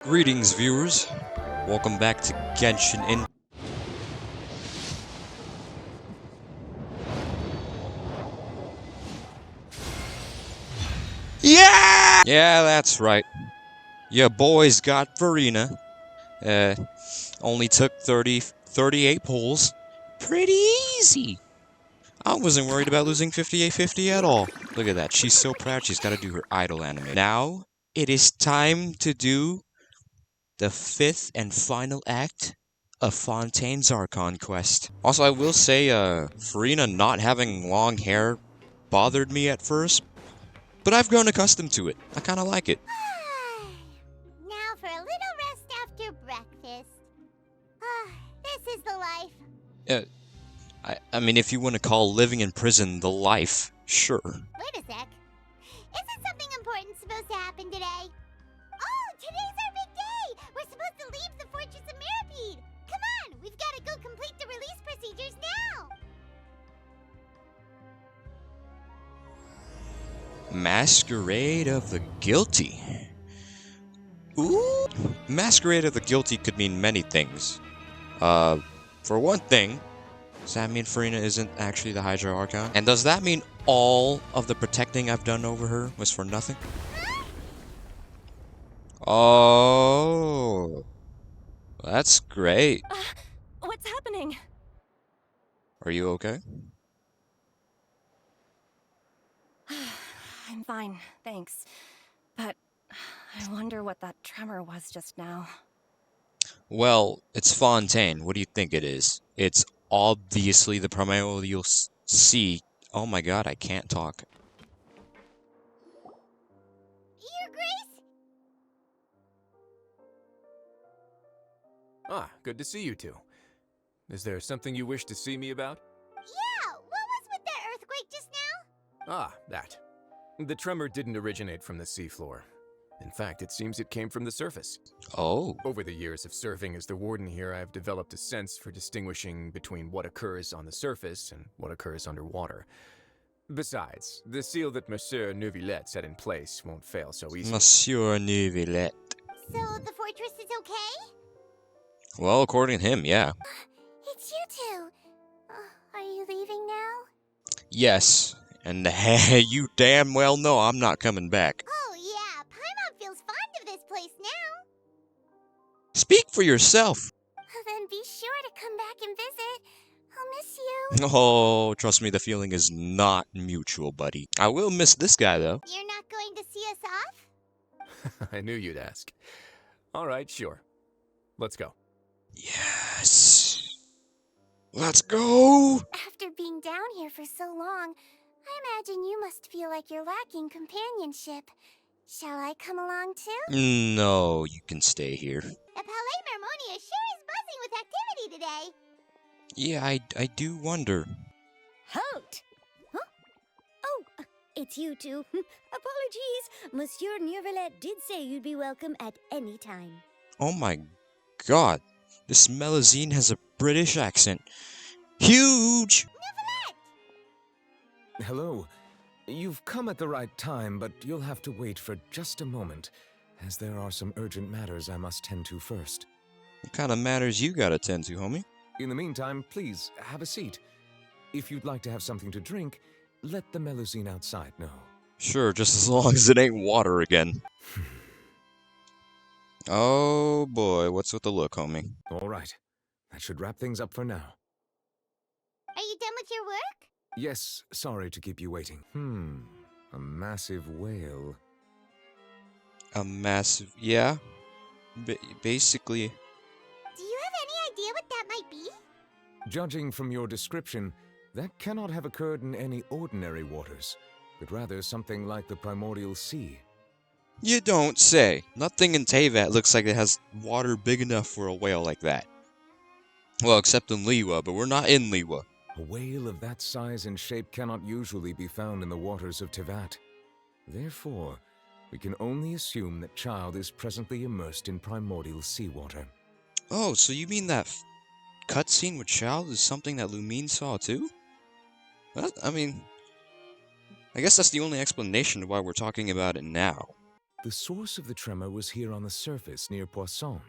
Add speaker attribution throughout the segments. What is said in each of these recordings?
Speaker 1: Greetings, viewers. Welcome back to Genshin Impact. Yeah! Yeah, that's right. Your boys got FURINA. Only took 38 pulls. Pretty easy. I wasn't worried about losing 58-50 at all. Look at that. She's so proud she's got to do her idol anime. Now, it is time to do the 5th and final act of Fontaine's Archon Quest. Also, I will say, FURINA not having long hair bothered me at first, but I've grown accustomed to it. I kinda like it.
Speaker 2: Now for a little rest after breakfast. This is the life.
Speaker 1: I mean, if you want to call living in prison the life, sure.
Speaker 2: Wait a sec. Isn't something important supposed to happen today? Oh, today's our big day! We're supposed to leave the Fortress of Mirapede! Come on, we've got to go complete the release procedures now!
Speaker 1: Masquerade of the Guilty. Ooh! Masquerade of the Guilty could mean many things. For one thing, does that mean FURINA isn't actually the Hydra Archon? And does that mean all of the protecting I've done over her was for nothing? Oh, that's great.
Speaker 3: What's happening?
Speaker 1: Are you okay?
Speaker 3: I'm fine, thanks. But I wonder what that tremor was just now.
Speaker 1: Well, it's Fontaine. What do you think it is? It's obviously the primordial sea. Oh my god, I can't talk.
Speaker 2: Your Grace?
Speaker 4: Ah, good to see you two. Is there something you wish to see me about?
Speaker 2: Yeah, what was with the earthquake just now?
Speaker 4: Ah, that. The tremor didn't originate from the seafloor. In fact, it seems it came from the surface.
Speaker 1: Oh.
Speaker 4: Over the years of serving as the warden here, I've developed a sense for distinguishing between what occurs on the surface and what occurs underwater. Besides, the seal that Monsieur Neuvillette set in place won't fail so easily.
Speaker 1: Monsieur Neuvillette.
Speaker 2: So the fortress is okay?
Speaker 1: Well, according to him, yeah.
Speaker 2: It's you two. Are you leaving now?
Speaker 1: Yes. And hey, you damn well know I'm not coming back.
Speaker 2: Oh yeah, Paimon feels fond of this place now.
Speaker 1: Speak for yourself.
Speaker 2: Then be sure to come back and visit. I'll miss you.
Speaker 1: Oh, trust me, the feeling is not mutual, buddy. I will miss this guy, though.
Speaker 2: You're not going to see us off?
Speaker 4: I knew you'd ask. All right, sure. Let's go.
Speaker 1: Yes. Let's go.
Speaker 2: After being down here for so long, I imagine you must feel like you're lacking companionship. Shall I come along too?
Speaker 1: No, you can stay here.
Speaker 2: The Palais Mermonia sure is buzzing with activity today.
Speaker 1: Yeah, I do wonder.
Speaker 5: Halt! Huh? Oh, it's you two. Apologies. Monsieur Neuvillette did say you'd be welcome at any time.
Speaker 1: Oh my god. This Melusine has a British accent. Huge!
Speaker 6: Hello. You've come at the right time, but you'll have to wait for just a moment, as there are some urgent matters I must tend to first.
Speaker 1: What kind of matters you gotta tend to, homie?
Speaker 6: In the meantime, please, have a seat. If you'd like to have something to drink, let the Melusine outside know.
Speaker 1: Sure, just as long as it ain't water again. Oh boy, what's with the look, homie?
Speaker 6: All right. That should wrap things up for now.
Speaker 2: Are you done with your work?
Speaker 6: Yes, sorry to keep you waiting. A massive whale.
Speaker 1: A massive... yeah? Basically...
Speaker 2: Do you have any idea what that might be?
Speaker 6: Judging from your description, that cannot have occurred in any ordinary waters, but rather something like the primordial sea.
Speaker 1: You don't say. Nothing in Teyvat looks like it has water big enough for a whale like that. Well, except in Liyue, but we're not in Liyue.
Speaker 6: A whale of that size and shape cannot usually be found in the waters of Teyvat. Therefore, we can only assume that Child is presently immersed in primordial seawater.
Speaker 1: Oh, so you mean that cutscene with Child is something that Lumine saw too? I mean, I guess that's the only explanation of why we're talking about it now.
Speaker 6: The source of the tremor was here on the surface near Poisson.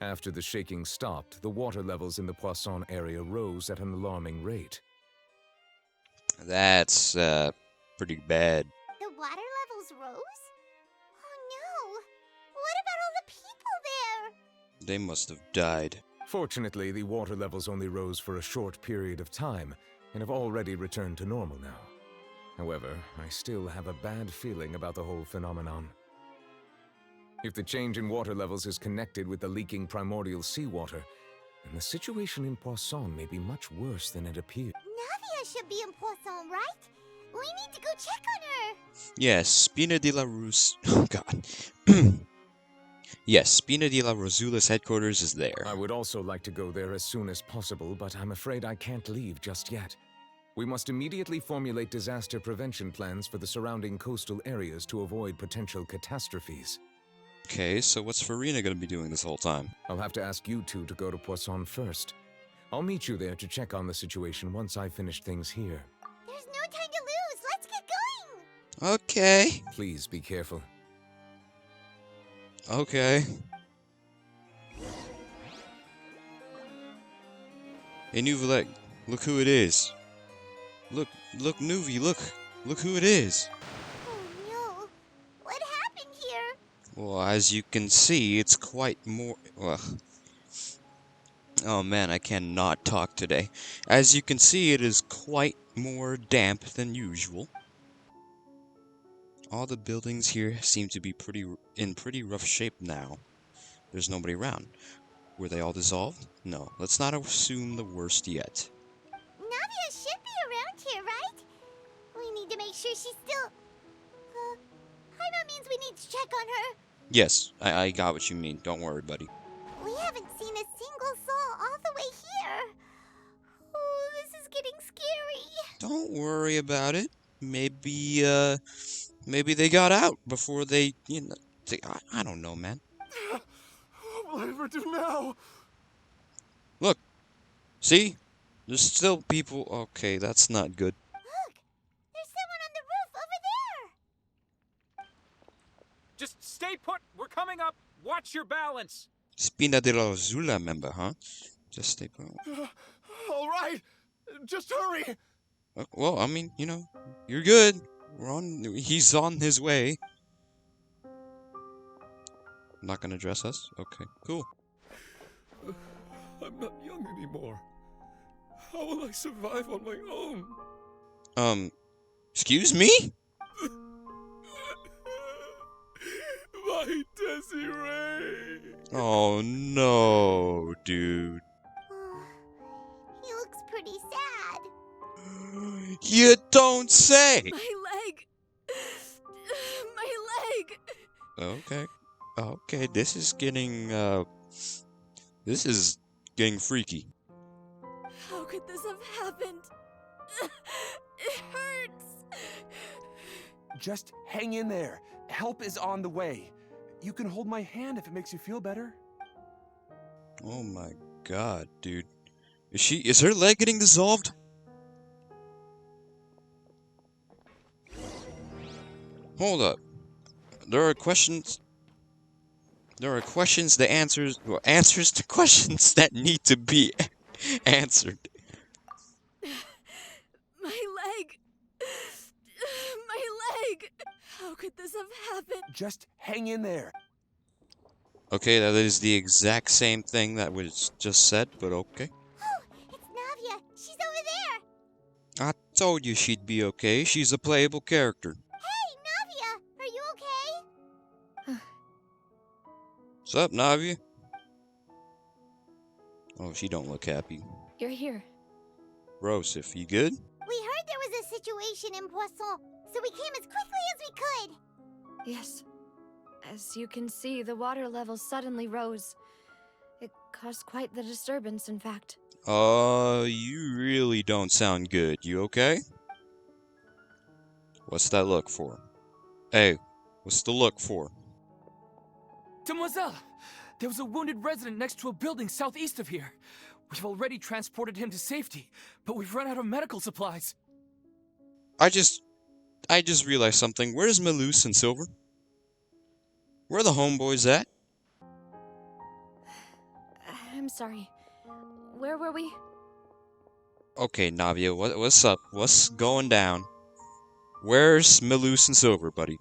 Speaker 6: After the shaking stopped, the water levels in the Poisson area rose at an alarming rate.
Speaker 1: That's, pretty bad.
Speaker 2: The water levels rose? Oh no! What about all the people there?
Speaker 1: They must have died.
Speaker 6: Fortunately, the water levels only rose for a short period of time and have already returned to normal now. However, I still have a bad feeling about the whole phenomenon. If the change in water levels is connected with the leaking primordial seawater, then the situation in Poisson may be much worse than it appears.
Speaker 2: Navia should be in Poisson, right? We need to go check on her!
Speaker 1: Yes, Spina de la Rus... Oh, God. Yes, Spina de la Rosula's headquarters is there.
Speaker 6: I would also like to go there as soon as possible, but I'm afraid I can't leave just yet. We must immediately formulate disaster prevention plans for the surrounding coastal areas to avoid potential catastrophes.
Speaker 1: Okay, so what's FURINA gonna be doing this whole time?
Speaker 6: I'll have to ask you two to go to Poisson first. I'll meet you there to check on the situation once I finish things here.
Speaker 2: There's no time to lose! Let's get going!
Speaker 1: Okay.
Speaker 6: Please be careful.
Speaker 1: Okay. Hey, Nuvilet, look who it is. Look, Nuvi, look who it is.
Speaker 2: Oh no! What happened here?
Speaker 1: Well, as you can see, it's quite more... Ugh. Oh man, I cannot talk today. As you can see, it is quite more damp than usual. All the buildings here seem to be in pretty rough shape now. There's nobody around. Were they all dissolved? No, let's not assume the worst yet.
Speaker 2: Navia should be around here, right? We need to make sure she's still... Paimon means we need to check on her.
Speaker 1: Yes, I got what you mean. Don't worry, buddy.
Speaker 2: We haven't seen a single soul all the way here. Oh, this is getting scary.
Speaker 1: Don't worry about it. Maybe they got out before they, I don't know, man.
Speaker 7: What will I ever do now?
Speaker 1: Look, see? There's still people... Okay, that's not good.
Speaker 2: Look, there's someone on the roof over there.
Speaker 8: Just stay put. We're coming up. Watch your balance.
Speaker 1: Spina de la Rosula member, huh? Just stay put.
Speaker 7: All right, just hurry.
Speaker 1: Well, I mean, you're good. He's on his way. Not gonna address us? Okay, cool.
Speaker 7: I'm not young anymore. How will I survive on my own?
Speaker 1: Excuse me?
Speaker 7: My Desiree!
Speaker 1: Oh no, dude.
Speaker 2: He looks pretty sad.
Speaker 1: You don't say!
Speaker 3: My leg! My leg!
Speaker 1: Okay. Okay, this is getting freaky.
Speaker 3: How could this have happened? It hurts!
Speaker 9: Just hang in there. Help is on the way. You can hold my hand if it makes you feel better.
Speaker 1: Oh my god, dude. Is her leg getting dissolved? Hold up. There are questions the answers to questions that need to be answered.
Speaker 3: My leg! My leg! How could this have happened?
Speaker 9: Just hang in there.
Speaker 1: Okay, that is the exact same thing that was just said, but okay.
Speaker 2: Oh, it's Navia. She's over there.
Speaker 1: I told you she'd be okay. She's a playable character.
Speaker 2: Hey, Navia, are you okay?
Speaker 1: What's up, Navi? Oh, she don't look happy.
Speaker 3: You're here.
Speaker 1: Rosif, you good?
Speaker 2: We heard there was a situation in Poisson, so we came as quickly as we could.
Speaker 3: Yes. As you can see, the water level suddenly rose. It caused quite the disturbance, in fact.
Speaker 1: You really don't sound good. You okay? What's that look for? Hey, what's the look for?
Speaker 8: Demoiselle, there was a wounded resident next to a building southeast of here. We've already transported him to safety, but we've run out of medical supplies.
Speaker 1: I just realized something. Where's Malus and Silver? Where the homeboys at?
Speaker 3: I'm sorry. Where were we?
Speaker 1: Okay, Navia, what's up? What's going down? Where's Melus and Silver, buddy?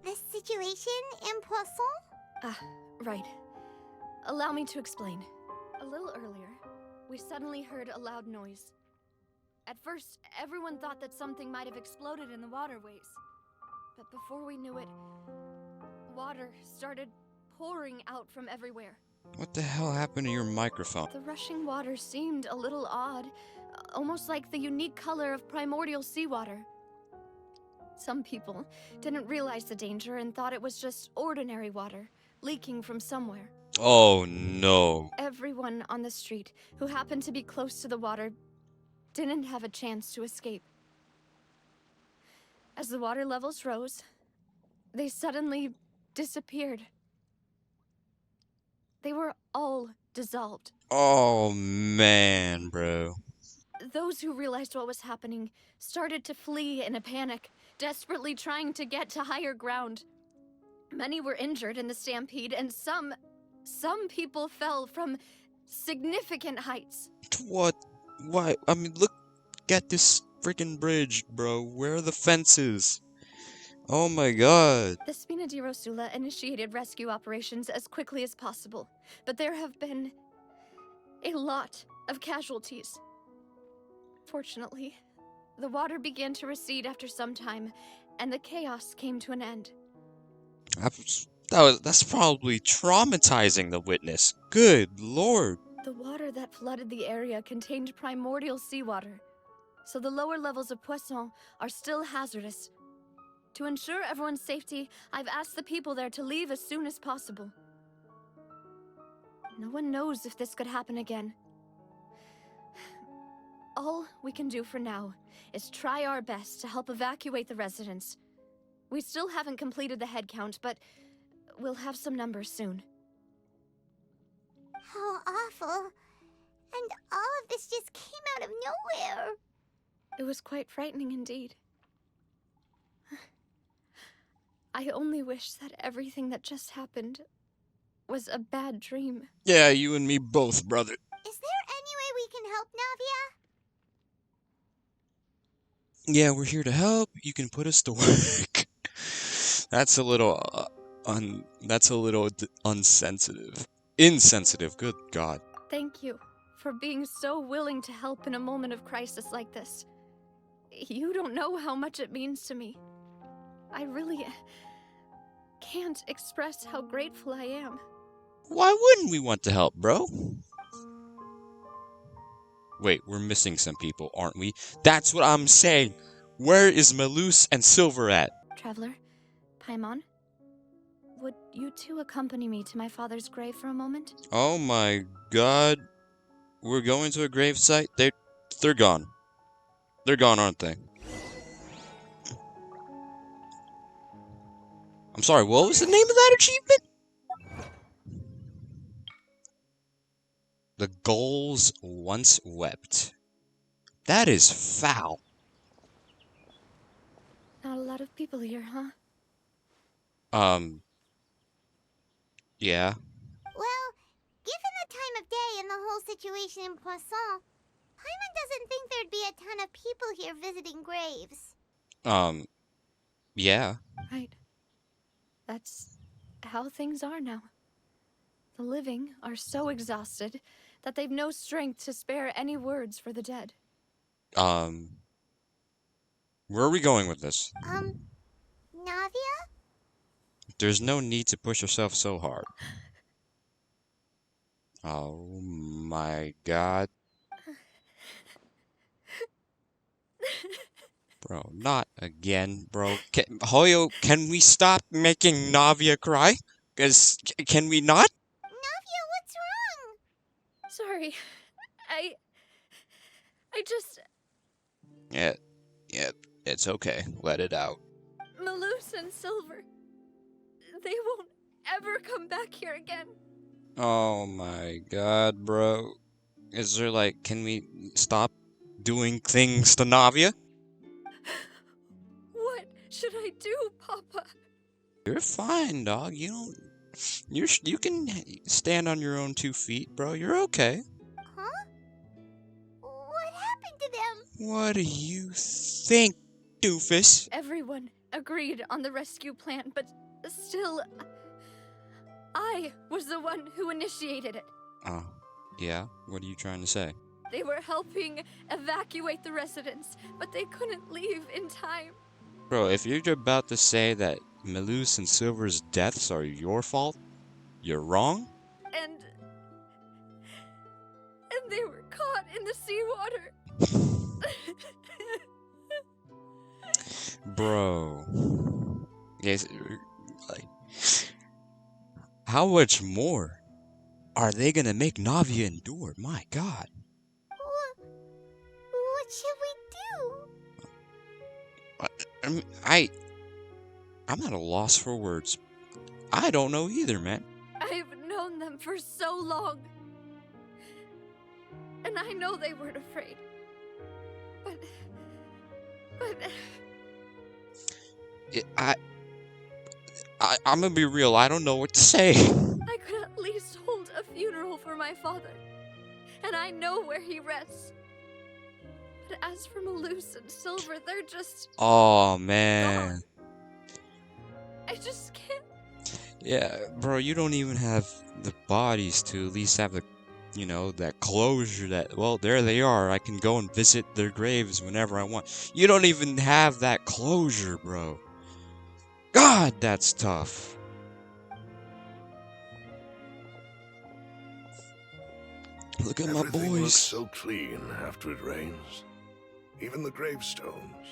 Speaker 2: The situation in Poisson?
Speaker 3: Ah, right. Allow me to explain. A little earlier, we suddenly heard a loud noise. At first, everyone thought that something might have exploded in the waterways. But before we knew it, water started pouring out from everywhere.
Speaker 1: What the hell happened to your microphone?
Speaker 3: The rushing water seemed a little odd, almost like the unique color of primordial seawater. Some people didn't realize the danger and thought it was just ordinary water, leaking from somewhere.
Speaker 1: Oh no.
Speaker 3: Everyone on the street who happened to be close to the water didn't have a chance to escape. As the water levels rose, they suddenly disappeared. They were all dissolved.
Speaker 1: Oh man, bro.
Speaker 3: Those who realized what was happening started to flee in a panic, desperately trying to get to higher ground. Many were injured in the stampede, and some people fell from significant heights.
Speaker 1: What? Why? I mean, look at this freaking bridge, bro. Where are the fences? Oh my god.
Speaker 3: The Spina di Rosula initiated rescue operations as quickly as possible, but there have been a lot of casualties. Fortunately, the water began to recede after some time, and the chaos came to an end.
Speaker 1: That's probably traumatizing the witness. Good lord.
Speaker 3: The water that flooded the area contained primordial seawater, so the lower levels of Poisson are still hazardous. To ensure everyone's safety, I've asked the people there to leave as soon as possible. No one knows if this could happen again. All we can do for now is try our best to help evacuate the residents. We still haven't completed the head count, but we'll have some numbers soon.
Speaker 2: How awful. And all of this just came out of nowhere.
Speaker 3: It was quite frightening indeed. I only wish that everything that just happened was a bad dream.
Speaker 1: Yeah, you and me both, brother.
Speaker 2: Is there any way we can help, Navia?
Speaker 1: Yeah, we're here to help. You can put us to work. That's a little unsensitive. Insensitive, good god.
Speaker 3: Thank you for being so willing to help in a moment of crisis like this. You don't know how much it means to me. I really can't express how grateful I am.
Speaker 1: Why wouldn't we want to help, bro? Wait, we're missing some people, aren't we? That's what I'm saying. Where is Melus and Silver at?
Speaker 3: Traveler, Paimon, would you two accompany me to my father's grave for a moment?
Speaker 1: Oh my god. We're going to a gravesite? They're gone. They're gone, aren't they? I'm sorry, what was the name of that achievement? The goals once wept. That is foul.
Speaker 3: Not a lot of people here, huh?
Speaker 1: Yeah.
Speaker 2: Well, given the time of day and the whole situation in Poisson, Paimon doesn't think there'd be a ton of people here visiting graves.
Speaker 1: Yeah.
Speaker 3: Right. That's how things are now. The living are so exhausted that they've no strength to spare any words for the dead.
Speaker 1: Where are we going with this?
Speaker 2: Navia?
Speaker 1: There's no need to push yourself so hard. Oh my god. Bro, not again, bro. Hoyo, can we stop making Navia cry? Can we not?
Speaker 2: Navia, what's wrong?
Speaker 3: Sorry. I just...
Speaker 1: Yeah, it's okay. Let it out.
Speaker 3: Melus and Silver, they won't ever come back here again.
Speaker 1: Oh my god, bro. Is there can we stop doing things to Navia?
Speaker 3: What should I do, Papa?
Speaker 1: You're fine, dog. You can stand on your own 2 feet, bro. You're okay.
Speaker 2: Huh? What happened to them?
Speaker 1: What do you think, doofus?
Speaker 3: Everyone agreed on the rescue plan, but still, I was the one who initiated it.
Speaker 1: Oh, yeah? What are you trying to say?
Speaker 3: They were helping evacuate the residents, but they couldn't leave in time.
Speaker 1: Bro, if you're about to say that Melus and Silver's deaths are your fault, you're wrong?
Speaker 3: And they were caught in the seawater.
Speaker 1: Bro. Yes, like, how much more are they gonna make Navia endure? My God.
Speaker 2: What should we do?
Speaker 1: I'm at a loss for words. I don't know either, man.
Speaker 3: I've known them for so long. And I know they weren't afraid. But
Speaker 1: I'm gonna be real. I don't know what to say.
Speaker 3: I could at least hold a funeral for my father. And I know where he rests. But as for Melus and Silver, they're just...
Speaker 1: Oh, man.
Speaker 3: I just can't...
Speaker 1: Yeah, bro, you don't even have the bodies to at least have the, that closure that, well, there they are. I can go and visit their graves whenever I want. You don't even have that closure, bro. God, that's tough. Look at my
Speaker 10: Everything
Speaker 1: boys.
Speaker 10: looks so clean after it rains. Even the gravestones.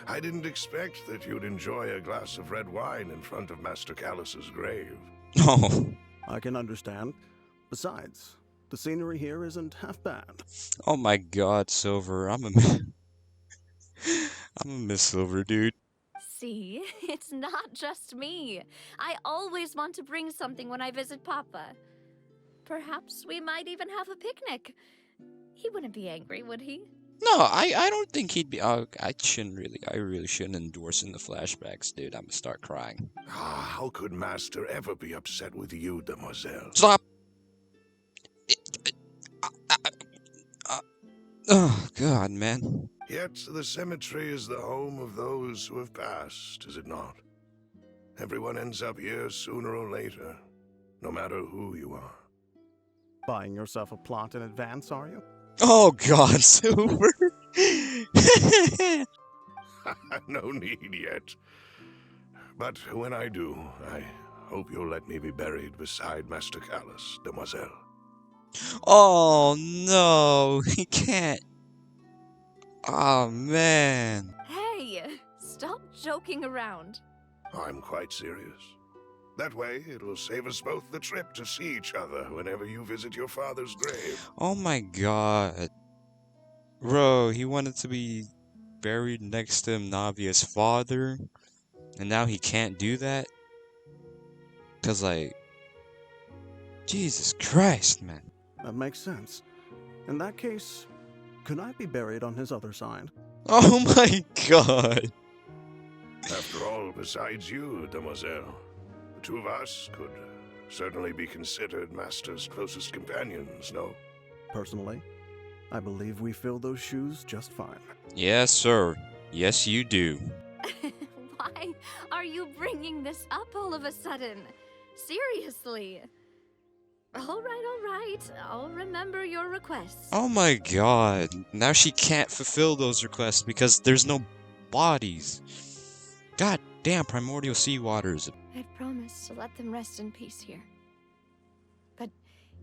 Speaker 10: I didn't expect that you'd enjoy a glass of red wine in front of Master Callus's grave.
Speaker 1: Oh.
Speaker 11: I can understand. Besides, the scenery here isn't half bad.
Speaker 1: Oh my God, Silver. I'm a Miss Silver, dude.
Speaker 3: See, it's not just me. I always want to bring something when I visit Papa. Perhaps we might even have a picnic. He wouldn't be angry, would he?
Speaker 1: No, I don't think he'd be. I really shouldn't endorse in the flashbacks, dude. I'm gonna start crying.
Speaker 10: How could Master ever be upset with you, demoiselle?
Speaker 1: Stop! Oh, God, man.
Speaker 10: Yet the cemetery is the home of those who have passed, is it not? Everyone ends up here sooner or later, no matter who you are.
Speaker 11: Buying yourself a plot in advance, are you?
Speaker 1: Oh, God, Silver.
Speaker 10: No need yet. But when I do, I hope you'll let me be buried beside Master Callus, demoiselle.
Speaker 1: Oh, no, he can't. Oh, man.
Speaker 3: Hey, stop joking around.
Speaker 10: I'm quite serious. That way, it'll save us both the trip to see each other whenever you visit your father's grave.
Speaker 1: Oh, my God. Bro, he wanted to be buried next to Navia's father, and now he can't do that? Because, like, Jesus Christ, man.
Speaker 11: That makes sense. In that case, could I be buried on his other side?
Speaker 1: Oh my God.
Speaker 10: After all, besides you, demoiselle, the two of us could certainly be considered Master's closest companions, no?
Speaker 11: Personally, I believe we fill those shoes just fine.
Speaker 1: Yes, sir. Yes, you do.
Speaker 3: Why are you bringing this up all of a sudden? Seriously. All right. I'll remember your requests.
Speaker 1: Oh my God. Now she can't fulfill those requests because there's no bodies. God damn, primordial sea waters.
Speaker 3: I've promised to let them rest in peace here. But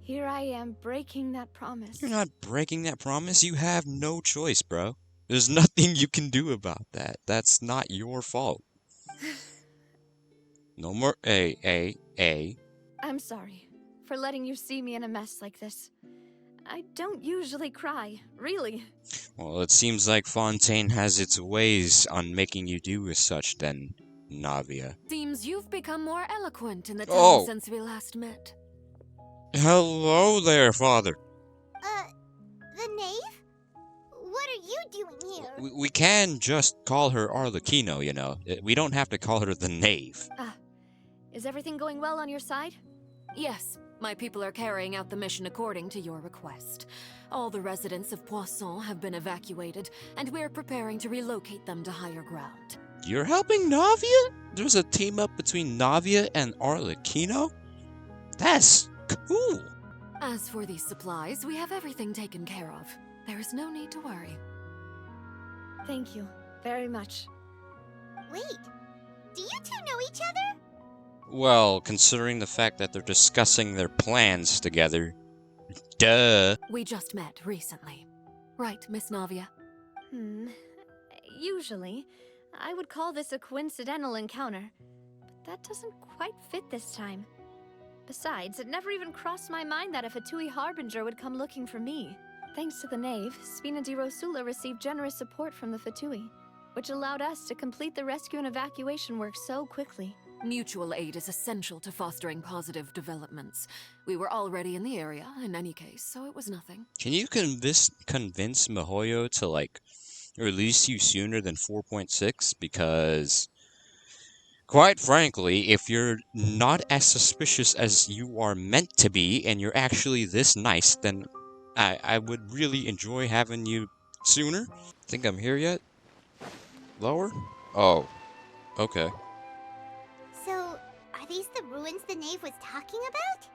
Speaker 3: here I am breaking that promise.
Speaker 1: You're not breaking that promise. You have no choice, bro. There's nothing you can do about that. That's not your fault. No more
Speaker 3: I'm sorry for letting you see me in a mess like this. I don't usually cry, really.
Speaker 1: Well, it seems like Fontaine has its ways on making you do as such then, Navia.
Speaker 12: Seems you've become more eloquent in the time since we last met.
Speaker 1: Hello there, Father.
Speaker 2: The knave? What are you doing here?
Speaker 1: We can just call her Arlecchino, you know. We don't have to call her the knave.
Speaker 3: Ah, Is everything going well on your side?
Speaker 12: Yes, my people are carrying out the mission according to your request. All the residents of Poisson have been evacuated, and we're preparing to relocate them to higher ground.
Speaker 1: You're helping Navia? There's a team up between Navia and Arlecchino? That's cool.
Speaker 12: As for these supplies, we have everything taken care of. There is no need to worry.
Speaker 3: Thank you very much.
Speaker 2: Wait, do you two know each other?
Speaker 1: Well, considering the fact that they're discussing their plans together. Duh.
Speaker 12: We just met recently. Right, Miss Navia?
Speaker 3: Usually, I would call this a coincidental encounter, but that doesn't quite fit this time. Besides, it never even crossed my mind that a Fatui Harbinger would come looking for me. Thanks to the Knave, Spina di Rosula received generous support from the Fatui, which allowed us to complete the rescue and evacuation work so quickly.
Speaker 12: Mutual aid is essential to fostering positive developments. We were already in the area, in any case, so it was nothing.
Speaker 1: Can you convince Mihoyo to, like, release you sooner than 4.6? Because, quite frankly, if you're not as suspicious as you are meant to be, and you're actually this nice, then I would really enjoy having you sooner. Think I'm here yet? Lower? Oh. Okay.
Speaker 2: So, are these the ruins the Knave was talking about?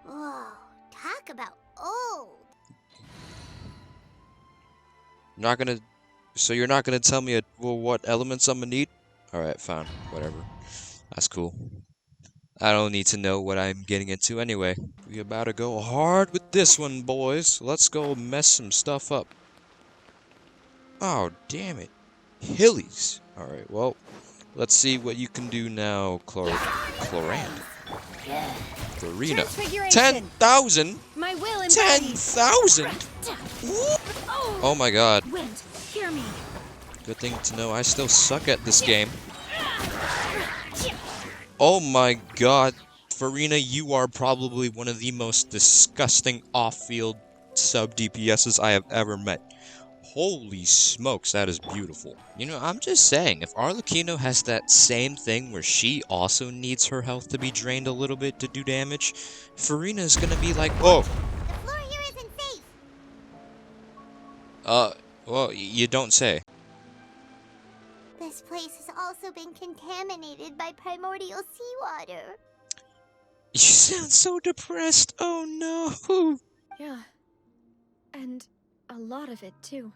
Speaker 2: Whoa, talk about old.
Speaker 1: So you're not gonna tell me what elements I'm gonna need? Alright, fine. Whatever. That's cool. I don't need to know what I'm getting into anyway. We about to go hard with this one, boys. Let's go mess some stuff up. Oh, damn it. Hillies. Alright, well, let's see what you can do now, Chlorand. FURINA. 10,000?
Speaker 3: My will and
Speaker 1: 10,000? Oh my god.
Speaker 3: Wind, hear me.
Speaker 1: Good thing to know I still suck at this game. Oh my god. FURINA, you are probably one of the most disgusting off-field sub-DPSs I have ever met. Holy smokes, that is beautiful. You know, I'm just saying, if Arlecchino has that same thing where she also needs her health to be drained a little bit to do damage, FURINA is gonna be like, whoa!
Speaker 2: The floor here isn't safe.
Speaker 1: Well, you don't say.
Speaker 2: This place has also been contaminated by primordial seawater.
Speaker 1: You sound so depressed, oh no!
Speaker 3: Yeah. And a lot of it, too.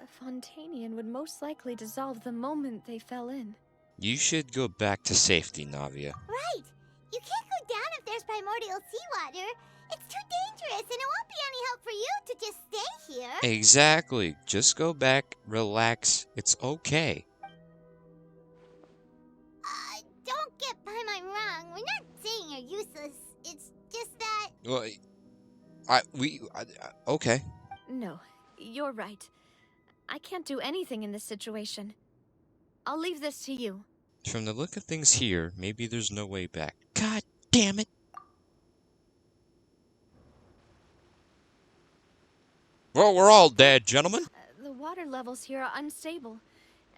Speaker 3: A Fontanian would most likely dissolve the moment they fell in.
Speaker 1: You should go back to safety, Navia.
Speaker 2: Right! You can't go down if there's primordial seawater. It's too dangerous, and it won't be any help for you to just stay here.
Speaker 1: Exactly. Just go back, relax. It's okay.
Speaker 2: Don't get Paimon wrong. We're not saying you're useless. It's just that...
Speaker 1: Well, okay.
Speaker 3: No, you're right. I can't do anything in this situation. I'll leave this to you.
Speaker 1: From the look of things here, maybe there's no way back. God damn it! Well, we're all dead, gentlemen.
Speaker 3: The water levels here are unstable,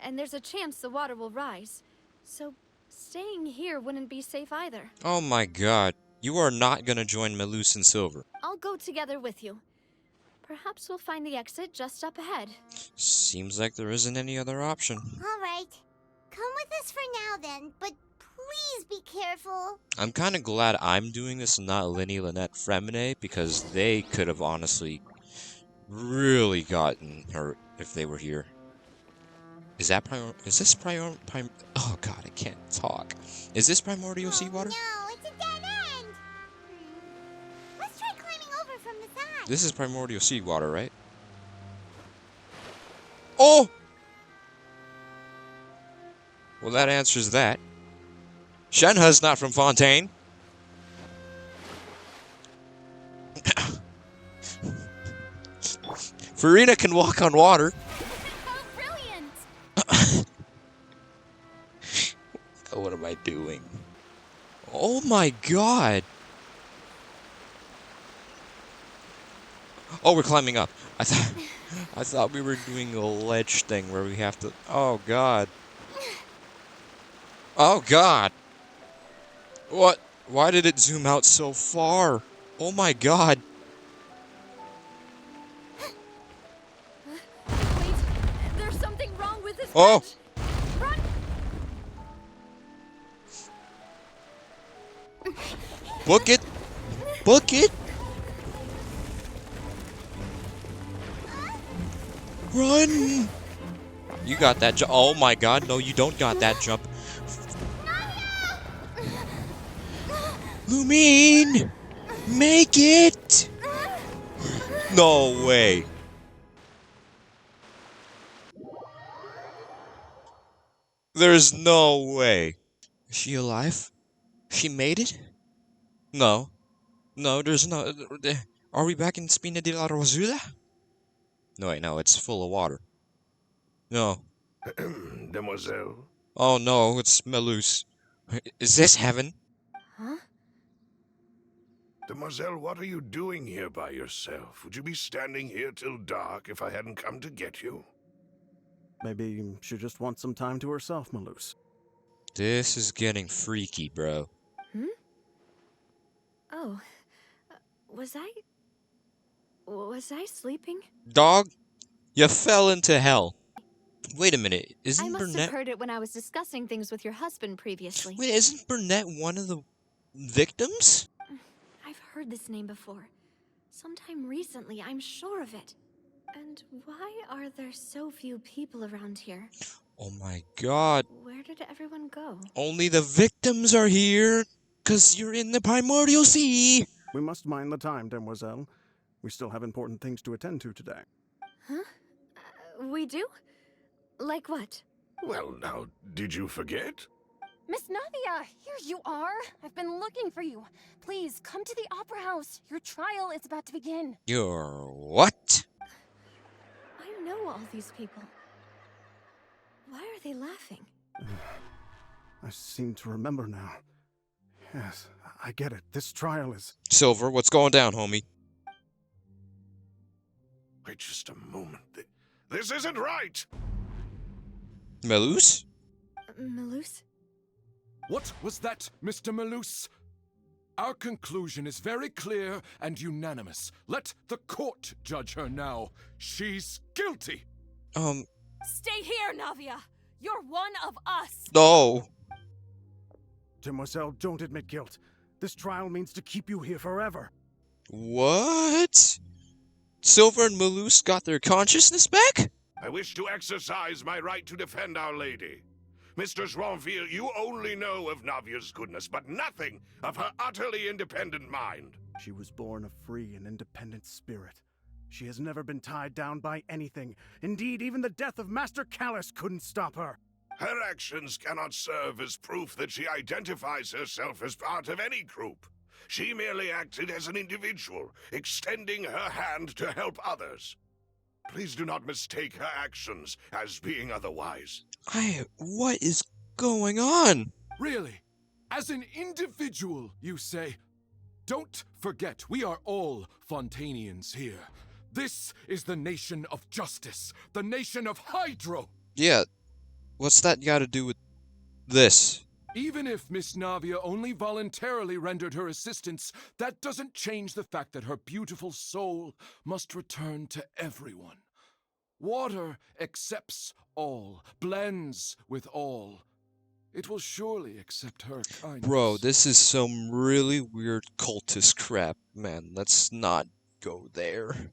Speaker 3: and there's a chance the water will rise. So, staying here wouldn't be safe either.
Speaker 1: Oh my god. You are not gonna join Melus and Silver.
Speaker 3: I'll go together with you. Perhaps we'll find the exit just up ahead.
Speaker 1: Seems like there isn't any other option.
Speaker 2: All right. Come with us for now, then, but please be careful.
Speaker 1: I'm kind of glad I'm doing this and not Lenny, Lynette, Fremine, because they could have honestly really gotten hurt if they were here. Is this oh god, I can't talk. Is this primordial seawater?
Speaker 2: No, it's a dead end. Let's try climbing over from the side.
Speaker 1: This is primordial seawater, right? Oh! Well, that answers that. Shenhe's not from Fontaine. FURINA can walk on water.
Speaker 2: Oh, brilliant!
Speaker 1: What am I doing? Oh my god! Oh, we're climbing up. I thought we were doing a ledge thing where we have to. Oh god. Oh god. What? Why did it zoom out so far? Oh my god.
Speaker 3: Wait, there's something wrong with this
Speaker 1: Oh!
Speaker 3: match. Run!
Speaker 1: Book it! Book it! Run! You got that jump. Oh my god, no, you don't got that jump. Lumine! Make it! No way. There's no way. Is she alive? She made it? No. No, there's no... Are we back in Spina de la Rosura? No, wait, no, it's full of water. No.
Speaker 10: Demoiselle?
Speaker 1: Oh no, it's Melus. Is this heaven?
Speaker 5: Huh?
Speaker 10: Demoiselle, what are you doing here by yourself? Would you be standing here till dark if I hadn't come to get you?
Speaker 11: Maybe she just wants some time to herself, Melus.
Speaker 1: This is getting freaky, bro.
Speaker 3: Hmm? Oh. Was I sleeping?
Speaker 1: Dog, you fell into hell. Wait a minute,
Speaker 3: I
Speaker 1: isn't
Speaker 3: must
Speaker 1: Burnett...
Speaker 3: have heard it when I was discussing things with your husband previously.
Speaker 1: Wait, isn't Burnett one of the victims?
Speaker 3: I've heard this name before. Sometime recently, I'm sure of it. And why are there so few people around here?
Speaker 1: Oh my god.
Speaker 3: Where did everyone go?
Speaker 1: Only the victims are here, 'cause you're in the primordial sea.
Speaker 11: We must mind the time, Demoiselle. We still have important things to attend to today.
Speaker 3: Huh? We do? Like what?
Speaker 10: Well, now, did you forget?
Speaker 13: Miss Navia, here you are. I've been looking for you. Please, come to the Opera House. Your trial is about to begin.
Speaker 1: You're what?
Speaker 3: I know all these people. Why are they laughing?
Speaker 11: I seem to remember now. Yes, I get it. This trial is...
Speaker 1: Silver, what's going down, homie?
Speaker 10: Wait just a moment. This isn't right!
Speaker 1: Melus?
Speaker 3: Melus?
Speaker 7: What was that, Mr. Melus? Our conclusion is very clear and unanimous. Let the court judge her now. She's guilty.
Speaker 13: Stay here, Navia. You're one of us.
Speaker 1: No.
Speaker 11: Demoiselle, don't admit guilt. This trial means to keep you here forever.
Speaker 1: What? Silver and Melus got their consciousness back?
Speaker 10: I wish to exercise my right to defend Our Lady. Mr. Joinville, you only know of Navia's goodness, but nothing of her utterly independent mind.
Speaker 11: She was born a free and independent spirit. She has never been tied down by anything. Indeed, even the death of Master Callus couldn't stop her.
Speaker 10: Her actions cannot serve as proof that she identifies herself as part of any group. She merely acted as an individual, extending her hand to help others. Please do not mistake her actions as being otherwise.
Speaker 1: What is going on?
Speaker 7: Really? As an individual, you say? Don't forget, we are all Fontanians here. This is the nation of justice, the nation of Hydro.
Speaker 1: Yeah, what's that got to do with this?
Speaker 7: Even if Miss Navia only voluntarily rendered her assistance, that doesn't change the fact that her beautiful soul must return to everyone. Water accepts all, blends with all. It will surely accept her kindness.
Speaker 1: Bro, this is some really weird cultist crap, man. Let's not go there.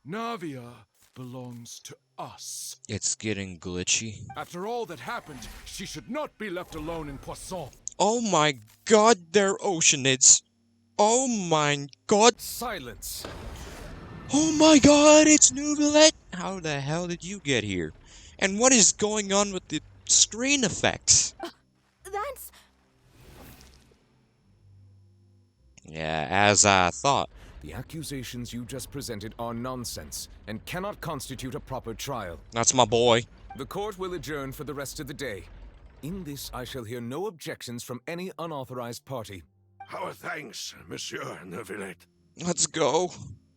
Speaker 7: Navia belongs to us.
Speaker 1: It's getting glitchy.
Speaker 7: After all that happened, she should not be left alone in Poisson.
Speaker 1: Oh my god, they're oceanids. Oh my god.
Speaker 6: Silence.
Speaker 1: Oh my god, it's Nouvellette. How the hell did you get here? And what is going on with the screen effects?
Speaker 13: That's...
Speaker 1: Yeah, as I thought.
Speaker 6: The accusations you just presented are nonsense and cannot constitute a proper trial.
Speaker 1: That's my boy.
Speaker 6: The court will adjourn for the rest of the day. In this, I shall hear no objections from any unauthorized party.
Speaker 10: Our thanks, Monsieur Neuvillette.
Speaker 1: Let's go.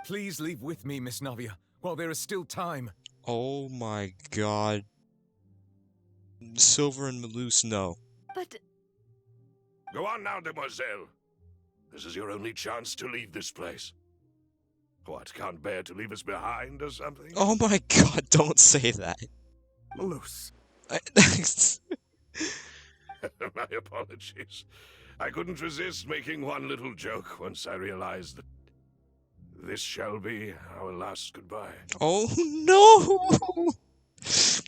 Speaker 6: Please leave with me, Miss Navia, while there is still time.
Speaker 1: Oh my god. Silver and Melus, no.
Speaker 3: But
Speaker 10: Go on now, demoiselle. This is your only chance to leave this place. What, can't bear to leave us behind or something?
Speaker 1: Oh my god, don't say that.
Speaker 11: Loose.
Speaker 10: My apologies. I couldn't resist making one little joke once I realized that this shall be our last goodbye.
Speaker 1: Oh no!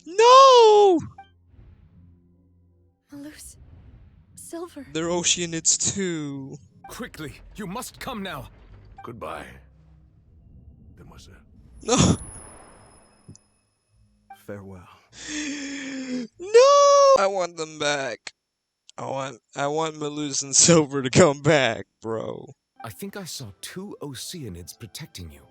Speaker 1: No!
Speaker 3: Malus. Silver.
Speaker 1: They're Oceanids too.
Speaker 6: Quickly, you must come now.
Speaker 10: Goodbye, demoiselle.
Speaker 1: No!
Speaker 11: Farewell.
Speaker 1: No! I want them back. I want Malus and Silver to come back, bro.
Speaker 6: I think I saw 2 Oceanids protecting you.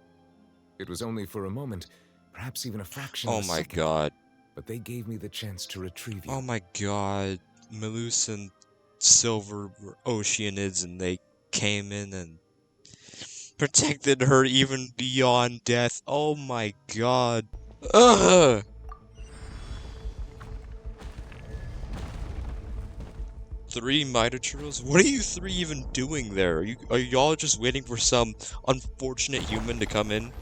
Speaker 6: It was only for a moment, perhaps even a fraction of a second.
Speaker 1: Oh my god.
Speaker 6: But they gave me the chance to retrieve you.
Speaker 1: Oh my god. Malus and Silver were Oceanids and they came in and protected her even beyond death. Oh my god. Ugh! Three Mitochurls? What are you three even doing there? Are y'all just waiting for some unfortunate human to come in?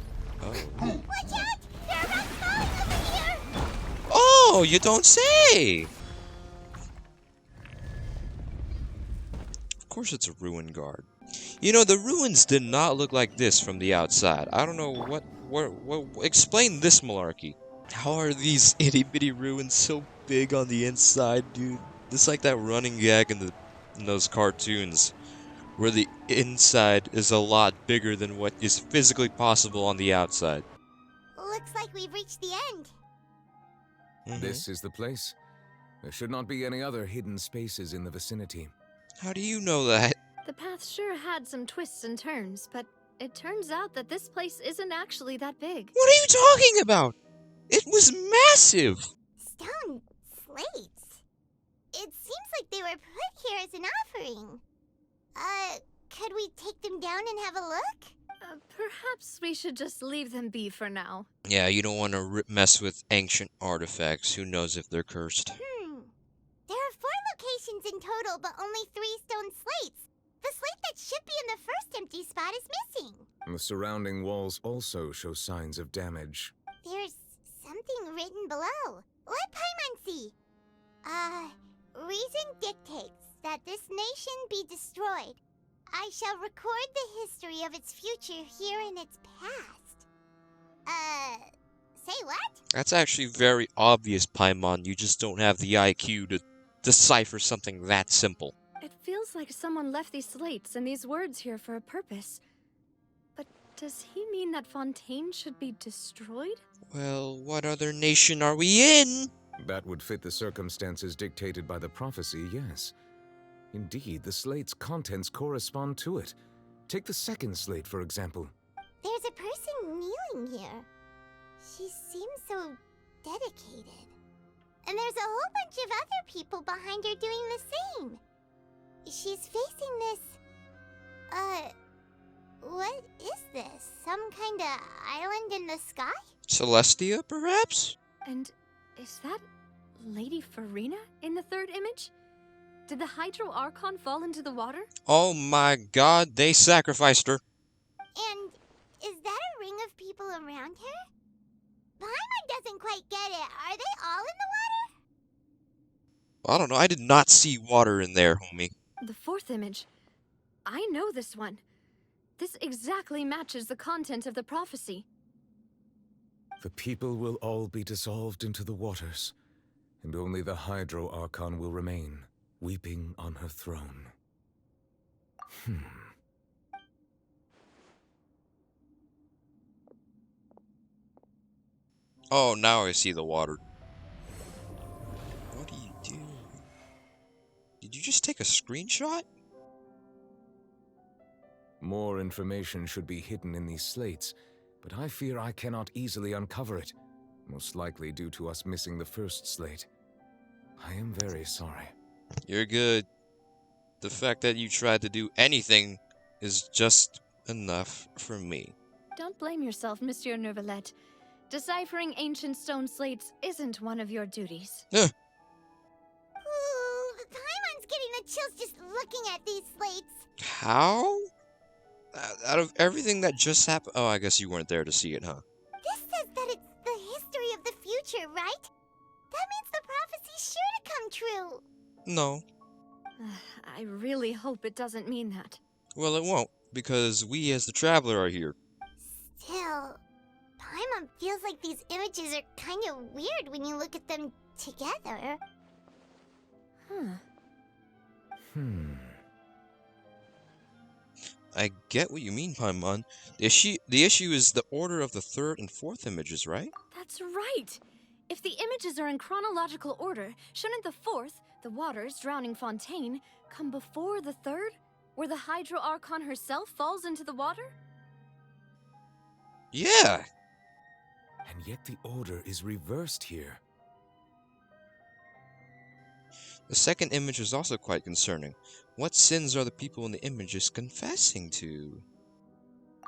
Speaker 1: Oh.
Speaker 2: Watch out! There are rocks falling over here!
Speaker 1: Oh, you don't say! Of course it's a ruin guard. You know, the ruins did not look like this from the outside. I don't know what explain this malarkey. How are these itty-bitty ruins so big on the inside, dude? It's like that running gag in those cartoons, where the inside is a lot bigger than what is physically possible on the outside.
Speaker 2: Looks like we've reached the end.
Speaker 6: This is the place. There should not be any other hidden spaces in the vicinity.
Speaker 1: How do you know that?
Speaker 3: The path sure had some twists and turns, but it turns out that this place isn't actually that big.
Speaker 1: What are you talking about? It was massive!
Speaker 2: Stone slates. It seems like they were put here as an offering. Could we take them down and have a look?
Speaker 3: Perhaps we should just leave them be for now.
Speaker 1: Yeah, you don't want to mess with ancient artifacts. Who knows if they're cursed?
Speaker 2: There are 4 locations in total, but only 3 stone slates. The slate that should be in the first empty spot is missing.
Speaker 6: The surrounding walls also show signs of damage.
Speaker 2: There's something written below. Let Paimon see. Reason dictates that this nation be destroyed. I shall record the history of its future here in its past. Say what?
Speaker 1: That's actually very obvious, Paimon. You just don't have the IQ to decipher something that simple.
Speaker 3: It feels like someone left these slates and these words here for a purpose. But does he mean that Fontaine should be destroyed?
Speaker 1: Well, what other nation are we in?
Speaker 6: That would fit the circumstances dictated by the prophecy, yes. Indeed, the slate's contents correspond to it. Take the second slate, for example.
Speaker 2: There's a person kneeling here. She seems so dedicated. And there's a whole bunch of other people behind her doing the same. She's facing this... what is this? Some kind of island in the sky?
Speaker 1: Celestia, perhaps?
Speaker 3: And is that Lady FURINA in the third image? Did the Hydro Archon fall into the water?
Speaker 1: Oh my god, they sacrificed her.
Speaker 2: And is that a ring of people around her? Paimon doesn't quite get it. Are they all in the water?
Speaker 1: I don't know, I did not see water in there, homie.
Speaker 3: The fourth image. I know this one. This exactly matches the content of the prophecy.
Speaker 6: The people will all be dissolved into the waters, and only the Hydro Archon will remain, weeping on her throne.
Speaker 1: Oh, now I see the water. What do you do? Did you just take a screenshot?
Speaker 6: More information should be hidden in these slates, but I fear I cannot easily uncover it, most likely due to us missing the first slate. I am very sorry.
Speaker 1: You're good. The fact that you tried to do anything is just enough for me.
Speaker 3: Don't blame yourself, Monsieur Neuvillette. Deciphering ancient stone slates isn't one of your duties.
Speaker 2: Ooh, Paimon's getting the chills just looking at these slates.
Speaker 1: How? Out of everything that just happened... Oh, I guess you weren't there to see it, huh?
Speaker 2: This says that it's the history of the future, right? That means the prophecy's sure to come true.
Speaker 1: No.
Speaker 3: I really hope it doesn't mean that.
Speaker 1: Well, it won't, because we as the Traveler are here.
Speaker 2: Still, Paimon feels like these images are kind of weird when you look at them together.
Speaker 1: I get what you mean, Paimon. The issue is the order of the third and fourth images, right?
Speaker 3: That's right! If the images are in chronological order, shouldn't the fourth, the waters drowning Fontaine, come before the third, where the Hydro Archon herself falls into the water?
Speaker 1: Yeah!
Speaker 6: And yet the order is reversed here.
Speaker 1: The second image is also quite concerning. What sins are the people in the images confessing to?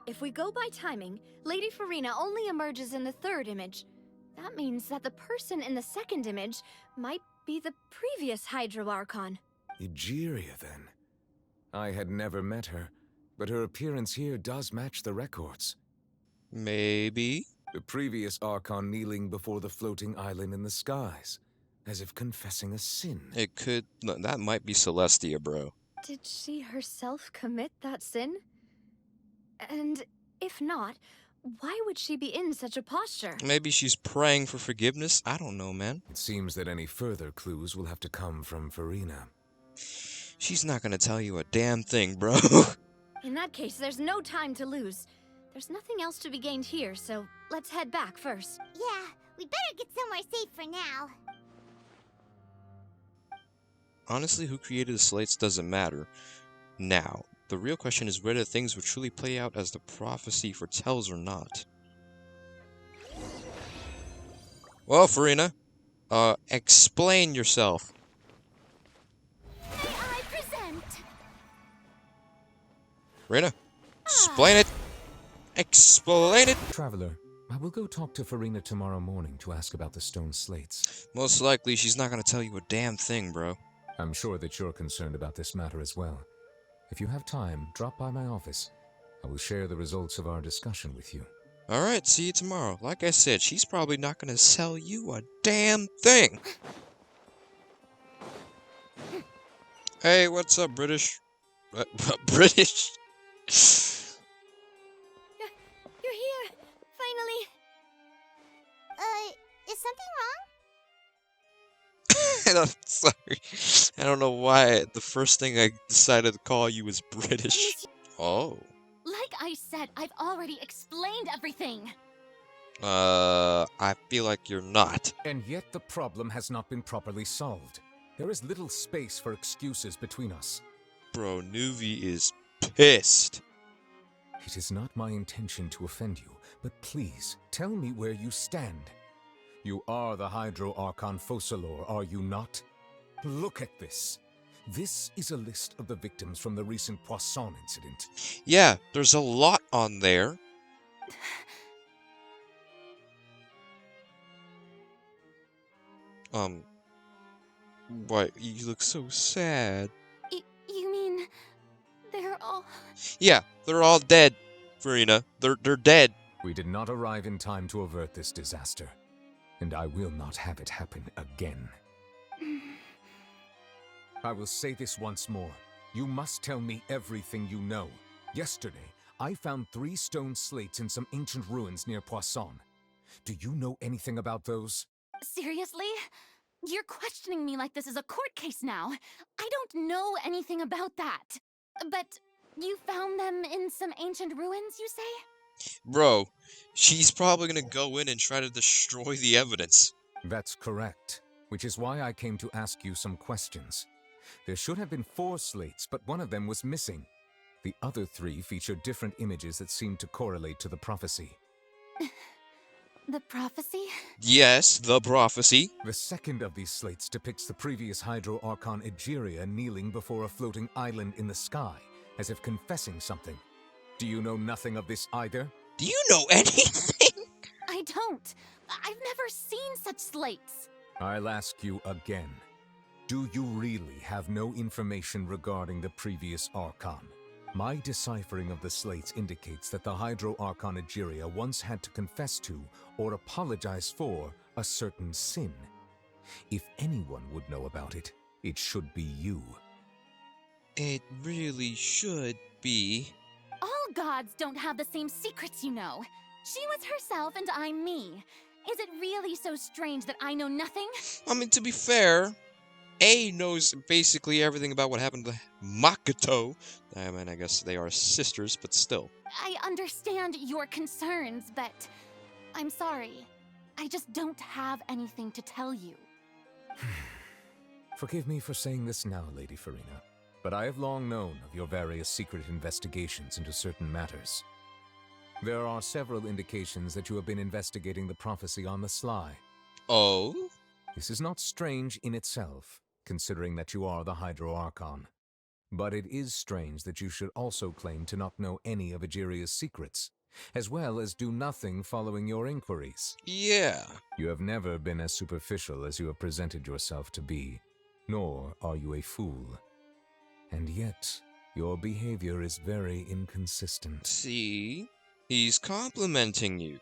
Speaker 3: If we go by timing, Lady FURINA only emerges in the third image. That means that the person in the second image might be the previous Hydro Archon.
Speaker 6: Egeria, then. I had never met her, but her appearance here does match the records.
Speaker 1: Maybe?
Speaker 6: The previous Archon kneeling before the floating island in the skies, as if confessing a sin.
Speaker 1: It could... No, that might be Celestia, bro.
Speaker 3: Did she herself commit that sin? And if not, why would she be in such a posture?
Speaker 1: Maybe she's praying for forgiveness? I don't know, man.
Speaker 6: It seems that any further clues will have to come from FURINA.
Speaker 1: She's not gonna tell you a damn thing, bro.
Speaker 3: In that case, there's no time to lose. There's nothing else to be gained here, so let's head back first.
Speaker 2: Yeah, we better get somewhere safe for now.
Speaker 1: Honestly, who created the slates doesn't matter. Now, the real question is whether things will truly play out as the prophecy foretells or not. Well, FURINA, explain yourself.
Speaker 2: May I present?
Speaker 1: FURINA, explain it! Explain it!
Speaker 6: Traveler, I will go talk to FURINA tomorrow morning to ask about the stone slates.
Speaker 1: Most likely, she's not gonna tell you a damn thing, bro.
Speaker 6: I'm sure that you're concerned about this matter as well. If you have time, drop by my office. I will share the results of our discussion with you.
Speaker 1: Alright, see you tomorrow. Like I said, she's probably not gonna sell you a damn thing. Hey, what's up, British? British?
Speaker 3: You're here! Finally!
Speaker 2: Is something wrong?
Speaker 1: I'm sorry. I don't know why the first thing I decided to call you was British. Oh.
Speaker 13: Like I said, I've already explained everything.
Speaker 1: I feel like you're not.
Speaker 6: And yet the problem has not been properly solved. There is little space for excuses between us.
Speaker 1: Bro, Nuvi is pissed.
Speaker 6: It is not my intention to offend you, but please, tell me where you stand. You are the Hydro Archon Focalor, are you not? Look at this. This is a list of the victims from the recent Poisson incident.
Speaker 1: Yeah, there's a lot on there. What? You look so sad.
Speaker 13: You mean they're all...
Speaker 1: Yeah, they're all dead, FURINA. They're dead.
Speaker 6: We did not arrive in time to avert this disaster, and I will not have it happen again. I will say this once more. You must tell me everything you know. Yesterday, I found 3 stone slates in some ancient ruins near Poisson. Do you know anything about those?
Speaker 13: Seriously? You're questioning me like this is a court case now. I don't know anything about that. But you found them in some ancient ruins, you say?
Speaker 1: Bro, she's probably gonna go in and try to destroy the evidence.
Speaker 6: That's correct, which is why I came to ask you some questions. There should have been 4 slates, but one of them was missing. The other 3 featured different images that seemed to correlate to the prophecy.
Speaker 13: The prophecy?
Speaker 1: Yes, the prophecy.
Speaker 6: The second of these slates depicts the previous Hydro Archon Egeria kneeling before a floating island in the sky, as if confessing something. Do you know nothing of this either?
Speaker 1: Do you know anything?
Speaker 13: I don't. I've never seen such slates.
Speaker 6: I'll ask you again. Do you really have no information regarding the previous Archon? My deciphering of the slates indicates that the Hydro Archon Egeria once had to confess to, or apologize for, a certain sin. If anyone would know about it, it should be you.
Speaker 1: It really should be.
Speaker 13: All gods don't have the same secrets, you know. She was herself and I'm me. Is it really so strange that I know nothing?
Speaker 1: I mean, to be fair, A knows basically everything about what happened to Makoto. I mean, I guess they are sisters, but still.
Speaker 13: I understand your concerns, but I'm sorry. I just don't have anything to tell you.
Speaker 6: Forgive me for saying this now, Lady FURINA, but I have long known of your various secret investigations into certain matters. There are several indications that you have been investigating the prophecy on the sly.
Speaker 1: Oh?
Speaker 6: This is not strange in itself, considering that you are the Hydro Archon. But it is strange that you should also claim to not know any of Egeria's secrets, as well as do nothing following your inquiries.
Speaker 1: Yeah.
Speaker 6: You have never been as superficial as you have presented yourself to be, nor are you a fool. And yet, your behavior is very inconsistent.
Speaker 1: See? He's complimenting you.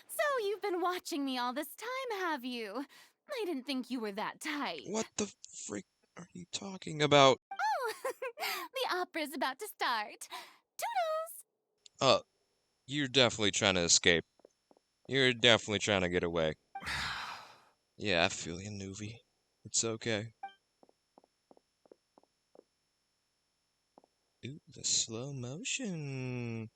Speaker 13: So you've been watching me all this time, have you? I didn't think you were that tight.
Speaker 1: What the freak are you talking about?
Speaker 13: Oh, the opera's about to start. Toodles!
Speaker 1: You're definitely trying to escape. You're definitely trying to get away. Yeah, I feel you, Nuvi. It's okay. Ooh, the slow motion.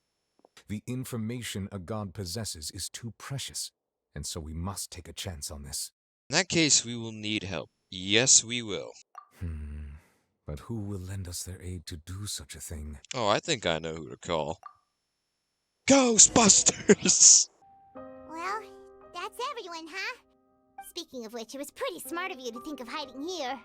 Speaker 6: The information a god possesses is too precious, and so we must take a chance on this.
Speaker 1: In that case, we will need help. Yes, we will.
Speaker 6: But who will lend us their aid to do such a thing?
Speaker 1: Oh, I think I know who to call. Ghostbusters!
Speaker 2: Well, that's everyone, huh? Speaking of which, it was pretty smart of you to think of hiding here.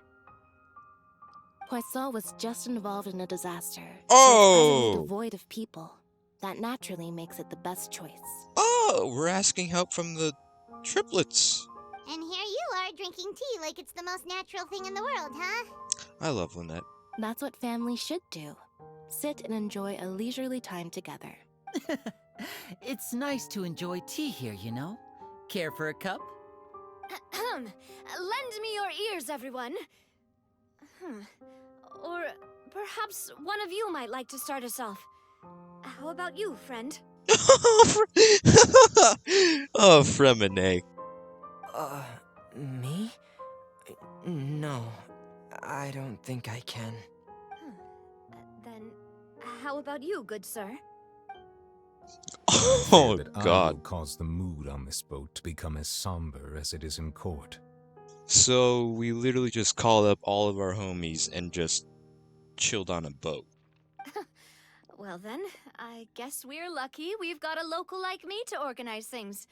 Speaker 14: Poisson was just involved in a disaster.
Speaker 1: Oh!
Speaker 14: So it's devoid of people. That naturally makes it the best choice.
Speaker 1: Oh, we're asking help from the triplets.
Speaker 2: And here you are drinking tea like it's the most natural thing in the world, huh?
Speaker 1: I love Lynette.
Speaker 14: That's what families should do. Sit and enjoy a leisurely time together.
Speaker 15: It's nice to enjoy tea here, you know? Care for a cup?
Speaker 3: Lend me your ears, everyone. Or perhaps one of you might like to start us off. How about you, friend?
Speaker 1: Oh, Fremine.
Speaker 16: Me? No, I don't think I can.
Speaker 3: Then, how about you, good sir?
Speaker 1: Oh,
Speaker 6: that
Speaker 1: God.
Speaker 6: I will cause the mood on this boat to become as somber as it is in court.
Speaker 1: So, we literally just called up all of our homies and just chilled on a boat.
Speaker 3: Well then, I guess we're lucky we've got a local like me to organize things.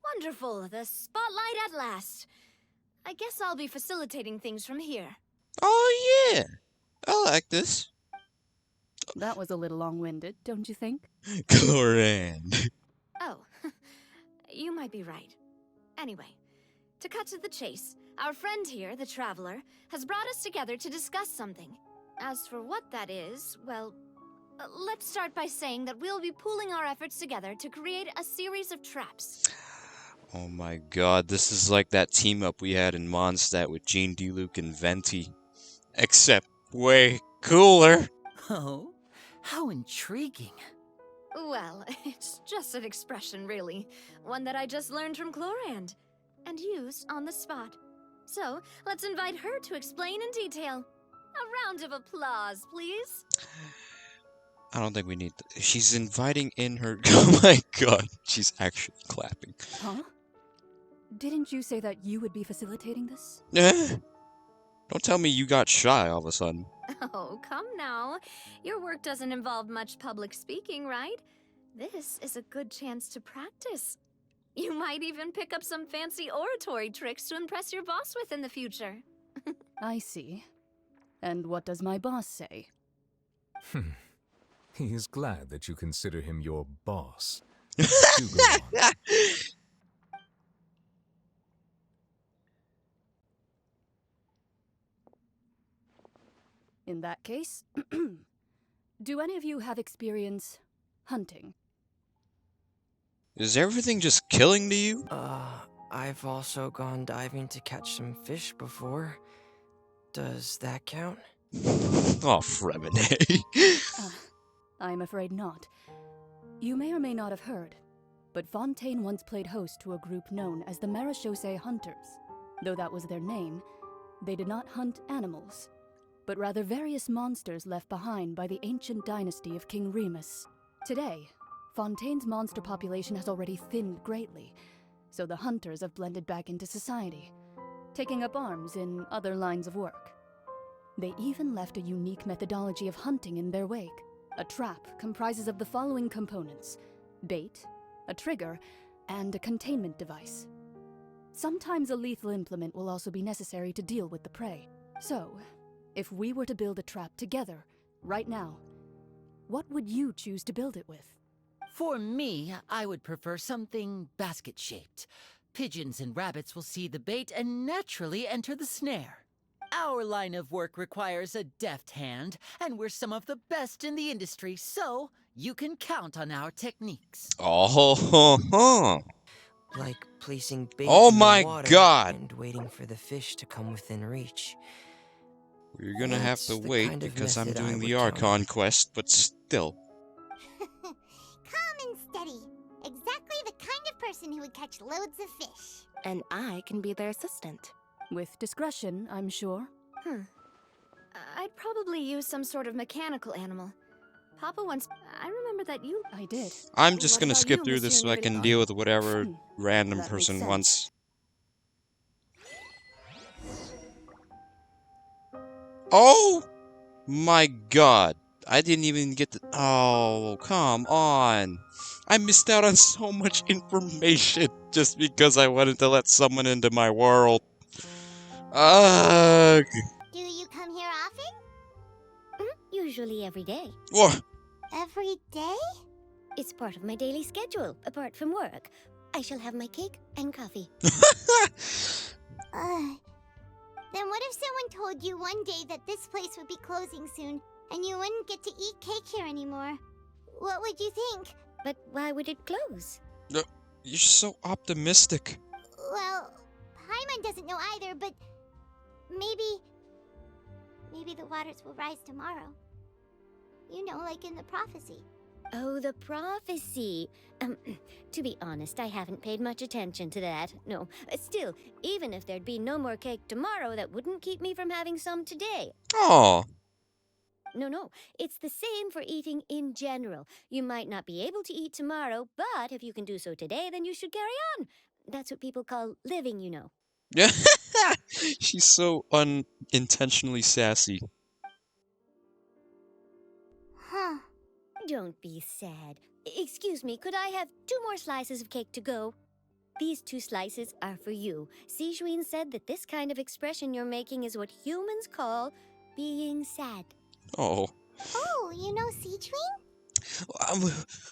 Speaker 3: Wonderful, the spotlight at last. I guess I'll be facilitating things from here.
Speaker 1: Oh yeah, I like this.
Speaker 17: That was a little long-winded, don't you think?
Speaker 1: Chlorand.
Speaker 3: Oh, you might be right. Anyway, to cut to the chase, our friend here, the Traveler, has brought us together to discuss something. As for what that is, well, let's start by saying that we'll be pooling our efforts together to create a series of traps.
Speaker 1: Oh my god, this is like that team up we had in Mondstadt with Gene DeLuke and Venti. Except way cooler.
Speaker 15: Oh, how intriguing.
Speaker 3: Well, it's just an expression, really. One that I just learned from Chlorand, and used on the spot. So, let's invite her to explain in detail. A round of applause, please.
Speaker 1: I don't think we need... She's inviting in her... Oh my god, she's actually clapping.
Speaker 17: Huh? Didn't you say that you would be facilitating this?
Speaker 1: Don't tell me you got shy all of a sudden.
Speaker 3: Oh, come now. Your work doesn't involve much public speaking, right? This is a good chance to practice. You might even pick up some fancy oratory tricks to impress your boss with in the future.
Speaker 17: I see. And what does my boss say?
Speaker 6: He is glad that you consider him your boss. Do go on.
Speaker 17: In that case, do any of you have experience hunting?
Speaker 1: Is everything just killing to you?
Speaker 16: I've also gone diving to catch some fish before. Does that count?
Speaker 1: Oh, Fremine.
Speaker 17: I'm afraid not. You may or may not have heard, but Fontaine once played host to a group known as the Marechaussee Hunters. Though that was their name, they did not hunt animals, but rather various monsters left behind by the ancient dynasty of King Remus. Today, Fontaine's monster population has already thinned greatly, so the hunters have blended back into society, taking up arms in other lines of work. They even left a unique methodology of hunting in their wake. A trap comprises of the following components: bait, a trigger, and a containment device. Sometimes a lethal implement will also be necessary to deal with the prey. So, if we were to build a trap together, right now, what would you choose to build it with?
Speaker 15: For me, I would prefer something basket-shaped. Pigeons and rabbits will see the bait and naturally enter the snare. Our line of work requires a deft hand, and we're some of the best in the industry, so you can count on our techniques.
Speaker 1: Oh,
Speaker 16: Like placing bait
Speaker 1: oh
Speaker 16: in
Speaker 1: my
Speaker 16: the water
Speaker 1: God.
Speaker 16: and waiting for the fish to come within reach.
Speaker 1: You're gonna have
Speaker 16: That's
Speaker 1: to
Speaker 16: the
Speaker 1: wait
Speaker 16: kind of
Speaker 1: because I'm
Speaker 16: method I
Speaker 1: doing the
Speaker 16: would count on.
Speaker 1: Archon Quest, but still.
Speaker 2: Calm and steady. Exactly the kind of person who would catch loads of fish.
Speaker 14: And I can be their assistant.
Speaker 17: With discretion, I'm sure.
Speaker 3: I'd probably use some sort of mechanical animal. Papa once... I remember that you...
Speaker 17: I did.
Speaker 1: I'm just
Speaker 3: What
Speaker 1: gonna
Speaker 3: about
Speaker 1: skip
Speaker 3: you,
Speaker 1: through this so
Speaker 3: Monsieur
Speaker 1: I can
Speaker 3: Nivelle?
Speaker 1: deal with whatever random
Speaker 17: That makes
Speaker 1: person
Speaker 17: sense.
Speaker 1: wants. Oh my God. I didn't even get to... Oh, come on. I missed out on so much information just because I wanted to let someone into my world. Ugh.
Speaker 2: Do you come here often?
Speaker 5: Usually every day.
Speaker 1: What?
Speaker 2: Every day?
Speaker 5: It's part of my daily schedule, apart from work. I shall have my cake and coffee.
Speaker 2: Then what if someone told you one day that this place would be closing soon, and you wouldn't get to eat cake here anymore? What would you think?
Speaker 5: But why would it close?
Speaker 1: You're so optimistic.
Speaker 2: Well, Paimon doesn't know either, but maybe the waters will rise tomorrow. You know, like in the prophecy.
Speaker 5: Oh, the prophecy. To be honest, I haven't paid much attention to that. No, still, even if there'd be no more cake tomorrow, that wouldn't keep me from having some today.
Speaker 1: Oh.
Speaker 5: No, it's the same for eating in general. You might not be able to eat tomorrow, but if you can do so today, then you should carry on. That's what people call living, you know.
Speaker 1: Yeah. She's so unintentionally sassy.
Speaker 2: Huh.
Speaker 5: Don't be sad. Excuse me, could I have 2 more slices of cake to go? These 2 slices are for you. Sijuin said that this kind of expression you're making is what humans call being sad.
Speaker 1: Oh.
Speaker 2: Oh, you know Sijuin?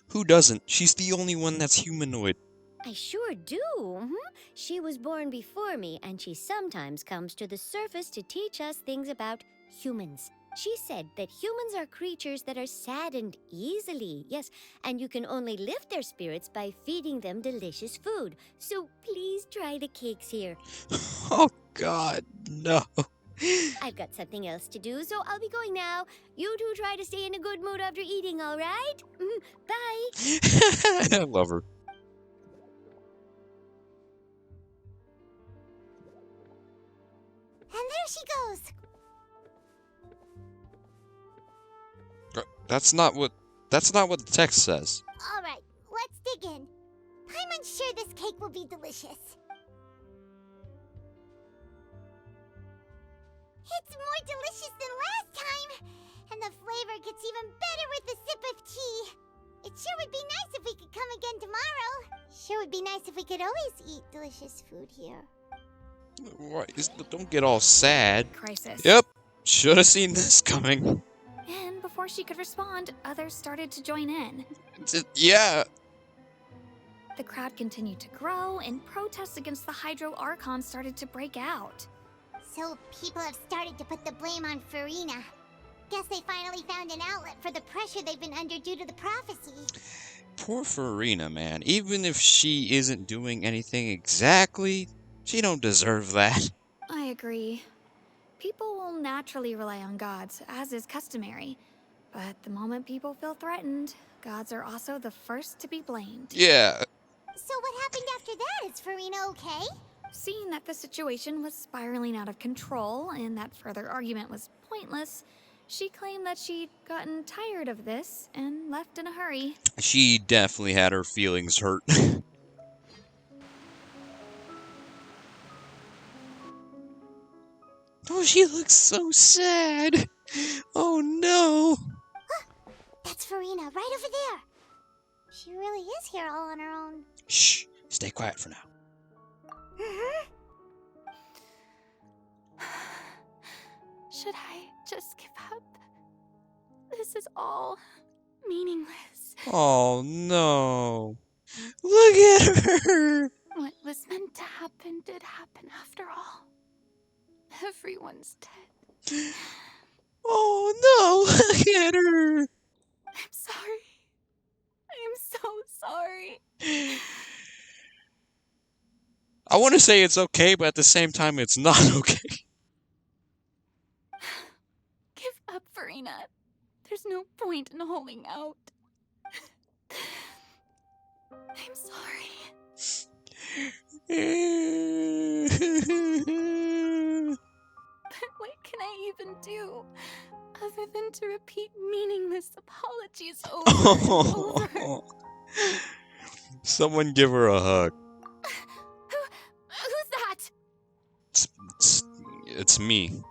Speaker 1: Who doesn't? She's the only one that's humanoid.
Speaker 5: I sure do. She was born before me, and she sometimes comes to the surface to teach us things about humans. She said that humans are creatures that are saddened easily, yes, and you can only lift their spirits by feeding them delicious food. So please try the cakes here.
Speaker 1: Oh, God, no.
Speaker 5: I've got something else to do, so I'll be going now. You two try to stay in a good mood after eating, all right? Bye.
Speaker 1: I love her.
Speaker 2: And there she goes.
Speaker 1: That's not what the text says.
Speaker 2: All right, let's dig in. Paimon's sure this cake will be delicious. It's more delicious than last time, and the flavor gets even better with a sip of tea. It sure would be nice if we could come again tomorrow. Sure would be nice if we could always eat delicious food here.
Speaker 1: What? Don't get all sad.
Speaker 3: Crisis.
Speaker 1: Yep, should have seen this coming.
Speaker 3: And before she could respond, others started to join in.
Speaker 1: Yeah.
Speaker 3: The crowd continued to grow, and protests against the Hydro Archon started to break out.
Speaker 2: So people have started to put the blame on FURINA. Guess they finally found an outlet for the pressure they've been under due to the prophecy.
Speaker 1: Poor FURINA, man. Even if she isn't doing anything exactly, she don't deserve that.
Speaker 3: I agree. People will naturally rely on gods, as is customary. But the moment people feel threatened, gods are also the first to be blamed.
Speaker 1: Yeah.
Speaker 2: So what happened after that? Is FURINA okay?
Speaker 3: Seeing that the situation was spiraling out of control and that further argument was pointless, she claimed that she'd gotten tired of this and left in a hurry.
Speaker 1: She definitely had her feelings hurt. Oh, she looks so sad. Oh no.
Speaker 2: That's FURINA, right over there. She really is here all on her own.
Speaker 1: Shh. Stay quiet for now.
Speaker 13: Should I just give up? This is all meaningless.
Speaker 1: Oh no. Look at her.
Speaker 13: What was meant to happen did happen after all. Everyone's dead.
Speaker 1: Oh no, look at her.
Speaker 13: I'm sorry. I'm so sorry.
Speaker 1: I want to say it's okay, but at the same time, it's not okay.
Speaker 13: Give up, FURINA. There's no point in holding out. I'm sorry. But what can I even do other than to repeat meaningless apologies over and over?
Speaker 1: Someone give her a hug.
Speaker 2: Who's that?
Speaker 1: It's me,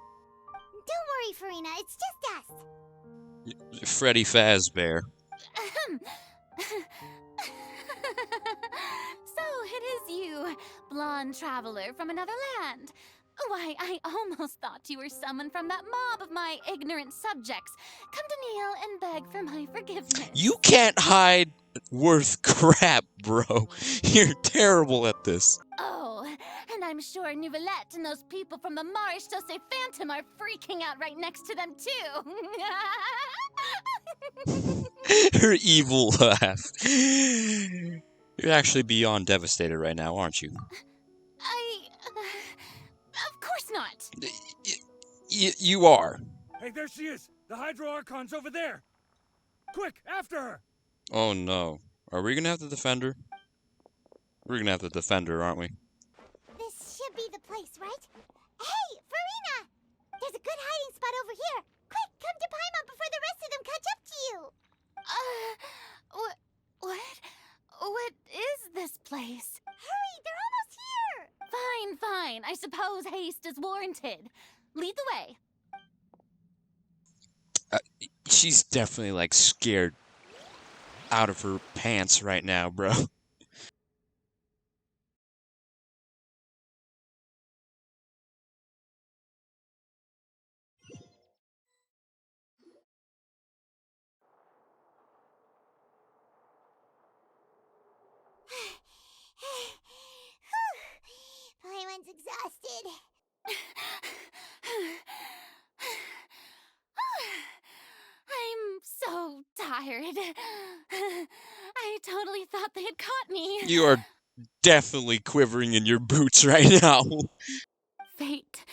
Speaker 2: Don't worry, FURINA. It's just us.
Speaker 1: Freddy Fazbear.
Speaker 13: So it is you, blonde traveler from another land. Why, I almost thought you were someone from that mob of my ignorant subjects. Come to kneel and beg for my forgiveness.
Speaker 1: You can't hide worth crap, bro. You're terrible at this.
Speaker 13: Oh, and I'm sure Nouvellette and those people from the Maréchaussée Phantom are freaking out right next to them, too.
Speaker 1: Her evil laugh. You're actually beyond devastated right now, aren't you?
Speaker 13: Of course not.
Speaker 1: You are.
Speaker 18: Hey, there she is! The Hydro Archon's over there! Quick, after her!
Speaker 1: Oh no. Are we gonna have to defend her? We're gonna have to defend her, aren't we?
Speaker 2: This should be the place, right? Hey, FURINA! There's a good hiding spot over here. Quick, come to Paimon before the rest of them catch up to you.
Speaker 13: What is this place?
Speaker 2: Hurry, they're almost here.
Speaker 13: Fine. I suppose haste is warranted. Lead the way.
Speaker 1: She's definitely like scared out of her pants right now, bro.
Speaker 2: Paimon's exhausted.
Speaker 13: I'm so tired. I totally thought they had caught me.
Speaker 1: You are definitely quivering in your boots right now.
Speaker 13: Fate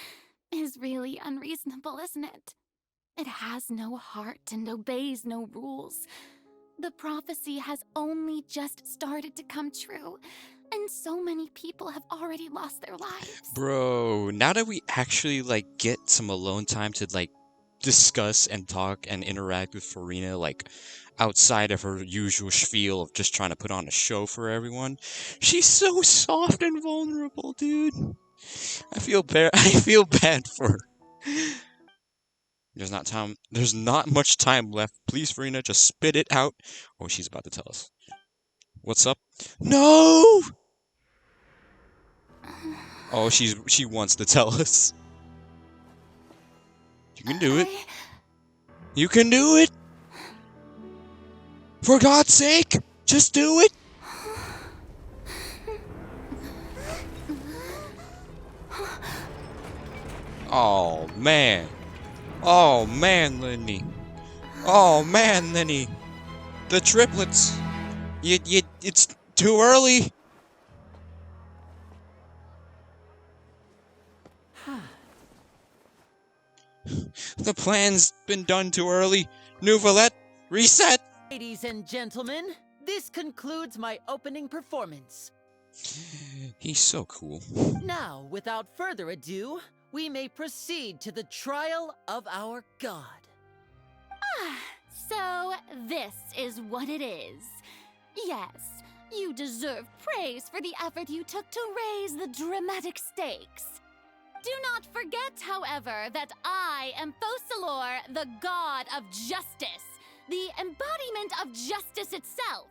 Speaker 13: is really unreasonable, isn't it? It has no heart and obeys no rules. The prophecy has only just started to come true, and so many people have already lost their lives.
Speaker 1: Bro, now that we actually like get some alone time to like discuss and talk and interact with FURINA, like outside of her usual spiel of just trying to put on a show for everyone, she's so soft and vulnerable, dude. I feel bad for her. There's not much time left. Please, FURINA, just spit it out. Oh, she's about to tell us. What's up? No! Oh, she wants to tell us. You can do it. You can do it. For God's sake, just do it. Oh, man. Oh man, Linny. Oh man, Linny. The triplets. It's too early. The plan's been done too early. Nouvelette, reset.
Speaker 15: Ladies and gentlemen, this concludes my opening performance.
Speaker 1: He's so cool.
Speaker 15: Now, without further ado, we may proceed to the trial of our god.
Speaker 13: So this is what it is. Yes, you deserve praise for the effort you took to raise the dramatic stakes. Do not forget, however, that I am Focalor, the god of justice, the embodiment of justice itself.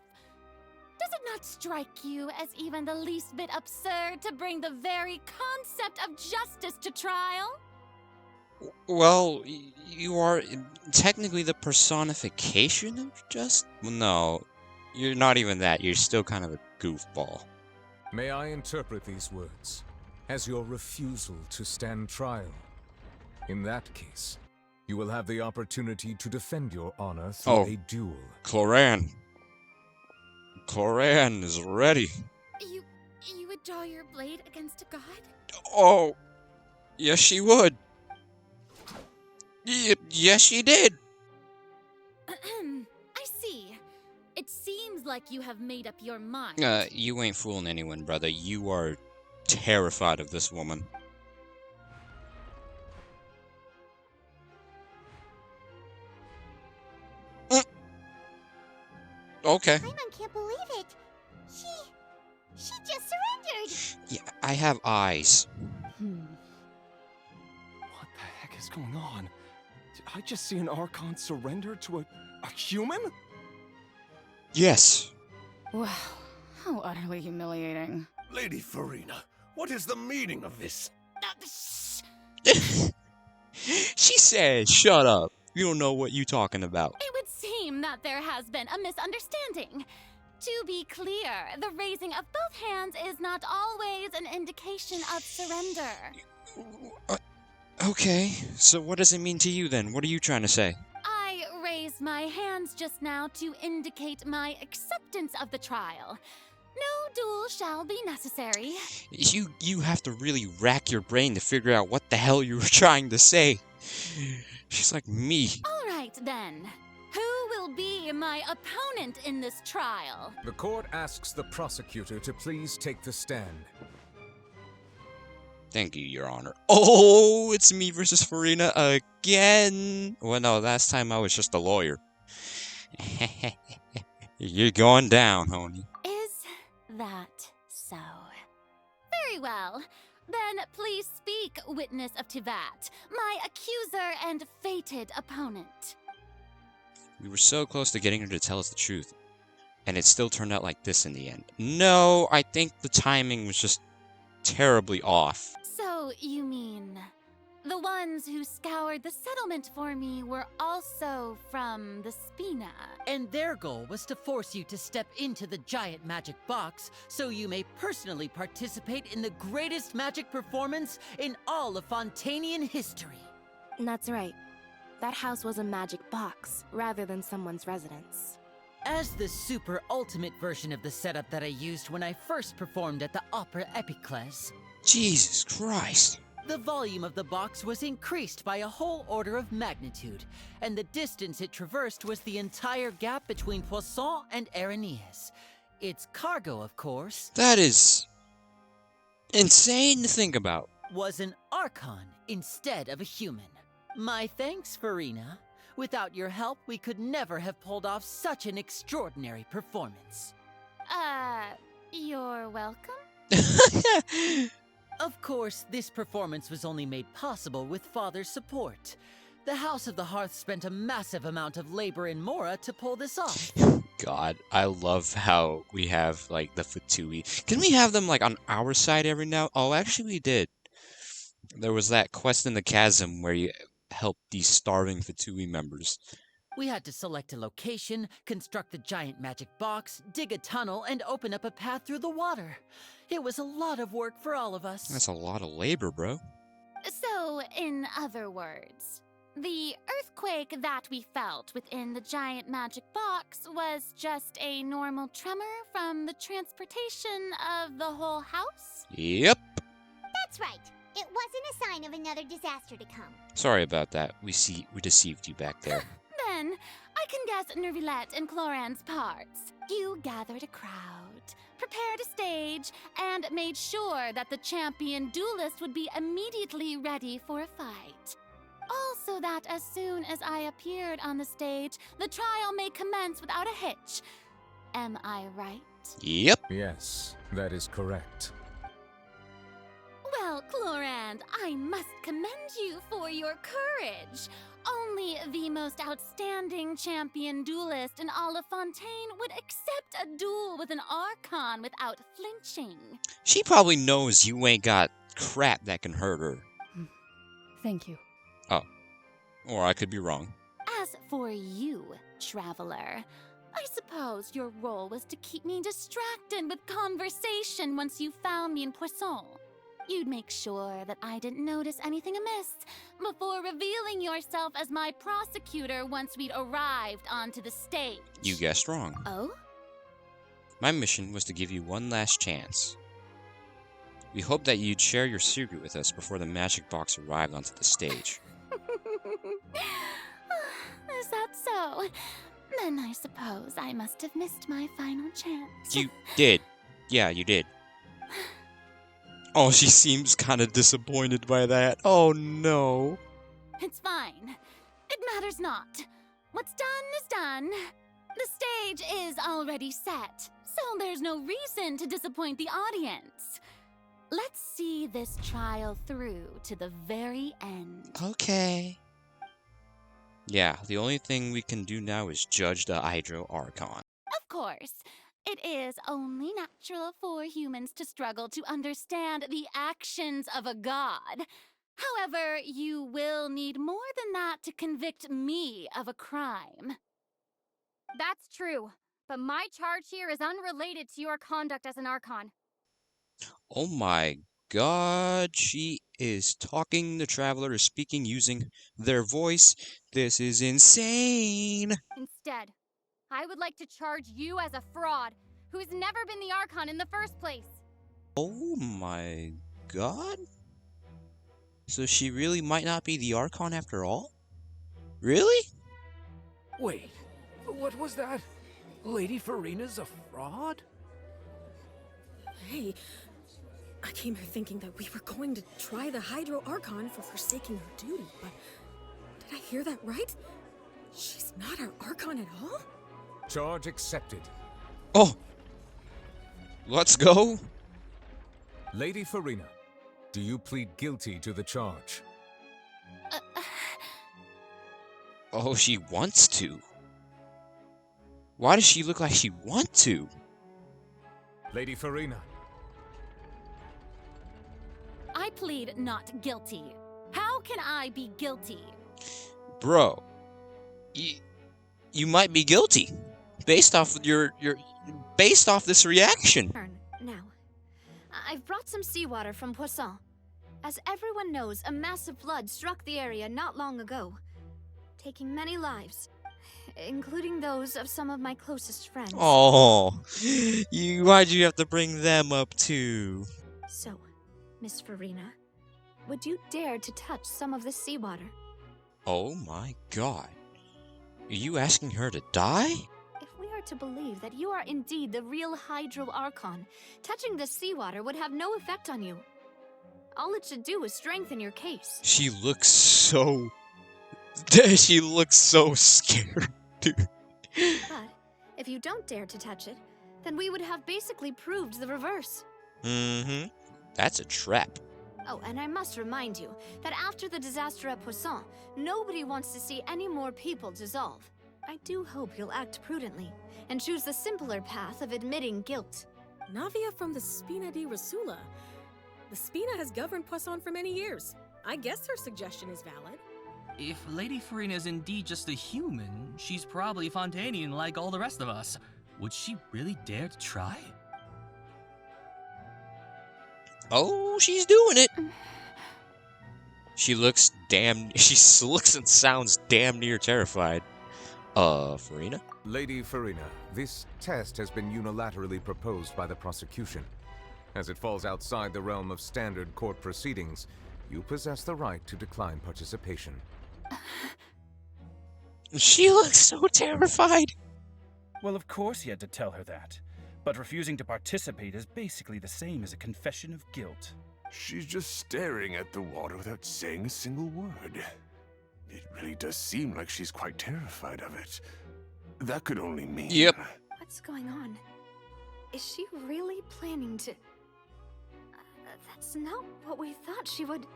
Speaker 13: Does it not strike you as even the least bit absurd to bring the very concept of justice to trial?
Speaker 1: Well, you are technically the personification of justice? No, you're not even that. You're still kind of a goofball.
Speaker 6: May I interpret these words as your refusal to stand trial? In that case, you will have the opportunity to defend your honor through a duel.
Speaker 1: Cloran. Cloran is ready.
Speaker 13: You would draw your blade against a god?
Speaker 1: Oh, yes she would. Yes she did.
Speaker 13: I see. It seems like you have made up your mind.
Speaker 1: You ain't fooling anyone, brother. You are terrified of this woman. Okay.
Speaker 2: Paimon can't believe it. She just surrendered.
Speaker 1: Yeah, I have eyes.
Speaker 9: What the heck is going on? Did I just see an Archon surrender to a human?
Speaker 1: Yes.
Speaker 19: Wow, how utterly humiliating.
Speaker 10: Lady FURINA, what is the meaning of this?
Speaker 1: She said, shut up. You don't know what you talking about.
Speaker 13: It would seem that there has been a misunderstanding. To be clear, the raising of both hands is not always an indication of surrender.
Speaker 1: Okay, so what does it mean to you then? What are you trying to say?
Speaker 13: I raised my hands just now to indicate my acceptance of the trial. No duel shall be necessary.
Speaker 1: You have to really rack your brain to figure out what the hell you were trying to say. She's like me.
Speaker 13: All right, then. Who will be my opponent in this trial?
Speaker 6: The court asks the prosecutor to please take the stand.
Speaker 1: Thank you, Your Honor. Oh, it's me versus FURINA again. Well, no, last time I was just a lawyer. You're going down, honey.
Speaker 13: Is that so? Very well. Then please speak, witness of Tivat, my accuser and fated opponent.
Speaker 1: We were so close to getting her to tell us the truth, and it still turned out like this in the end. No, I think the timing was just terribly off.
Speaker 13: So, you mean, the ones who scoured the settlement for me were also from the Spina?
Speaker 15: And their goal was to force you to step into the giant magic box so you may personally participate in the greatest magic performance in all of Fontanian history.
Speaker 14: That's right. That house was a magic box, rather than someone's residence.
Speaker 15: As the super ultimate version of the setup that I used when I first performed at the Opera Epiclese,
Speaker 1: Jesus Christ.
Speaker 15: The volume of the box was increased by a whole order of magnitude, and the distance it traversed was the entire gap between Poisson and Araneas. Its cargo, of course...
Speaker 1: That is... insane to think about.
Speaker 15: ...was an Archon instead of a human. My thanks, FURINA. Without your help, we could never have pulled off such an extraordinary performance.
Speaker 13: You're welcome?
Speaker 15: Of course, this performance was only made possible with Father's support. The House of the Hearth spent a massive amount of labor in Mora to pull this off.
Speaker 1: God, I love how we have, like, the Fatui. Can we have them, like, on our side every now? Oh, actually we did. There was that quest in the chasm where you help these starving Fatui members.
Speaker 15: We had to select a location, construct the giant magic box, dig a tunnel, and open up a path through the water. It was a lot of work for all of us.
Speaker 1: That's a lot of labor, bro.
Speaker 13: So, in other words, The earthquake that we felt within the giant magic box was just a normal tremor from the transportation of the whole house?
Speaker 1: Yep.
Speaker 2: That's right. It wasn't a sign of another disaster to come.
Speaker 1: Sorry about that. We deceived you back there.
Speaker 13: Then, I can guess Nervilette and Cloran's parts. You gathered a crowd, prepared a stage, and made sure that the champion duelist would be immediately ready for a fight. Also that as soon as I appeared on the stage, the trial may commence without a hitch. Am I right?
Speaker 1: Yep.
Speaker 6: Yes, that is correct.
Speaker 13: Well, Clorand, I must commend you for your courage. Only the most outstanding champion duelist in all of Fontaine would accept a duel with an Archon without flinching.
Speaker 1: She probably knows you ain't got crap that can hurt her.
Speaker 17: Thank you.
Speaker 1: Oh. Or I could be wrong.
Speaker 13: As for you, Traveler, I suppose your role was to keep me distracted with conversation once you found me in Poisson. You'd make sure that I didn't notice anything amiss before revealing yourself as my prosecutor once we'd arrived onto the stage.
Speaker 1: You guessed wrong.
Speaker 13: Oh?
Speaker 1: My mission was to give you one last chance. We hoped that you'd share your secret with us before the magic box arrived onto the stage.
Speaker 13: Is that so? Then I suppose I must have missed my final chance.
Speaker 1: You did. Yeah, you did. Oh, she seems kind of disappointed by that. Oh, no.
Speaker 13: It's fine. It matters not. What's done is done. The stage is already set, so there's no reason to disappoint the audience. Let's see this trial through to the very end.
Speaker 1: Okay. Yeah, the only thing we can do now is judge the Hydro Archon.
Speaker 13: Of course. It is only natural for humans to struggle to understand the actions of a god. However, you will need more than that to convict me of a crime.
Speaker 3: That's true, but my charge here is unrelated to your conduct as an Archon.
Speaker 1: Oh my god, she is talking. The Traveler is speaking using their voice. This is insane.
Speaker 3: Instead, I would like to charge you as a fraud who has never been the Archon in the first place.
Speaker 1: Oh my god? So she really might not be the Archon after all? Really?
Speaker 18: Wait, what was that? Lady Furina's a fraud?
Speaker 20: Hey, I came here thinking that we were going to try the Hydro Archon for forsaking her duty, but did I hear that right? She's not our Archon at all?
Speaker 6: Charge accepted.
Speaker 1: Oh! Let's go!
Speaker 6: Lady Furina, do you plead guilty to the charge?
Speaker 1: Oh, she wants to. Why does she look like she wants to?
Speaker 6: Lady Furina.
Speaker 13: I plead not guilty. How can I be guilty?
Speaker 1: Bro, you might be guilty based off based off this reaction.
Speaker 3: Now, I've brought some seawater from Poisson. As everyone knows, a massive flood struck the area not long ago, taking many lives, including those of some of my closest friends.
Speaker 1: Oh, why'd you have to bring them up too?
Speaker 3: So, Miss Furina, would you dare to touch some of this seawater?
Speaker 1: Oh my god. Are you asking her to die?
Speaker 3: If we are to believe that you are indeed the real Hydro Archon, touching this seawater would have no effect on you. All it should do is strengthen your case.
Speaker 1: She looks so... She looks so scared, dude.
Speaker 3: But if you don't dare to touch it, then we would have basically proved the reverse.
Speaker 1: Mm-hmm. That's a trap.
Speaker 3: Oh, and I must remind you that after the disaster at Poisson, nobody wants to see any more people dissolve. I do hope you'll act prudently and choose the simpler path of admitting guilt.
Speaker 20: Navia from the Spina di Rasula. The Spina has governed Poisson for many years. I guess her suggestion is valid.
Speaker 8: If Lady Furina is indeed just a human, she's probably Fontainian like all the rest of us. Would she really dare to try?
Speaker 1: Oh, she's doing it. She looks she looks and sounds damn near terrified. FURINA?
Speaker 6: Lady FURINA, this test has been unilaterally proposed by the prosecution. As it falls outside the realm of standard court proceedings, you possess the right to decline participation.
Speaker 1: She looks so terrified.
Speaker 21: Well, of course he had to tell her that. But refusing to participate is basically the same as a confession of guilt.
Speaker 10: She's just staring at the water without saying a single word. It really does seem like she's quite terrified of it. That could only mean...
Speaker 1: Yep.
Speaker 3: What's going on? Is she really planning to... that's not what we thought she would...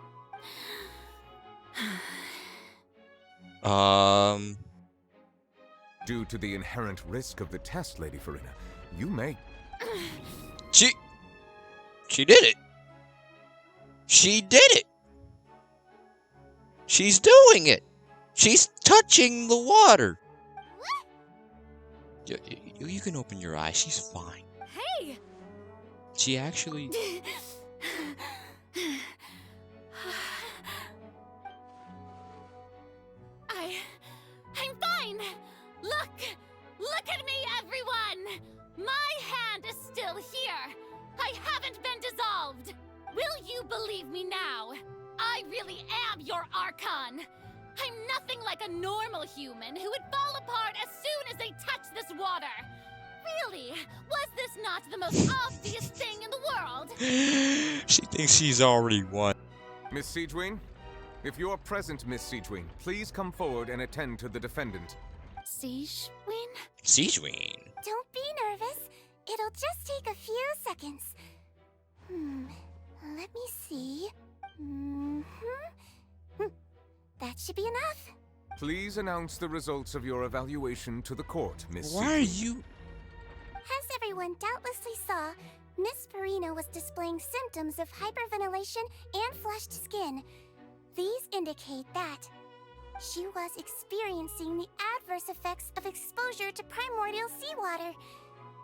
Speaker 6: Due to the inherent risk of the test, Lady FURINA, you may...
Speaker 1: She did it. She did it. She's doing it. She's touching the water. You can open your eyes. She's fine.
Speaker 3: Hey!
Speaker 1: She actually...
Speaker 13: I'm fine! Look at me, everyone! My hand is still here! I haven't been dissolved! Will you believe me now? I really am your Archon! I'm nothing like a normal human who would fall apart as soon as they touch this water! Really? Was this not the most obvious thing in the world?
Speaker 1: She thinks she's already won.
Speaker 6: Miss Siegewing? If you are present, Miss Siegewing, please come forward and attend to the defendant.
Speaker 13: Siegewing?
Speaker 1: Siegewing?
Speaker 2: Don't be nervous. It'll just take a few seconds. Let me see. That should be enough.
Speaker 6: Please announce the results of your evaluation to the court, Miss
Speaker 1: Why are
Speaker 6: Siegewing.
Speaker 1: you...
Speaker 2: As everyone doubtlessly saw, Miss FURINA was displaying symptoms of hyperventilation and flushed skin. These indicate that she was experiencing the adverse effects of exposure to primordial seawater.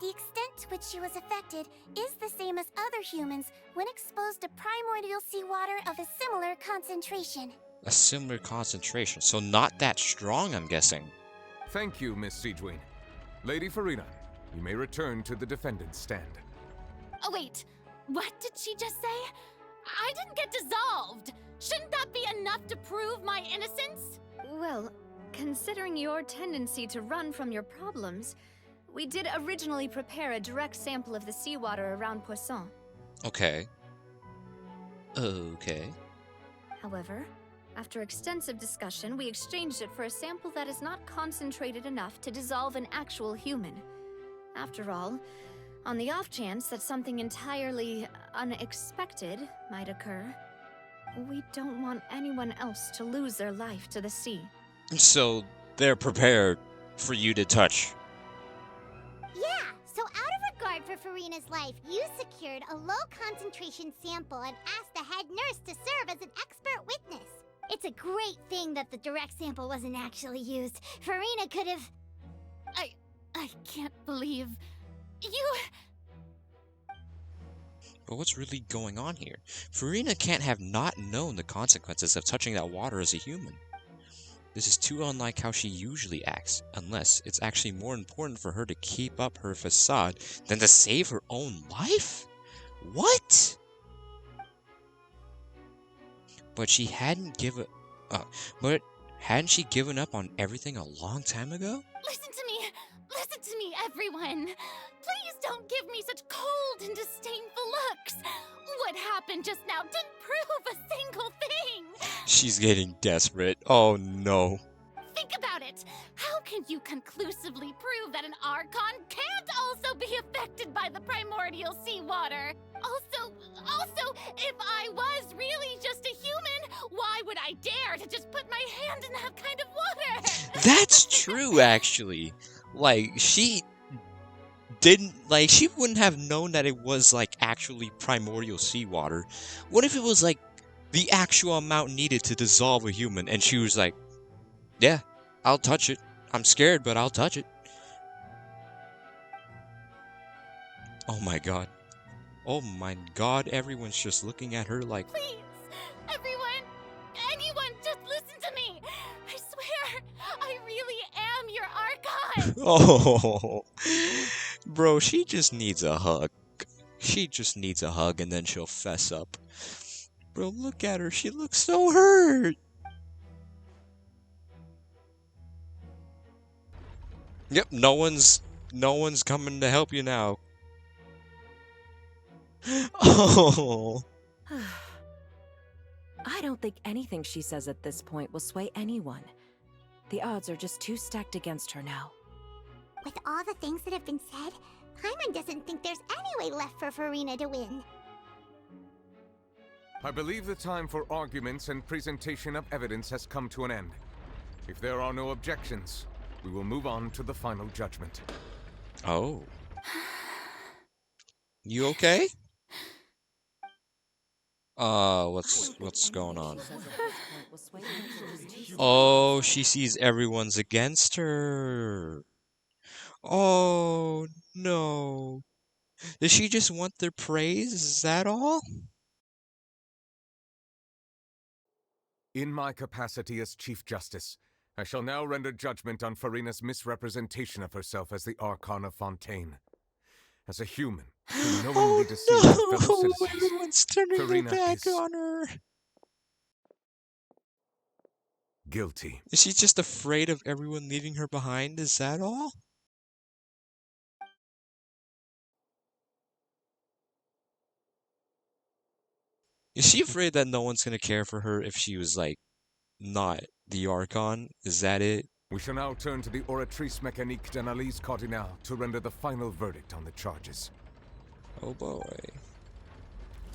Speaker 2: The extent to which she was affected is the same as other humans when exposed to primordial seawater of a similar concentration.
Speaker 1: A similar concentration, so not that strong, I'm guessing.
Speaker 6: Thank you, Miss Siegewing. Lady FURINA, you may return to the defendant's stand.
Speaker 13: Oh wait, what did she just say? I didn't get dissolved! Shouldn't that be enough to prove my innocence?
Speaker 3: Well, considering your tendency to run from your problems, we did originally prepare a direct sample of the seawater around Poisson.
Speaker 1: Okay. Okay.
Speaker 3: However, after extensive discussion, we exchanged it for a sample that is not concentrated enough to dissolve an actual human. After all, on the off chance that something entirely unexpected might occur, we don't want anyone else to lose their life to the sea.
Speaker 1: So they're prepared for you to touch.
Speaker 2: Yeah, so out of regard for FURINA's life, you secured a low-concentration sample and asked the head nurse to serve as an expert witness. It's a great thing that the direct sample wasn't actually used. FURINA could have...
Speaker 13: I can't believe... You...
Speaker 1: But what's really going on here? FURINA can't have not known the consequences of touching that water as a human. This is too unlike how she usually acts, unless it's actually more important for her to keep up her facade than to save her own life? What? But she hadn't given... but hadn't she given up on everything a long time ago?
Speaker 13: Listen to me! Listen to me, everyone! Please don't give me such cold and disdainful looks! What happened just now didn't prove a single thing!
Speaker 1: She's getting desperate. Oh no.
Speaker 13: Think about it! How can you conclusively prove that an Archon can't also be affected by the primordial seawater? Also, if I was really just a human, why would I dare to just put my hand in that kind of water?
Speaker 1: That's true, actually. Like, she wouldn't have known that it was, like, actually primordial seawater. What if it was, like, the actual amount needed to dissolve a human, and she was like, yeah, I'll touch it. I'm scared, but I'll touch it. Oh my god. Oh my god, everyone's just looking at her like...
Speaker 13: Please, everyone,
Speaker 1: Oh, bro, she just needs a hug. She just needs a hug and then she'll fess up. Bro, look at her. She looks so hurt. Yep, no one's coming to help you now. Oh.
Speaker 4: I don't think anything she says at this point will sway anyone. The odds are just too stacked against her now.
Speaker 2: With all the things that have been said, Paimon doesn't think there's any way left for FURINA to win.
Speaker 6: I believe the time for arguments and presentation of evidence has come to an end. If there are no objections, we will move on to the final judgment.
Speaker 1: Oh. You okay? What's going on? Oh, she sees everyone's against her. Oh, no. Does she just want their praise? Is that all?
Speaker 6: In my capacity as Chief Justice, I shall now render judgment on FURINA's misrepresentation of herself as the Archon of Fontaine. As a human, who knowingly deceived her fellow citizens,
Speaker 1: Everyone's turning their
Speaker 6: FURINA
Speaker 1: back
Speaker 6: is
Speaker 1: on her.
Speaker 6: guilty.
Speaker 1: Is she just afraid of everyone leaving her behind? Is that all? Is she afraid that no one's gonna care for her if she was, like, not the Archon? Is that it?
Speaker 6: We shall now turn to the Oratrice Mécanique d'Analyse Cardinale to render the final verdict on the charges.
Speaker 1: Oh boy.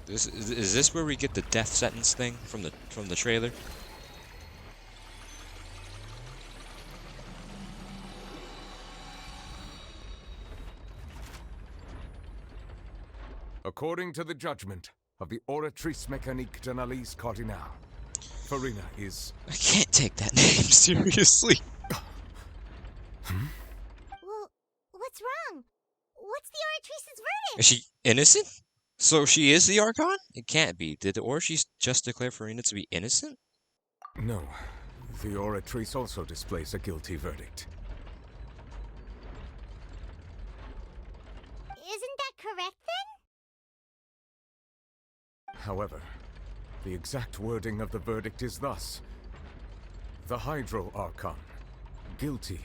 Speaker 1: Is this where we get the death sentence thing from the trailer?
Speaker 6: According to the judgment of the Oratrice Mécanique d'Analyse Cardinale, FURINA is...
Speaker 1: I can't take that name seriously.
Speaker 2: Well, what's wrong? What's the Oratrice's verdict?
Speaker 1: Is she innocent? So she is the Archon? It can't be. Did the Oratrice just declare FURINA to be innocent?
Speaker 6: No. The Oratrice also displays a guilty verdict.
Speaker 2: Isn't that correct then?
Speaker 6: However, the exact wording of the verdict is thus. The Hydro Archon. Guilty.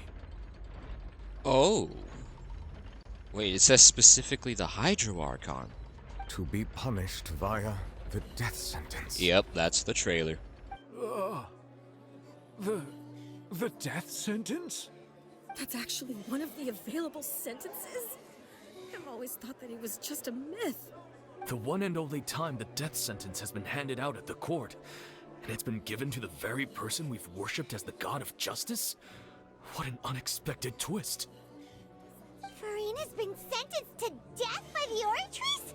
Speaker 1: Oh. Wait, it says specifically the Hydro Archon.
Speaker 6: To be punished via the death sentence.
Speaker 1: Yep, that's the trailer.
Speaker 18: The death sentence?
Speaker 20: That's actually one of the available sentences? I've always thought that it was just a myth.
Speaker 8: The one and only time the death sentence has been handed out at the court, and it's been given to the very person we've worshipped as the god of justice? What an unexpected twist.
Speaker 2: FURINA's been sentenced to death by the Oratrice?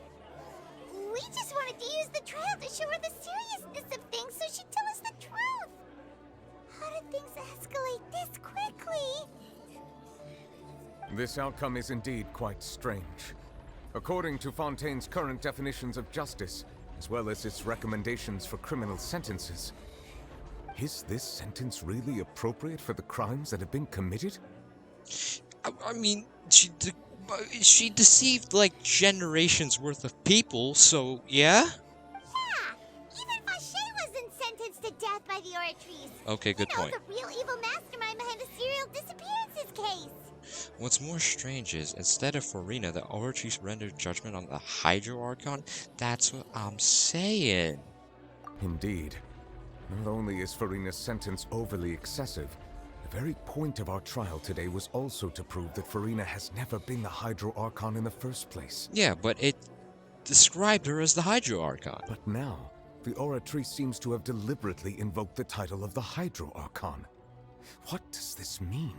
Speaker 2: We just wanted to use the trial to show her the seriousness of things so she'd tell us the truth. How did things escalate this quickly?
Speaker 6: This outcome is indeed quite strange. According to Fontaine's current definitions of justice, as well as its recommendations for criminal sentences, is this sentence really appropriate for the crimes that have been committed?
Speaker 1: I mean, she deceived like generations worth of people, so yeah?
Speaker 2: Yeah, even Fache wasn't sentenced to death by the Oratrice.
Speaker 1: Okay, good point.
Speaker 2: The real evil mastermind behind the serial disappearances case.
Speaker 1: What's more strange is, instead of FURINA, the Oratrice rendered judgment on the Hydro Archon. That's what I'm saying.
Speaker 6: Indeed. Not only is FURINA's sentence overly excessive, the very point of our trial today was also to prove that FURINA has never been the Hydro Archon in the first place.
Speaker 1: Yeah, but it described her as the Hydro Archon.
Speaker 6: But now, the Oratrice seems to have deliberately invoked the title of the Hydro Archon. What does this mean?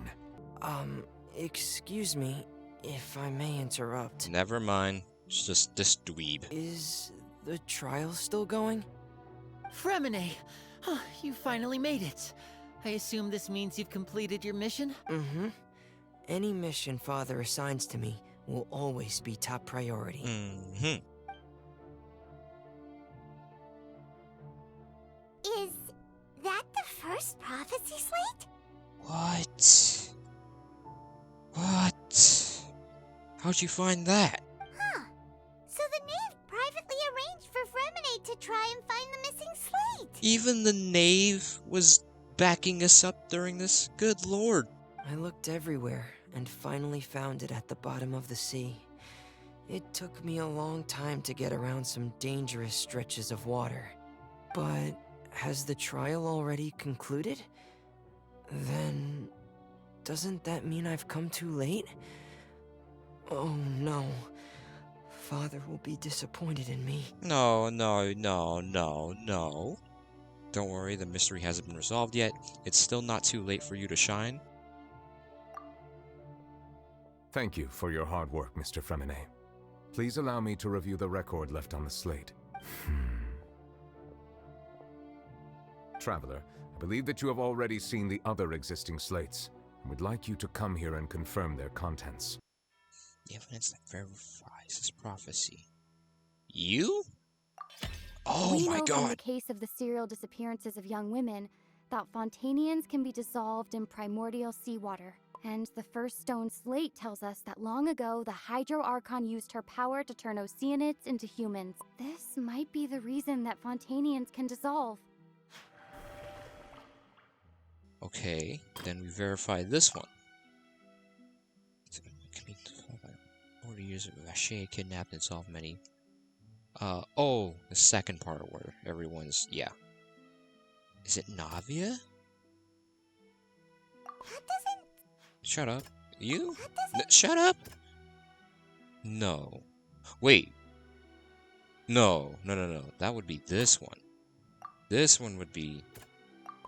Speaker 16: Excuse me, if I may interrupt.
Speaker 1: Never mind. It's just this dweeb.
Speaker 16: Is the trial still going?
Speaker 15: Fremine! You finally made it. I assume this means you've completed your mission?
Speaker 16: Mm-hmm. Any mission Father assigns to me will always be top priority.
Speaker 1: Mm-hmm.
Speaker 2: Is that the first prophecy slate?
Speaker 1: What? How'd you find that?
Speaker 2: Huh. So the knave privately arranged for FURINA to try and find the missing slate.
Speaker 1: Even the knave was backing us up during this? Good lord.
Speaker 16: I looked everywhere and finally found it at the bottom of the sea. It took me a long time to get around some dangerous stretches of water. But has the trial already concluded? Then doesn't that mean I've come too late? Oh no. Father will be disappointed in me.
Speaker 1: No. Don't worry, the mystery hasn't been resolved yet. It's still not too late for you to shine.
Speaker 6: Thank you for your hard work, Mr. FURINA. Please allow me to review the record left on the slate. Traveler, I believe that you have already seen the other existing slates, and would like you to come here and confirm their contents.
Speaker 1: The evidence that verifies this prophecy. You? Oh
Speaker 3: we
Speaker 1: my
Speaker 3: know
Speaker 1: god!
Speaker 3: from the case of the serial disappearances of young women that Fontanians can be dissolved in primordial seawater. And the first stone slate tells us that long ago, the Hydro Archon used her power to turn Oceanids into humans. This might be the reason that Fontanians can dissolve.
Speaker 1: Okay, then we verify this one. Can be 40 years of Vache kidnapped and solved many. Oh, the second part where everyone's, yeah. Is it Navia?
Speaker 2: That doesn't...
Speaker 1: Shut up. You? Shut up! No. Wait. No. That would be this one. This one would be...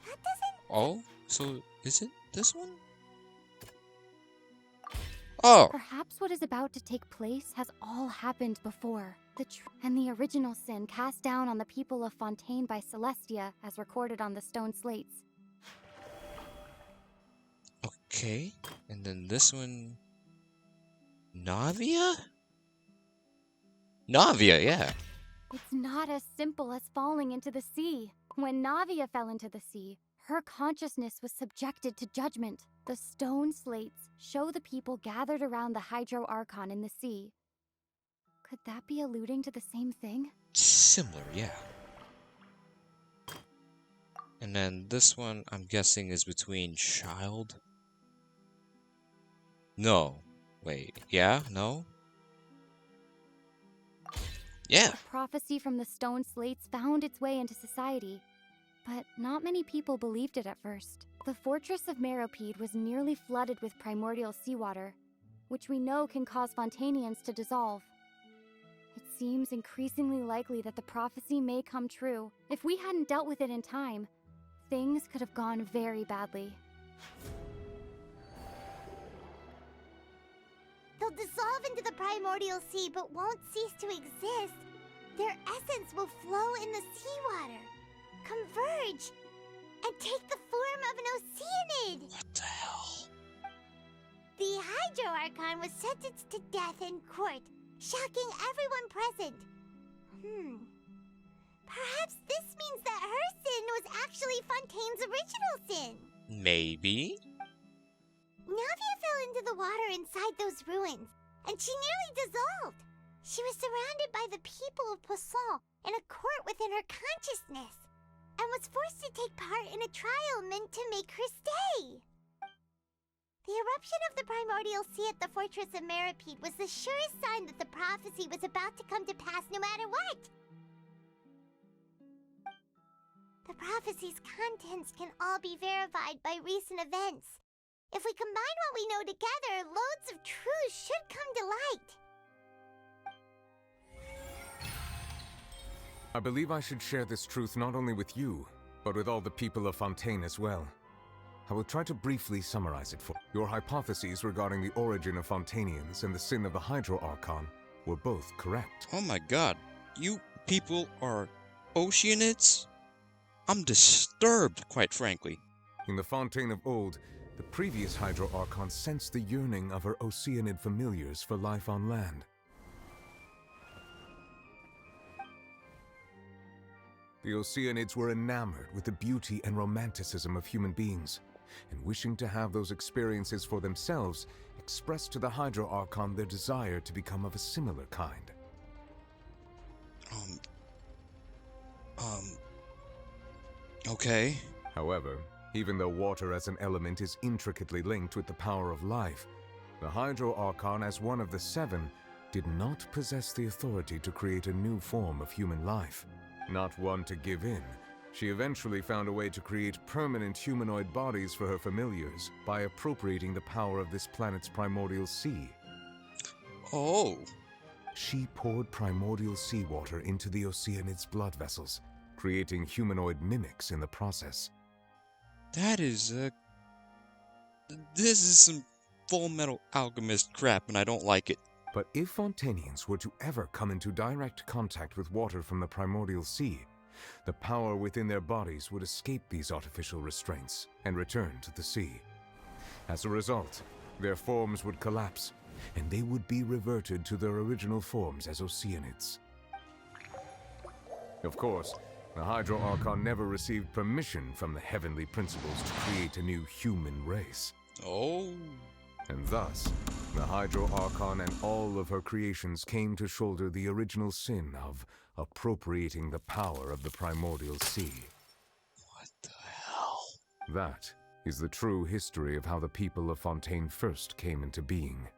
Speaker 2: That doesn't...
Speaker 1: Oh? So, is it this one? Oh!
Speaker 3: Perhaps what is about to take place has all happened before. And the original sin cast down on the people of Fontaine by Celestia, as recorded on the stone slates.
Speaker 1: Okay, and then this one... Navia? Navia, yeah.
Speaker 3: It's not as simple as falling into the sea. When Navia fell into the sea, her consciousness was subjected to judgment. The stone slates show the people gathered around the Hydro Archon in the sea. Could that be alluding to the same thing?
Speaker 1: Similar, yeah. And then this one, I'm guessing, is between Child. No. Wait, yeah? No? Yeah.
Speaker 3: The prophecy from the stone slates found its way into society, but not many people believed it at first. The fortress of Meropide was nearly flooded with primordial seawater, which we know can cause Fontanians to dissolve. It seems increasingly likely that the prophecy may come true. If we hadn't dealt with it in time, things could have gone very badly.
Speaker 2: They'll dissolve into the primordial sea but won't cease to exist. Their essence will flow in the seawater, converge, and take the form of an Oceanid.
Speaker 1: What the hell?
Speaker 2: The Hydro Archon was sentenced to death in court, shocking everyone present. Perhaps this means that her sin was actually Fontaine's original sin.
Speaker 1: Maybe.
Speaker 2: Navia fell into the water inside those ruins, and she nearly dissolved. She was surrounded by the people of Poisson in a court within her consciousness, and was forced to take part in a trial meant to make her stay. The eruption of the primordial sea at the fortress of Meropide was the surest sign that the prophecy was about to come to pass no matter what. The prophecy's contents can all be verified by recent events. If we combine what we know together, loads of truths should come to light.
Speaker 6: I believe I should share this truth not only with you, but with all the people of Fontaine as well. I will try to briefly summarize it for you. Your hypotheses regarding the origin of Fontanians and the sin of the Hydro Archon were both correct.
Speaker 1: Oh my god, you people are Oceanids? I'm disturbed, quite frankly.
Speaker 6: In the Fontaine of old, the previous Hydro Archon sensed the yearning of her Oceanid familiars for life on land. The Oceanids were enamored with the beauty and romanticism of human beings, and wishing to have those experiences for themselves, expressed to the Hydro Archon their desire to become of a similar kind.
Speaker 1: Okay.
Speaker 6: However, even though water as an element is intricately linked with the power of life, the Hydro Archon, as one of the 7, did not possess the authority to create a new form of human life. Not one to give in, she eventually found a way to create permanent humanoid bodies for her familiars by appropriating the power of this planet's primordial sea.
Speaker 1: Oh.
Speaker 6: She poured primordial seawater into the Oceanid's blood vessels, creating humanoid mimics in the process.
Speaker 1: That is, this is some Full Metal Alchemist crap, and I don't like it.
Speaker 6: But if Fontainians were to ever come into direct contact with water from the primordial sea, the power within their bodies would escape these artificial restraints and return to the sea. As a result, their forms would collapse, and they would be reverted to their original forms as Oceanids. Of course, the Hydro Archon never received permission from the heavenly principles to create a new human race.
Speaker 1: Oh.
Speaker 6: And thus, the Hydro Archon and all of her creations came to shoulder the original sin of appropriating the power of the primordial sea.
Speaker 1: What the hell?
Speaker 6: That is the true history of how the people of Fontaine first came into being.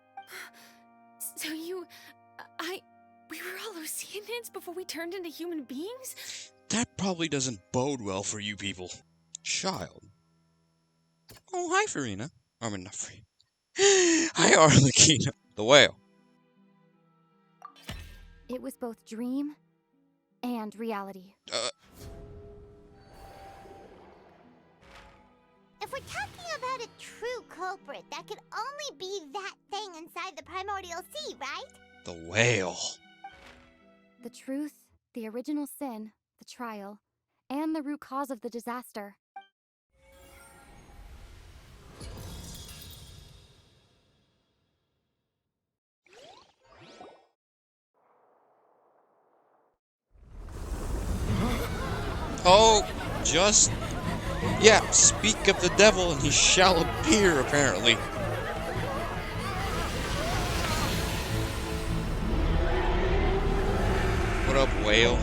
Speaker 3: So we were all Oceanids before we turned into human beings?
Speaker 1: That probably doesn't bode well for you people. Child. Oh, hi, FURINA. I mean, not FURINA. Hi, Arlecchino. The whale.
Speaker 13: It was both dream and reality.
Speaker 2: If we're talking about a true culprit, that could only be that thing inside the primordial sea, right?
Speaker 1: The whale.
Speaker 13: The truth, the original sin, the trial, and the root cause of the disaster.
Speaker 1: Oh, just... Yeah, speak of the devil and he shall appear, apparently. What up, whale?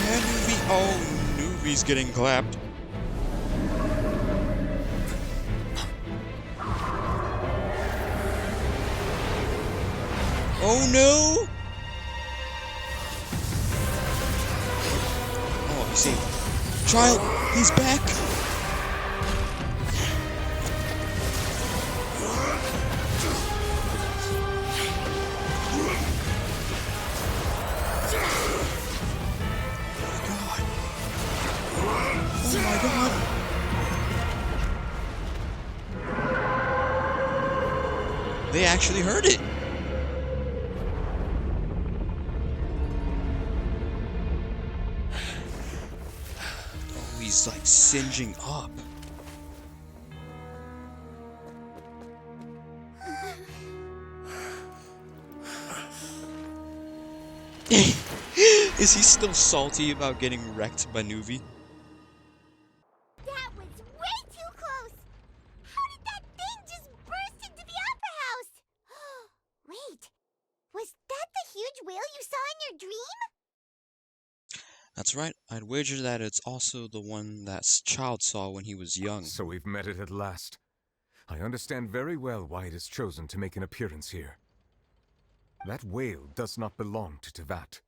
Speaker 1: And Nuvi... Oh, Nuvi's getting clapped. Oh no! Oh, you see, child, he's back. Oh my god! They actually heard it. He's like singeing up. Is he still salty about getting wrecked by Nuvi?
Speaker 2: That was way too close! How did that thing just burst into the Opera House? Wait, was that the huge whale you saw in your dream?
Speaker 1: That's right. I'd wager that it's also the one that Child saw when he was young.
Speaker 6: So we've met it at last. I understand very well why it has chosen to make an appearance here. That whale does not belong to Tevat.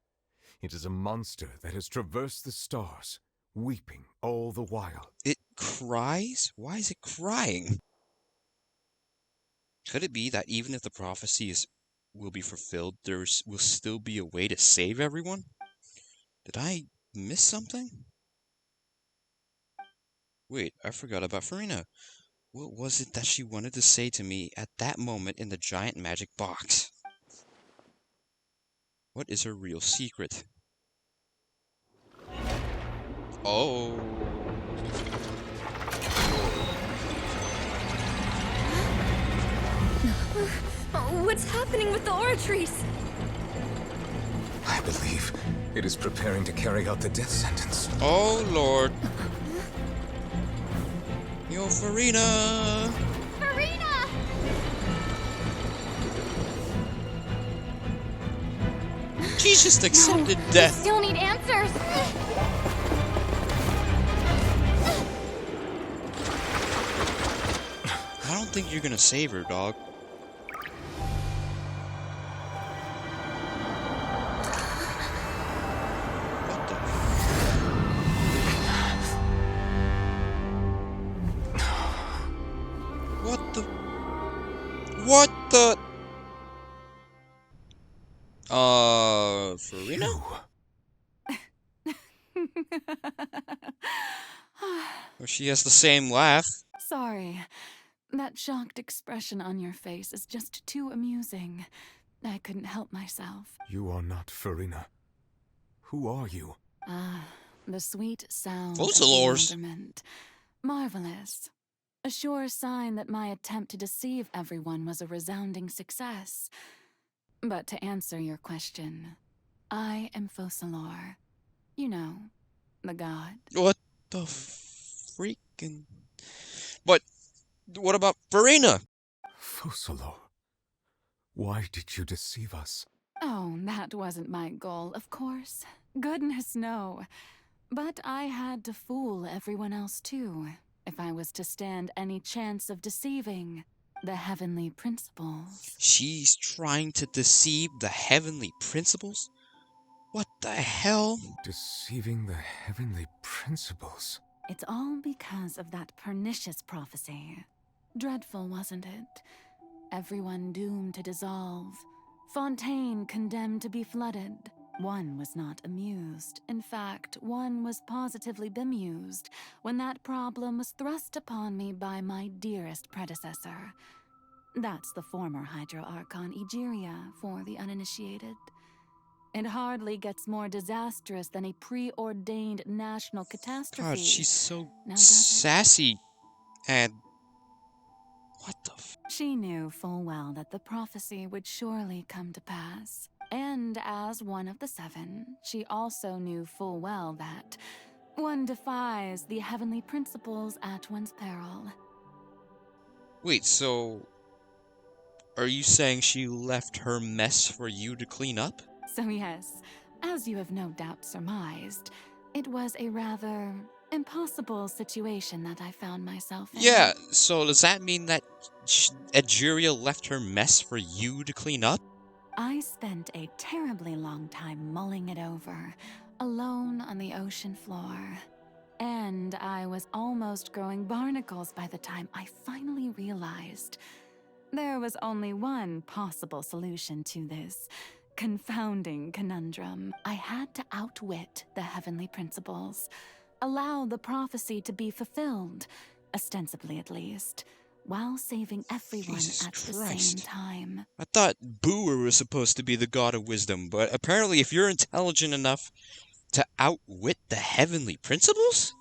Speaker 6: It is a monster that has traversed the stars, weeping all the while.
Speaker 1: It cries? Why is it crying? Could it be that even if the prophecy will be fulfilled, there will still be a way to save everyone? Did I miss something? Wait, I forgot about FURINA. What was it that she wanted to say to me at that moment in the giant magic box? What is her real secret? Oh.
Speaker 3: What's happening with the aura trees?
Speaker 6: I believe it is preparing to carry out the death sentence.
Speaker 1: Oh, Lord. Yo, FURINA!
Speaker 2: FURINA!
Speaker 1: She just accepted
Speaker 13: We
Speaker 1: death.
Speaker 13: still need answers.
Speaker 1: I don't think you're gonna save her, dog. What the? What the? FURINA? Well, she has the same laugh.
Speaker 13: Sorry. That shocked expression on your face is just too amusing. I couldn't help myself.
Speaker 6: You are not FURINA. Who are you?
Speaker 13: Ah, the sweet sound
Speaker 1: Those
Speaker 13: of
Speaker 1: are lores.
Speaker 13: bewilderment. Marvelous. A sure sign that my attempt to deceive everyone was a resounding success. But to answer your question, I am Focalor. You know, the god.
Speaker 1: What the freaking? But what about FURINA?
Speaker 6: Focalor. Why did you deceive us?
Speaker 13: Oh, that wasn't my goal, of course. Goodness, no. But I had to fool everyone else too, if I was to stand any chance of deceiving the heavenly principles.
Speaker 1: She's trying to deceive the heavenly principles? What the hell?
Speaker 6: Deceiving the heavenly principles?
Speaker 13: It's all because of that pernicious prophecy. Dreadful, wasn't it? Everyone doomed to dissolve. Fontaine condemned to be flooded. One was not amused. In fact, one was positively bemused when that problem was thrust upon me by my dearest predecessor. That's the former Hydro Archon Egeria for the uninitiated. It hardly gets more disastrous than a preordained national catastrophe.
Speaker 1: God, she's so
Speaker 13: Now does it?
Speaker 1: sassy. And what the f?
Speaker 13: She knew full well that the prophecy would surely come to pass. And as one of the seven, she also knew full well that one defies the heavenly principles at one's peril.
Speaker 1: Wait, so are you saying she left her mess for you to clean up?
Speaker 13: So yes, as you have no doubt surmised, it was a rather impossible situation that I found myself in.
Speaker 1: Yeah, so does that mean that Egeria left her mess for you to clean up?
Speaker 13: I spent a terribly long time mulling it over, alone on the ocean floor. And I was almost growing barnacles by the time I finally realized there was only one possible solution to this confounding conundrum. I had to outwit the heavenly principles, allow the prophecy to be fulfilled, ostensibly at least, while saving everyone
Speaker 1: Jesus
Speaker 13: at the
Speaker 1: Christ.
Speaker 13: same time.
Speaker 1: I thought Booer was supposed to be the god of wisdom, but apparently if you're intelligent enough to outwit the heavenly principles?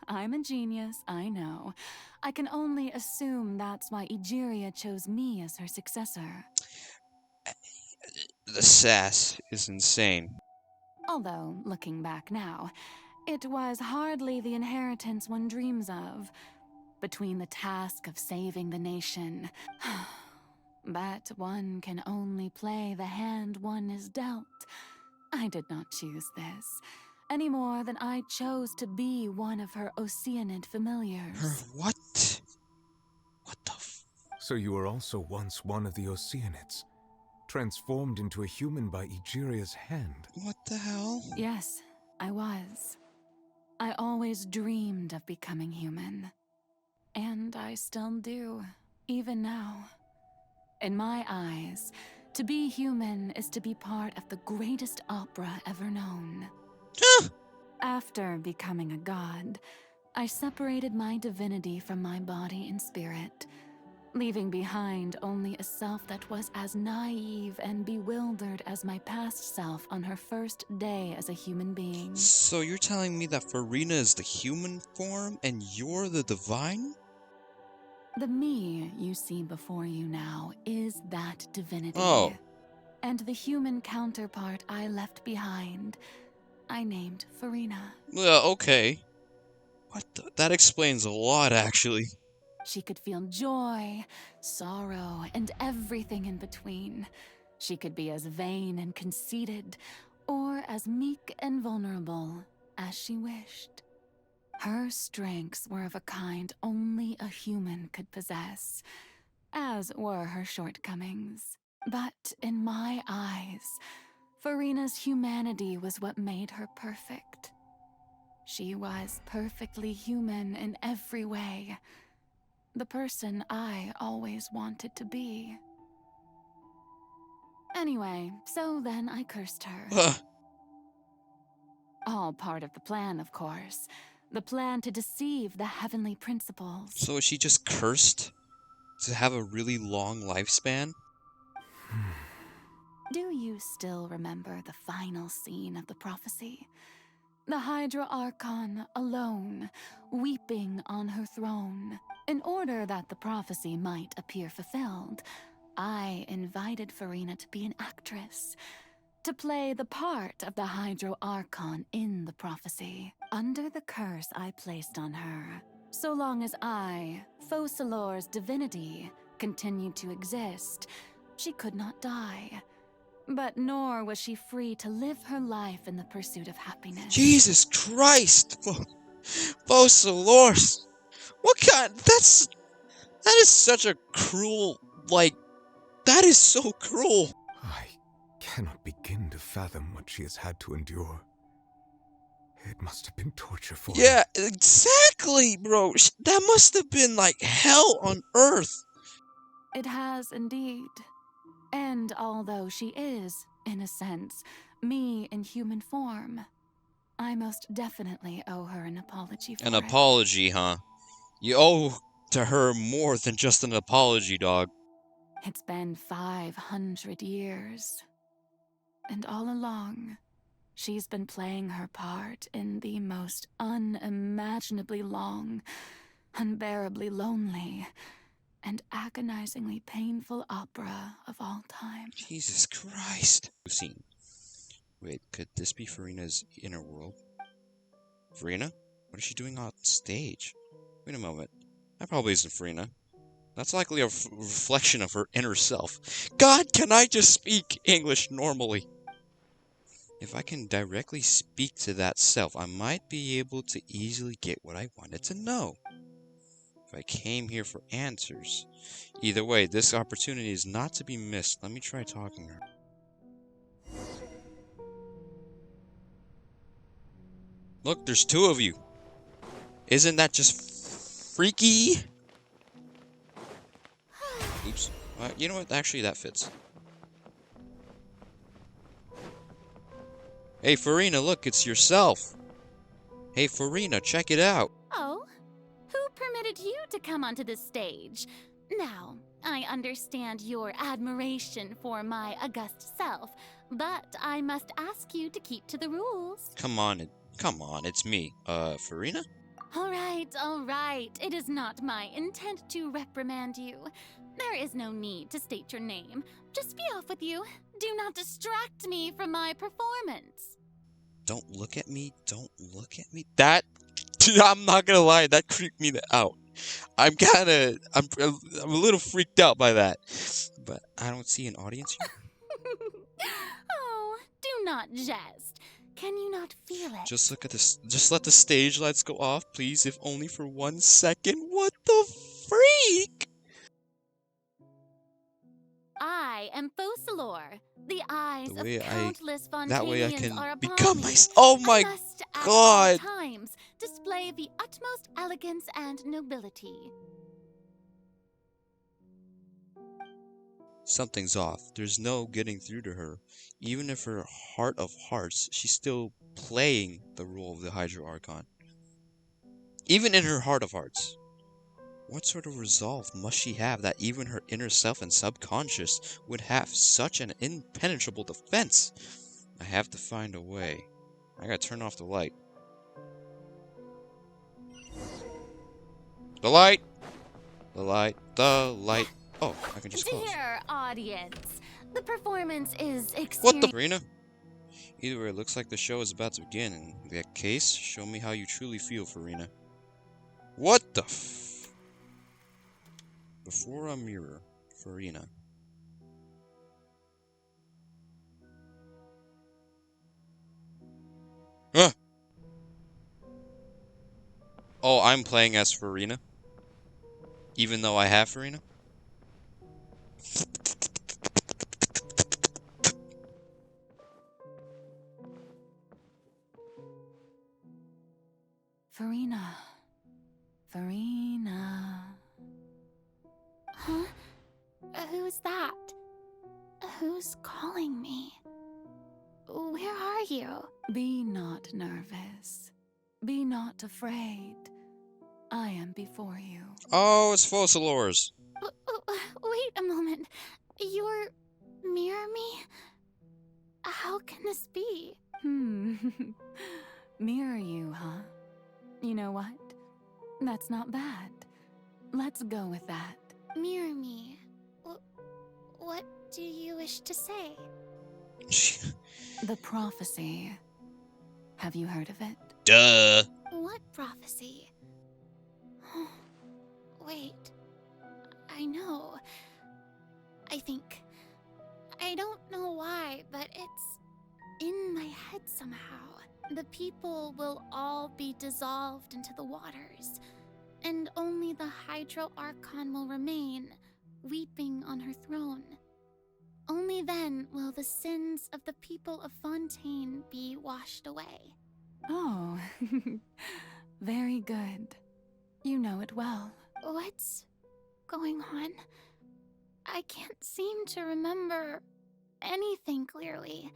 Speaker 13: I'm a genius, I know. I can only assume that's why Egeria chose me as her successor.
Speaker 1: The sass is insane.
Speaker 13: Although, looking back now, it was hardly the inheritance one dreams of. Between the task of saving the nation, but one can only play the hand one is dealt. I did not choose this, any more than I chose to be one of her Oceanid familiars.
Speaker 1: Her what? What the f?
Speaker 6: So you were also once one of the Oceanids, transformed into a human by Egeria's hand.
Speaker 1: What the hell?
Speaker 13: Yes, I was. I always dreamed of becoming human. And I still do, even now. In my eyes, to be human is to be part of the greatest opera ever known. After becoming a god, I separated my divinity from my body and spirit, leaving behind only a self that was as naive and bewildered as my past self on her first day as a human being.
Speaker 1: So you're telling me that FURINA is the human form and you're the divine?
Speaker 13: The me you see before you now is that divinity.
Speaker 1: Oh.
Speaker 13: And the human counterpart I left behind, I named FURINA.
Speaker 1: Okay. That explains a lot, actually.
Speaker 13: She could feel joy, sorrow, and everything in between. She could be as vain and conceited, or as meek and vulnerable as she wished. Her strengths were of a kind only a human could possess, as were her shortcomings. But in my eyes, FURINA's humanity was what made her perfect. She was perfectly human in every way. The person I always wanted to be. Anyway, so then I cursed her. All part of the plan, of course. The plan to deceive the heavenly principles.
Speaker 1: So is she just cursed to have a really long lifespan?
Speaker 13: Do you still remember the final scene of the prophecy? The Hydra Archon alone, weeping on her throne. In order that the prophecy might appear fulfilled, I invited FURINA to be an actress, to play the part of the Hydro Archon in the prophecy, under the curse I placed on her. So long as I, Focalor's divinity, continued to exist, she could not die. But nor was she free to live her life in the pursuit of happiness.
Speaker 1: Jesus Christ! Focalors! What kind? That is such a cruel, that is so cruel.
Speaker 6: I cannot begin to fathom what she has had to endure. It must have been torture for her.
Speaker 1: Yeah, exactly, bro. That must have been like hell on earth.
Speaker 13: It has indeed. And although she is, in a sense, me in human form, I most definitely owe her an apology for
Speaker 1: An
Speaker 13: it.
Speaker 1: apology, huh? You owe to her more than just an apology, dog.
Speaker 13: It's been 500 years. And all along, she's been playing her part in the most unimaginably long, unbearably lonely, and agonizingly painful opera of all time.
Speaker 1: Jesus Christ. Scene. Wait, could this be FURINA's inner world? FURINA? What is she doing on stage? Wait a moment. That probably isn't FURINA. That's likely a reflection of her inner self. God, can I just speak English normally? If I can directly speak to that self, I might be able to easily get what I wanted to know. If I came here for answers. Either way, this opportunity is not to be missed. Let me try talking to her. Look, there's two of you. Isn't that just freaky? Oops. You know what? Actually, that fits. Hey, FURINA, look, it's yourself. Hey, FURINA, check it out.
Speaker 13: Oh? Who permitted you to come onto the stage? Now, I understand your admiration for my august self, but I must ask you to keep to the rules.
Speaker 1: Come on, it's me. FURINA?
Speaker 13: All right. It is not my intent to reprimand you. There is no need to state your name. Just be off with you. Do not distract me from my performance.
Speaker 1: Don't look at me. Don't look at me. I'm not gonna lie, that creeped me out. I'm a little freaked out by that. But I don't see an audience here.
Speaker 13: Oh, do not jest. Can you not feel it?
Speaker 1: Just look at this. Just let the stage lights go off, please, if only for 1 second. What the freak?
Speaker 13: I am Focalor. The eyes of countless
Speaker 1: that way I
Speaker 13: Fontanians
Speaker 1: can
Speaker 13: are upon
Speaker 1: become
Speaker 13: me.
Speaker 1: myself. Oh my
Speaker 13: I must at
Speaker 1: God!
Speaker 13: all times display the utmost elegance and nobility.
Speaker 1: Something's off. There's no getting through to her. Even if her heart of hearts, she's still playing the role of the Hydra Archon. Even in her heart of hearts. What sort of resolve must she have that even her inner self and subconscious would have such an impenetrable defense? I have to find a way. I gotta turn off the light. The light! The light, the light. Oh, I can just close.
Speaker 13: Dear audience, the performance is
Speaker 1: What the Farina? Either way, it looks like the show is about to begin. In that case, show me how you truly feel, Farina. What the f... Before a mirror, Farina. Huh! Oh, I'm playing as Farina? Even though I have Farina?
Speaker 13: Farina. Farina. Huh? Who's that? Who's calling me? Where are you? Be not nervous. Be not afraid. I am before you.
Speaker 1: Oh, it's Fossilors.
Speaker 13: Wait a moment. You're mirror me? How can this be? Mirror you, huh? You know what? That's not bad. Let's go with that. Mirror me. What do you wish to say? The prophecy. Have you heard of it?
Speaker 1: Duh.
Speaker 13: What prophecy? Wait. I know. I think. I don't know why, but it's in my head somehow. The people will all be dissolved into the waters, and only the Hydro Archon will remain, weeping on her throne. Only then will the sins of the people of Fontaine be washed away. Oh, very good. You know it well. What's going on? I can't seem to remember anything clearly.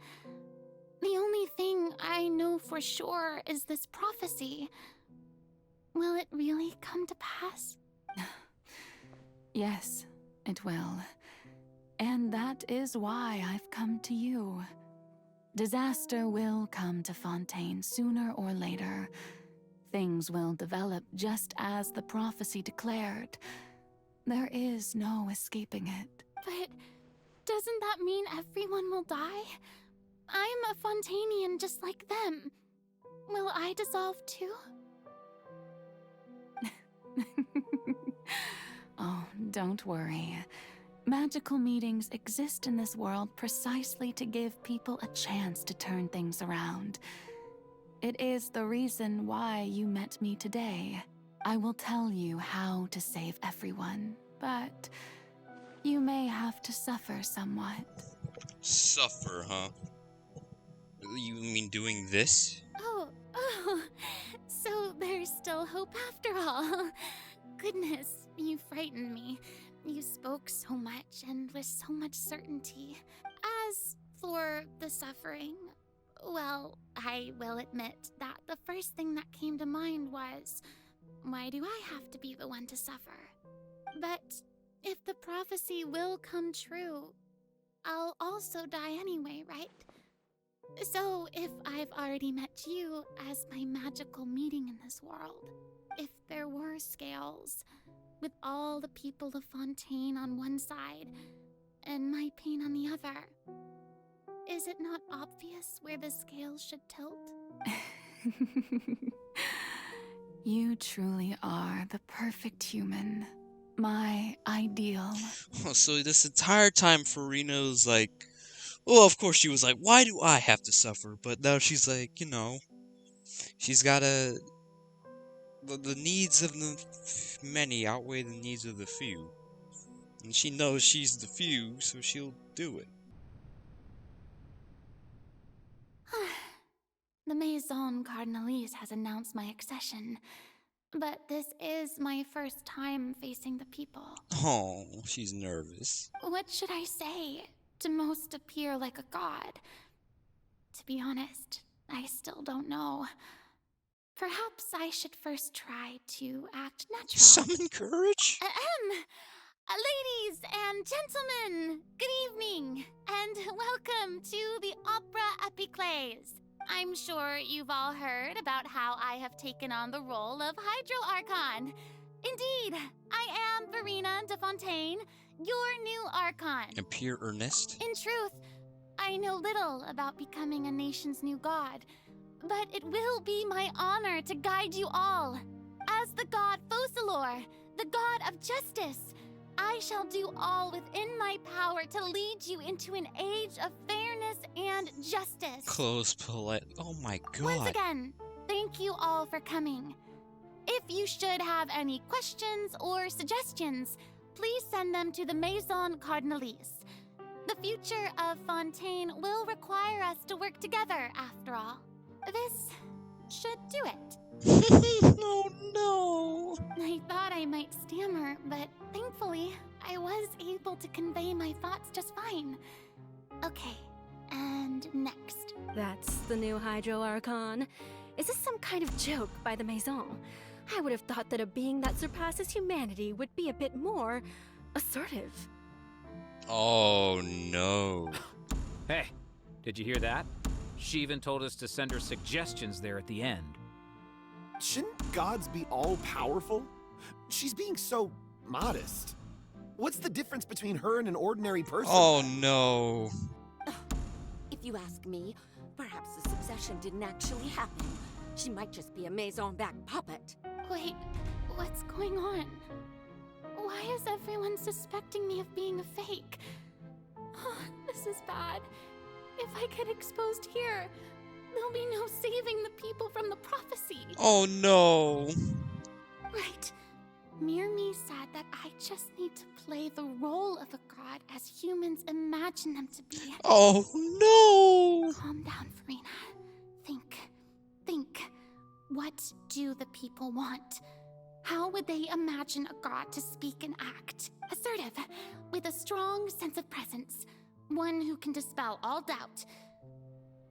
Speaker 13: The only thing I know for sure is this prophecy. Will it really come to pass? Yes, it will. And that is why I've come to you. Disaster will come to Fontaine sooner or later. Things will develop just as the prophecy declared. There is no escaping it. But doesn't that mean everyone will die? I'm a Fontainian just like them. Will I dissolve too? Oh, don't worry. Magical meetings exist in this world precisely to give people a chance to turn things around. It is the reason why you met me today. I will tell you how to save everyone, but you may have to suffer somewhat.
Speaker 1: Suffer, huh? You mean doing this?
Speaker 13: Oh, so there's still hope after all. Goodness, you frightened me. You spoke so much and with so much certainty. As for the suffering, well, I will admit that the first thing that came to mind was, why do I have to be the one to suffer? But if the prophecy will come true, I'll also die anyway, right? So if I've already met you as my magical meeting in this world, if there were scales, with all the people of Fontaine on one side and my pain on the other, is it not obvious where the scales should tilt? You truly are the perfect human. My ideal.
Speaker 1: Oh, so this entire time Farina was like, well, of course she was like, why do I have to suffer? But now she's like, you know, she's gotta... The needs of the many outweigh the needs of the few. And she knows she's the few, so she'll do it.
Speaker 13: The Maison Cardinalise has announced my accession, but this is my first time facing the people.
Speaker 1: Oh, she's nervous.
Speaker 13: What should I say to most appear like a god? To be honest, I still don't know. Perhaps I should first try to act natural.
Speaker 1: Summon courage?
Speaker 13: Ladies and gentlemen, good evening, and welcome to the Opera Epiclese. I'm sure you've all heard about how I have taken on the role of Hydro Archon. Indeed, I am FURINA de Fontaine, your new Archon.
Speaker 1: Appear earnest?
Speaker 13: In truth, I know little about becoming a nation's new god, but it will be my honor to guide you all. As the god Focalor, the god of justice, I shall do all within my power to lead you into an age of fairness and justice.
Speaker 1: Close polite. Oh my god.
Speaker 13: Once again, thank you all for coming. If you should have any questions or suggestions, please send them to the Maison Cardinalise. The future of Fontaine will require us to work together, after all. This should do it.
Speaker 1: Oh no!
Speaker 13: I thought I might stammer, but thankfully, I was able to convey my thoughts just fine. Okay, and next.
Speaker 20: That's the new Hydro Archon. Is this some kind of joke by the Maison? I would have thought that a being that surpasses humanity would be a bit more assertive.
Speaker 1: Oh no.
Speaker 18: Hey, did you hear that? She even told us to send her suggestions there at the end.
Speaker 12: Shouldn't gods be all-powerful? She's being so modest. What's the difference between her and an ordinary person?
Speaker 1: Oh no.
Speaker 22: If you ask me, perhaps the succession didn't actually happen. She might just be a Maison-back puppet.
Speaker 13: Wait, what's going on? Why is everyone suspecting me of being a fake? Oh, this is bad. If I get exposed here, there'll be no saving the people from the prophecy.
Speaker 1: Oh no.
Speaker 13: Right. Mirmi said that I just need to play the role of a god as humans imagine them to be.
Speaker 1: Oh no.
Speaker 13: Calm down, FURINA. Think. What do the people want? How would they imagine a god to speak and act? Assertive, with a strong sense of presence. One who can dispel all doubt.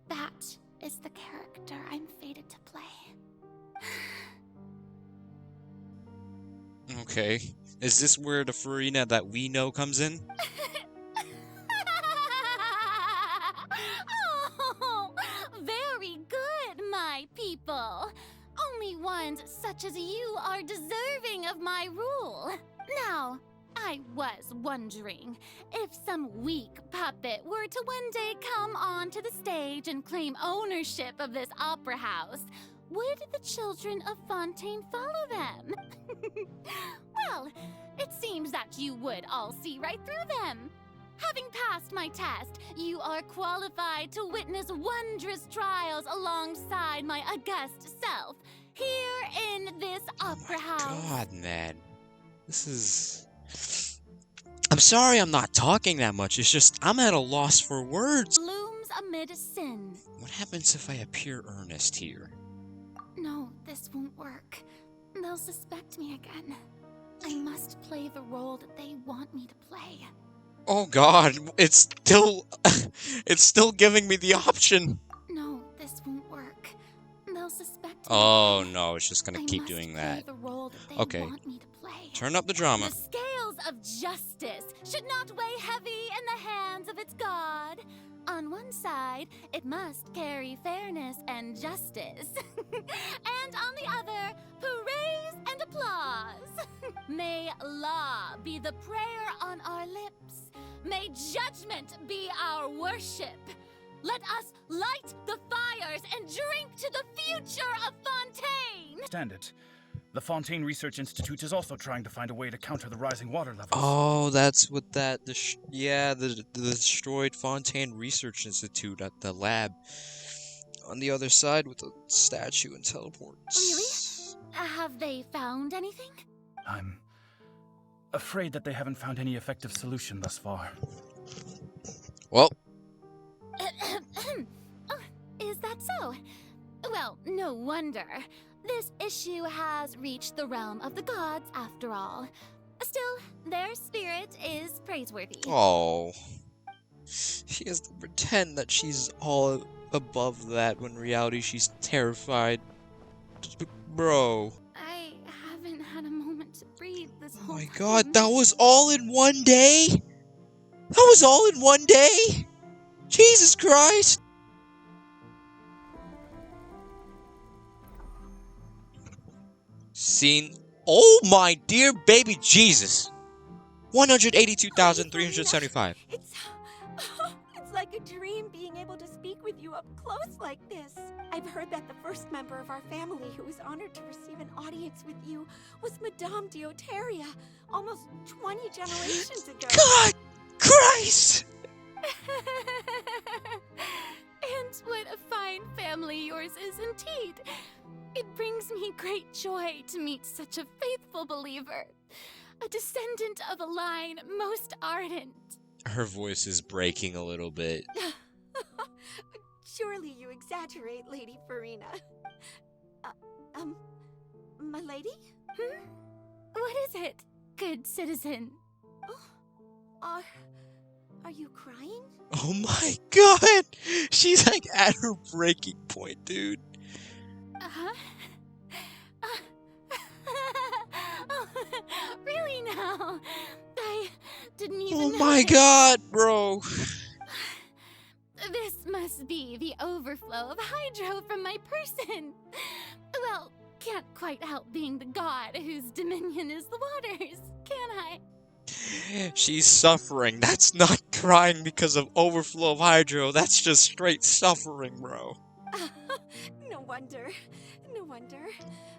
Speaker 13: That is the character I'm fated to play.
Speaker 1: Okay. Is this where the FURINA that we know comes in?
Speaker 13: Oh, very good, my people. Only ones such as you are deserving of my rule. Now, I was wondering, if some weak puppet were to one day come onto the stage and claim ownership of this opera house, would the children of Fontaine follow them? Well, it seems that you would all see right through them. Having passed my test, you are qualified to witness wondrous trials alongside my august self, here in this opera house.
Speaker 1: God, man. This is... I'm sorry I'm not talking that much. It's just, I'm at a loss for words.
Speaker 13: Looms amid sin.
Speaker 1: What happens if I appear earnest here?
Speaker 13: No, this won't work. They'll suspect me again. I must play the role that they want me to play.
Speaker 1: Oh god, it's still giving me the option.
Speaker 13: No, this won't work. They'll suspect me.
Speaker 1: Oh no, it's just gonna keep
Speaker 13: must
Speaker 1: doing
Speaker 13: play
Speaker 1: that.
Speaker 13: the role that they
Speaker 1: Okay.
Speaker 13: want me to play.
Speaker 1: Turn up the drama.
Speaker 13: The scales of justice should not weigh heavy in the hands of its god. On one side, it must carry fairness and justice. And on the other, praise and applause. May law be the prayer on our lips. May judgment be our worship. Let us light the fires and drink to the future of Fontaine.
Speaker 21: Stand it. The Fontaine Research Institute is also trying to find a way to counter the rising water levels.
Speaker 1: Oh, that's what that... the destroyed Fontaine Research Institute at the lab. On the other side with the statue and teleports.
Speaker 13: Really? Have they found anything?
Speaker 21: I'm afraid that they haven't found any effective solution thus far.
Speaker 1: Well.
Speaker 13: Oh, is that so? Well, no wonder. This issue has reached the realm of the gods, after all. Still, their spirit is praiseworthy.
Speaker 1: Oh. She has to pretend that she's all above that when in reality she's terrified. Bro.
Speaker 13: I haven't had a moment to breathe this whole
Speaker 1: Oh my
Speaker 13: time.
Speaker 1: god, that was all in one day? That was all in one day? Jesus Christ! Scene Oh my dear baby Jesus. 182,375.
Speaker 22: It's like a dream being able to speak with you up close like this. I've heard that the first member of our family who was honored to receive an audience with you was Madame Dioteria, almost 20 generations ago.
Speaker 1: God Christ!
Speaker 13: And what a fine family yours is indeed. It brings me great joy to meet such a faithful believer, a descendant of a line most ardent.
Speaker 1: Her voice is breaking a little bit.
Speaker 22: Surely you exaggerate, Lady FURINA. My lady?
Speaker 13: What is it, good citizen?
Speaker 22: Are you crying?
Speaker 1: Oh my god! She's like at her breaking point, dude.
Speaker 13: Uh-huh. Oh, really now? I didn't even
Speaker 1: Oh my
Speaker 13: notice.
Speaker 1: god, bro.
Speaker 13: This must be the overflow of hydro from my person. Well, can't quite help being the god whose dominion is the waters, can I?
Speaker 1: She's suffering. That's not crying because of overflow of hydro. That's just straight suffering, bro.
Speaker 22: No wonder. No wonder.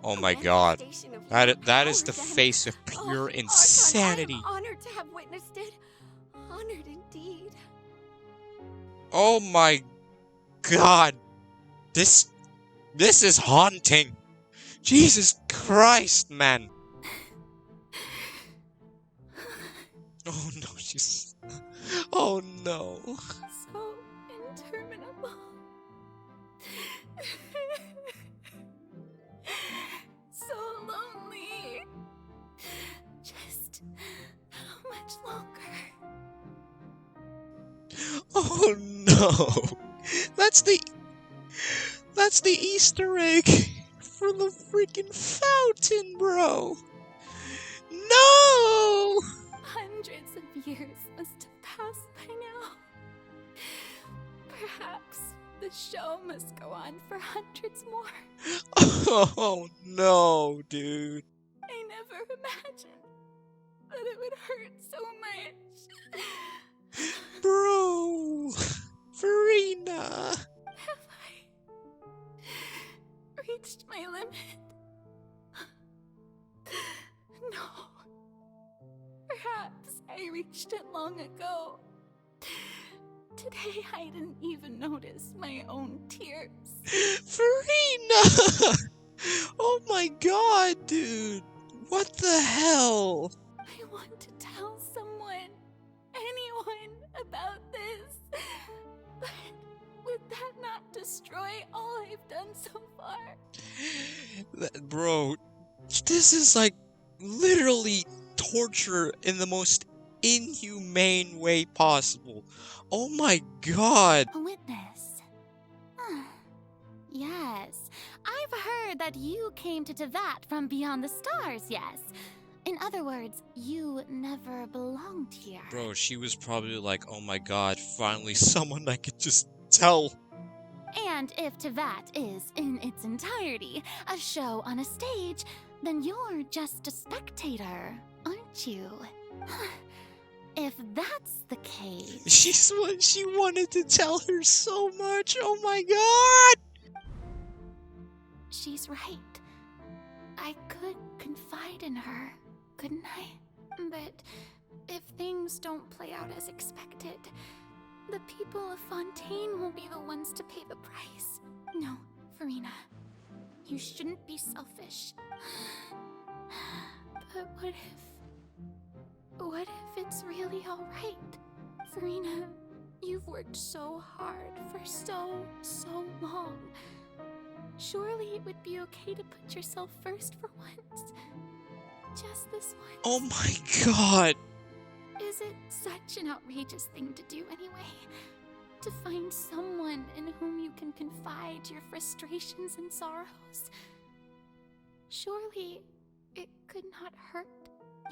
Speaker 1: Oh my god. That is the face of pure insanity.
Speaker 22: Archon, I am honored to have witnessed it. Honored indeed.
Speaker 1: Oh my god. This is haunting. Jesus Christ, man. Oh no, she's... Oh no.
Speaker 13: So interminable. So lonely. Just how much longer?
Speaker 1: Oh no. That's the Easter egg for the freaking fountain, bro. No!
Speaker 13: Hundreds of years must have passed by now. Perhaps the show must go on for hundreds more.
Speaker 1: Oh no, dude.
Speaker 13: I never imagined that it would hurt so much.
Speaker 1: Bro! FURINA!
Speaker 13: Have I reached my limit? No. Perhaps I reached it long ago. Today I didn't even notice my own tears.
Speaker 1: FURINA! Oh my god, dude! What the hell?
Speaker 13: I want to tell someone, anyone, about this. But would that not destroy all I've done so far?
Speaker 1: Bro, this is like literally torture in the most inhumane way possible. Oh my god.
Speaker 13: A witness. Yes, I've heard that you came to Tevat from beyond the stars, yes. In other words, you never belonged here.
Speaker 1: Bro, she was probably like, oh my god, finally someone I could just tell.
Speaker 13: And if Tevat is, in its entirety, a show on a stage, then you're just a spectator, aren't you? If that's the case...
Speaker 1: She wanted to tell her so much, oh my god!
Speaker 13: She's right. I could confide in her, couldn't I? But if things don't play out as expected, the people of Fontaine will be the ones to pay the price. No, FURINA. You shouldn't be selfish. But what if it's really alright? FURINA, you've worked so hard for so long. Surely it would be okay to put yourself first for once. Just this once.
Speaker 1: Oh my god!
Speaker 13: Is it such an outrageous thing to do anyway? To find someone in whom you can confide your frustrations and sorrows? Surely it could not hurt.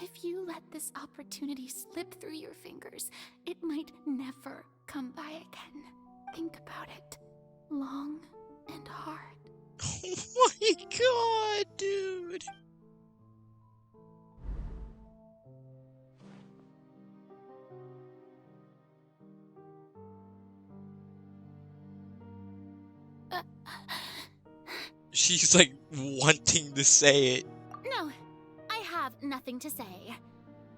Speaker 13: If you let this opportunity slip through your fingers, it might never come by again. Think about it. Long and hard.
Speaker 1: Oh my god, dude! She's like wanting to say it.
Speaker 13: No, I have nothing to say.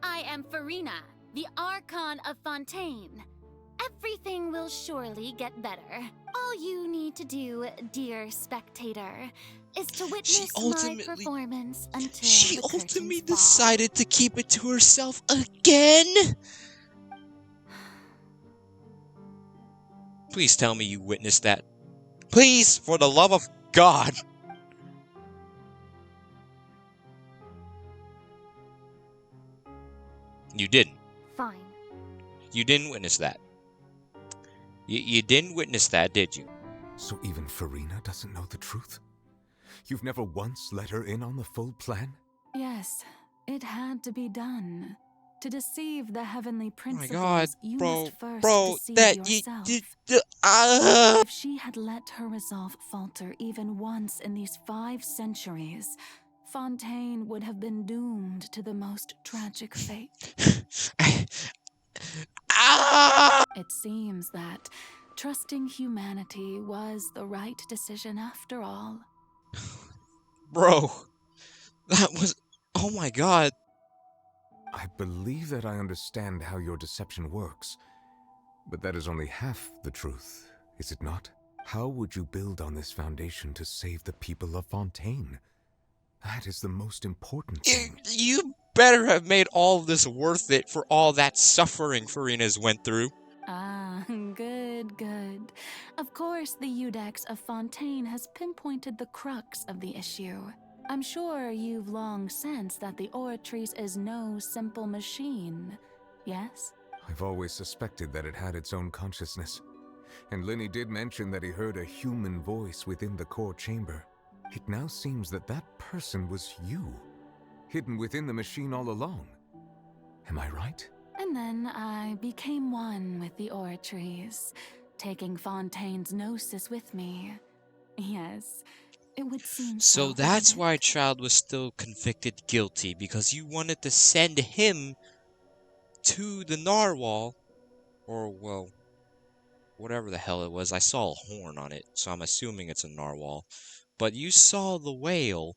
Speaker 13: I am FURINA, the Archon of Fontaine. Everything will surely get better. All you need to do, dear spectator, is to witness my performance until
Speaker 1: She
Speaker 13: the
Speaker 1: ultimately
Speaker 13: curtains fall.
Speaker 1: decided to keep it to herself again? Please tell me you witnessed that. Please, for the love of God. You didn't.
Speaker 13: Fine.
Speaker 1: You didn't witness that. You didn't witness that, did you?
Speaker 6: So even FURINA doesn't know the truth? You've never once let her in on the full plan?
Speaker 7: Yes, it had to be done. To deceive the heavenly principles,
Speaker 1: God,
Speaker 7: you
Speaker 1: bro,
Speaker 7: must first
Speaker 1: bro,
Speaker 7: deceive
Speaker 1: that
Speaker 7: yourself. If she had let her resolve falter even once in these 5 centuries, Fontaine would have been doomed to the most tragic fate. It seems that trusting humanity was the right decision after all.
Speaker 1: Bro, that was... Oh my God.
Speaker 6: I believe that I understand how your deception works, but that is only half the truth, is it not? How would you build on this foundation to save the people of Fontaine? That is the most important thing.
Speaker 1: You better have made all of this worth it for all that suffering FURINA's went through.
Speaker 7: Ah, good, good. Of course, the Iudex of Fontaine has pinpointed the crux of the issue. I'm sure you've long sensed that the Oratrice is no simple machine, yes?
Speaker 6: I've always suspected that it had its own consciousness. And Linny did mention that he heard a human voice within the core chamber. It now seems that that person was you, hidden within the machine all along. Am I right?
Speaker 7: And then I became one with the Oratrice, taking Fontaine's gnosis with me. Yes, it would seem
Speaker 1: So
Speaker 7: so.
Speaker 1: that's why Child was still convicted guilty, because you wanted to send him to the narwhal, or, well, whatever the hell it was. I saw a horn on it, so I'm assuming it's a narwhal. But you saw the whale,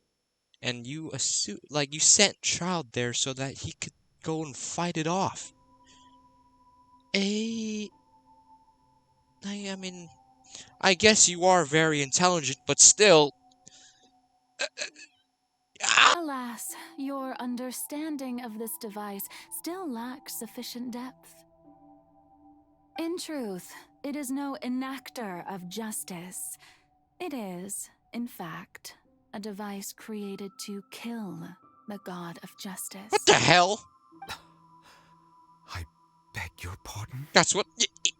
Speaker 1: and you you sent Child there so that he could go and fight it off. I mean, I guess you are very intelligent, but still...
Speaker 7: Alas, your understanding of this device still lacks sufficient depth. In truth, it is no enactor of justice. It is, in fact, a device created to kill the god of justice.
Speaker 1: What the hell?
Speaker 6: I beg your pardon?
Speaker 1: That's what...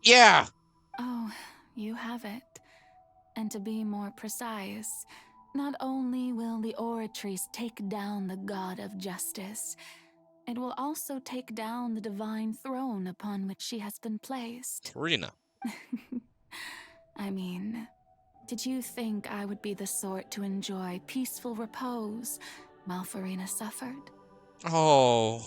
Speaker 1: yeah!
Speaker 7: Oh, you have it. And to be more precise, not only will the Oratrice take down the god of justice, it will also take down the divine throne upon which she has been placed.
Speaker 1: FURINA.
Speaker 7: I mean, did you think I would be the sort to enjoy peaceful repose while FURINA suffered?
Speaker 1: Oh...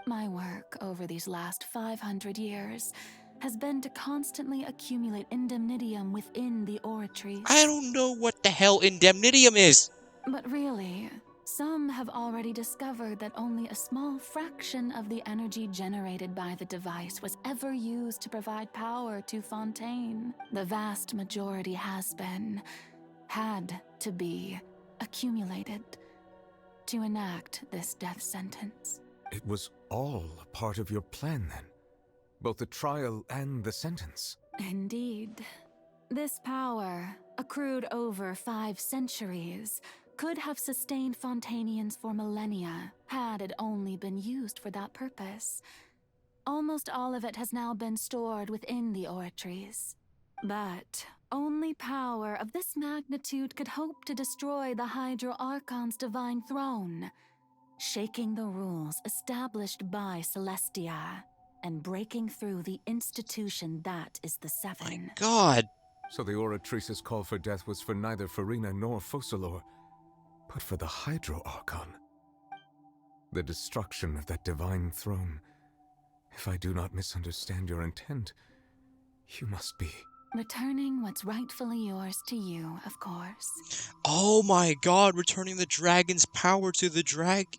Speaker 7: My work over these last 500 years has been to constantly accumulate indemnitium within the Oratrice.
Speaker 1: I don't know what the hell indemnitium is!
Speaker 7: But really, some have already discovered that only a small fraction of the energy generated by the device was ever used to provide power to Fontaine. The vast majority had to be, accumulated to enact this death sentence.
Speaker 6: It was all part of your plan, then? Both the trial and the sentence?
Speaker 7: Indeed. This power, accrued over 5 centuries, could have sustained Fontainians for millennia, had it only been used for that purpose. Almost all of it has now been stored within the Oratrice. But only power of this magnitude could hope to destroy the Hydro Archon's divine throne, shaking the rules established by Celestia, and breaking through the institution that is the Seven.
Speaker 1: My God!
Speaker 6: So the Oratrice's call for death was for neither FURINA nor Focalor, but for the Hydro Archon. The destruction of that divine throne. If I do not misunderstand your intent, you must be...
Speaker 7: Returning what's rightfully yours to you, of course.
Speaker 1: Oh my god, returning the dragon's power to the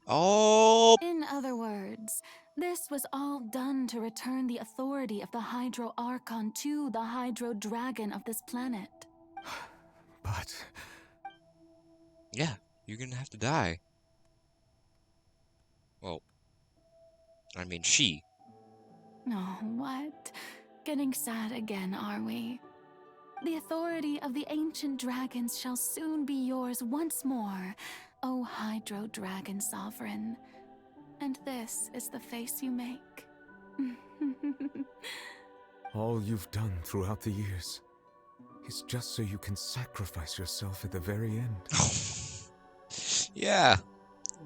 Speaker 1: Oh!
Speaker 7: In other words, this was all done to return the authority of the Hydro Archon to the Hydro Dragon of this planet.
Speaker 6: But...
Speaker 1: Yeah, you're gonna have to die. Well, I mean, she.
Speaker 7: Oh, what? Getting sad again, are we? The authority of the ancient dragons shall soon be yours once more, O Hydro Dragon Sovereign. And this is the face you make.
Speaker 6: all you've done throughout the years is just so you can sacrifice yourself at the very end.
Speaker 1: Yeah.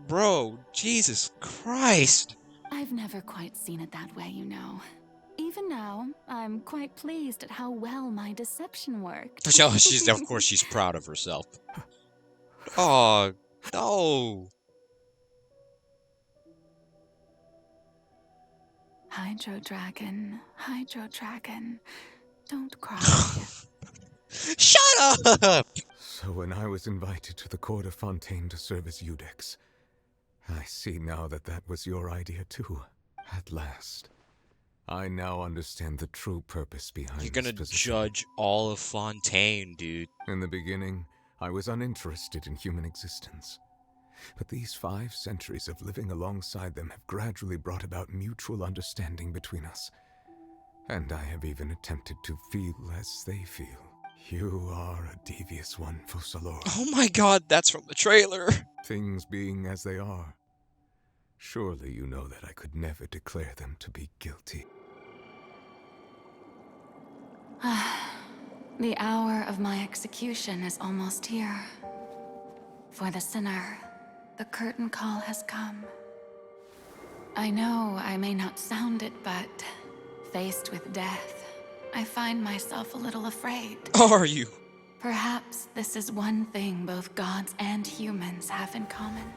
Speaker 1: Bro, Jesus Christ.
Speaker 7: I've never quite seen it that way, you know. Even now, I'm quite pleased at how well my deception worked.
Speaker 1: Oh, of course she's proud of herself. Oh, no.
Speaker 7: Hydro Dragon, don't cry.
Speaker 1: Shut up!
Speaker 6: So when I was invited to the court of Fontaine to serve as Eudex, I see now that that was your idea too. At last. I now understand the true purpose behind
Speaker 1: You're gonna
Speaker 6: this position.
Speaker 1: judge all of Fontaine, dude.
Speaker 6: In the beginning, I was uninterested in human existence. But these 5 centuries of living alongside them have gradually brought about mutual understanding between us. And I have even attempted to feel as they feel. You are a devious one, Fussalor.
Speaker 1: Oh my god, that's from the trailer.
Speaker 6: Things being as they are, surely you know that I could never declare them to be guilty.
Speaker 7: The hour of my execution is almost here. For the sinner, the curtain call has come. I know I may not sound it, but faced with death, I find myself a little afraid.
Speaker 1: Are you?
Speaker 7: Perhaps this is one thing both gods and humans have in common.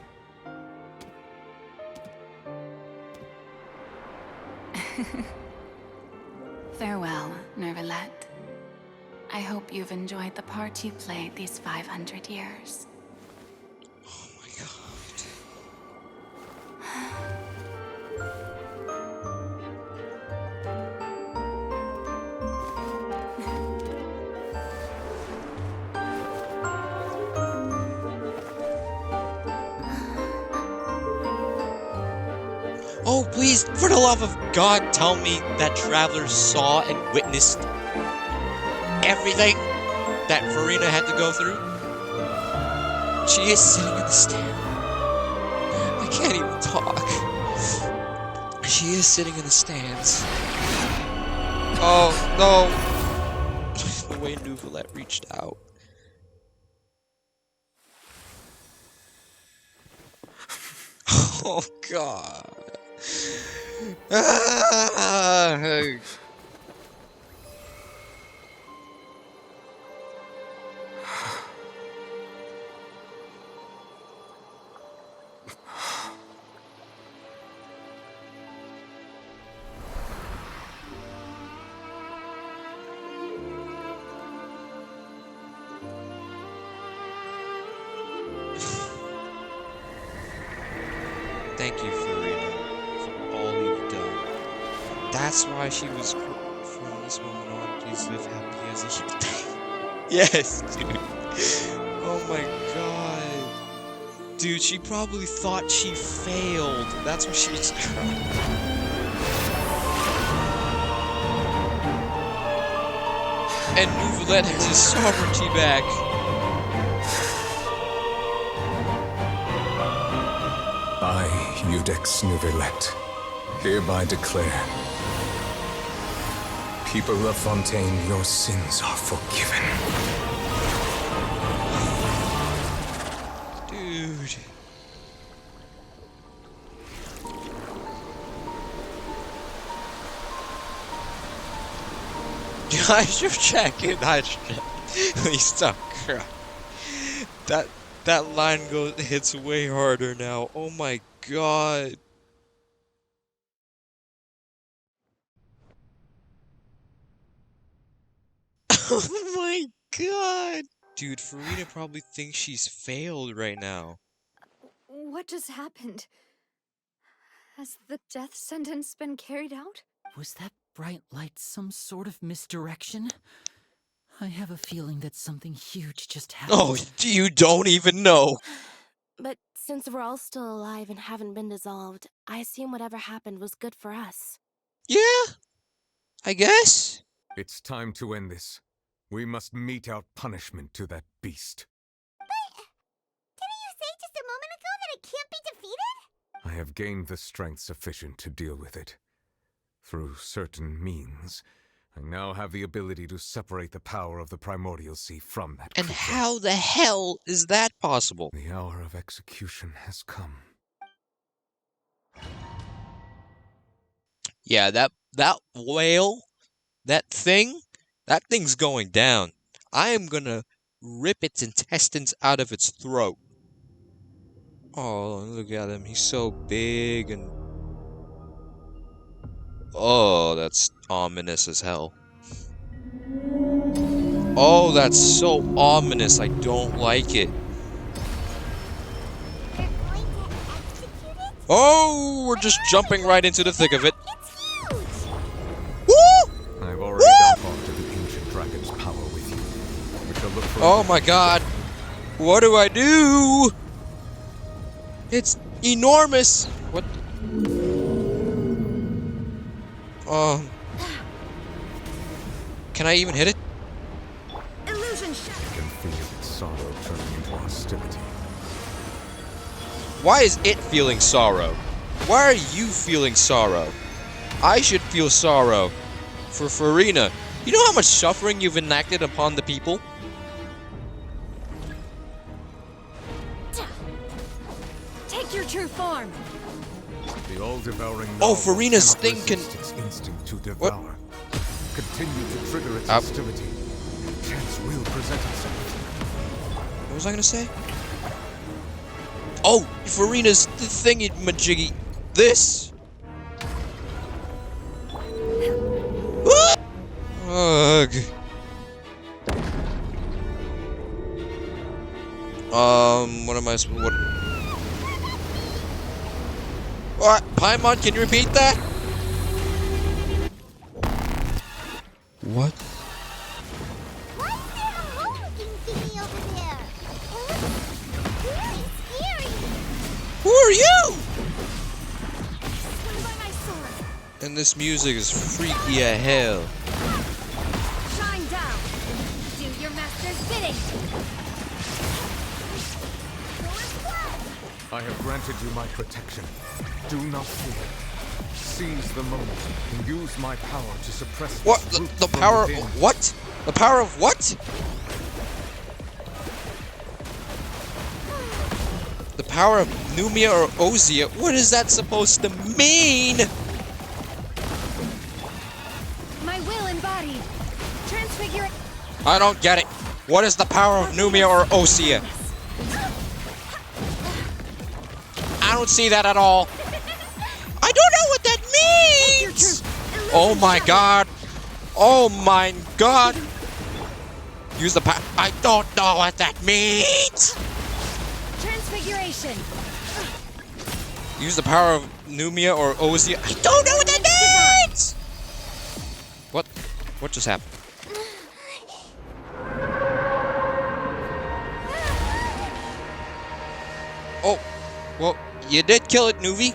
Speaker 7: Farewell, Nervalette. I hope you've enjoyed the part you played these 500 years.
Speaker 1: Oh my god. Oh, please, for the love of God, tell me that travelers saw and witnessed everything that FURINA had to go through. She is sitting in the stand. I can't even talk. She is sitting in the stands. Oh, no. The way Nouvelette reached out. Oh, God. Thank you, FURINA, for all you've done. That's why she was from this moment on. Please live happily as a human. Yes, dude. Oh my god. Dude, she probably thought she failed. That's what she was crying. And Nouvelette has his sovereignty back.
Speaker 6: I, Eudex Nouvelette, hereby declare, people of Fontaine, your sins are forgiven.
Speaker 1: Dude. I should check it. I should check. Please don't cry. That line hits way harder now. Oh my god. Oh my god! Dude, Furina probably thinks she's failed right now.
Speaker 3: What just happened? Has the death sentence been carried out?
Speaker 15: Was that bright light some sort of misdirection? I have a feeling that something huge just happened.
Speaker 1: Oh, you don't even know.
Speaker 14: But since we're all still alive and haven't been dissolved, I assume whatever happened was good for us.
Speaker 1: Yeah, I guess.
Speaker 6: It's time to end this. We must mete out punishment to that beast.
Speaker 2: Didn't you say just a moment ago that it can't be defeated?
Speaker 6: I have gained the strength sufficient to deal with it. Through certain means, I now have the ability to separate the power of the primordial sea from that
Speaker 1: And
Speaker 6: creature.
Speaker 1: how the hell is that possible?
Speaker 6: The hour of execution has come.
Speaker 1: Yeah, that whale, that thing's going down. I am gonna rip its intestines out of its throat. Oh, look at him. He's so big and... Oh, that's ominous as hell. Oh, that's so ominous. I don't like it. Oh, we're just jumping right into the thick of it. Woo!
Speaker 6: I've already dumped off to the ancient dragon's power with you. We shall look for
Speaker 1: Oh my god. What do I do? It's enormous. What? Can I even hit it?
Speaker 2: Illusion
Speaker 6: I can feel its sorrow turning into hostility.
Speaker 1: Why is it feeling sorrow? Why are you feeling sorrow? I should feel sorrow for Furina. You know how much suffering you've enacted upon the people?
Speaker 3: Take your true form.
Speaker 6: The all-devouring
Speaker 1: Oh, Furina's thing can...
Speaker 6: its instinct to devour. Continue to trigger its hostility. Chance will present itself.
Speaker 1: What was I gonna say? Oh, Furina's the thingy-majiggy. This! Ugh. What am I supposed... What? Paimon, can you repeat that? What?
Speaker 2: Why is there a hole-looking thingy over there? It looks really scary.
Speaker 1: Who are you?
Speaker 2: Swing by my sword.
Speaker 1: And this music is freaky as hell.
Speaker 3: Shine down. Do your master's bidding.
Speaker 6: I have granted you my protection. Do not fear. Seize the moment and use my power to suppress
Speaker 1: What?
Speaker 6: this brute
Speaker 1: The
Speaker 6: from
Speaker 1: power...
Speaker 6: within.
Speaker 1: What? The power of what? The power of Numia or Ozia? What is that supposed to mean?
Speaker 3: My will embodied. Transfigure.
Speaker 1: I don't get it. What is the power of Numia or Ozia? I don't see that at all. I don't know what that means! Oh my god. Oh my god. Use the power. I don't know what that means!
Speaker 3: Transfiguration.
Speaker 1: Use the power of Numia or Ozia. I don't know what that means! What? What just happened? Oh, well, you did kill it, Nuvi.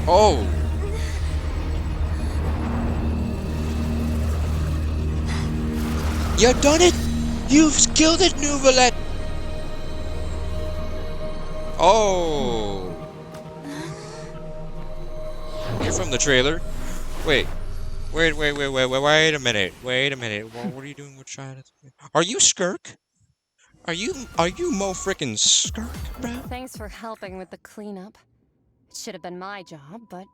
Speaker 1: Oh. You done it! You've killed it, Nuvalet! Oh. You're from the trailer. Wait a minute. Wait a minute. What are you doing with China? Are you Skirk? Are you Mo frickin' Skirk, bro?
Speaker 5: Thanks for helping with the cleanup. It should have been my job, but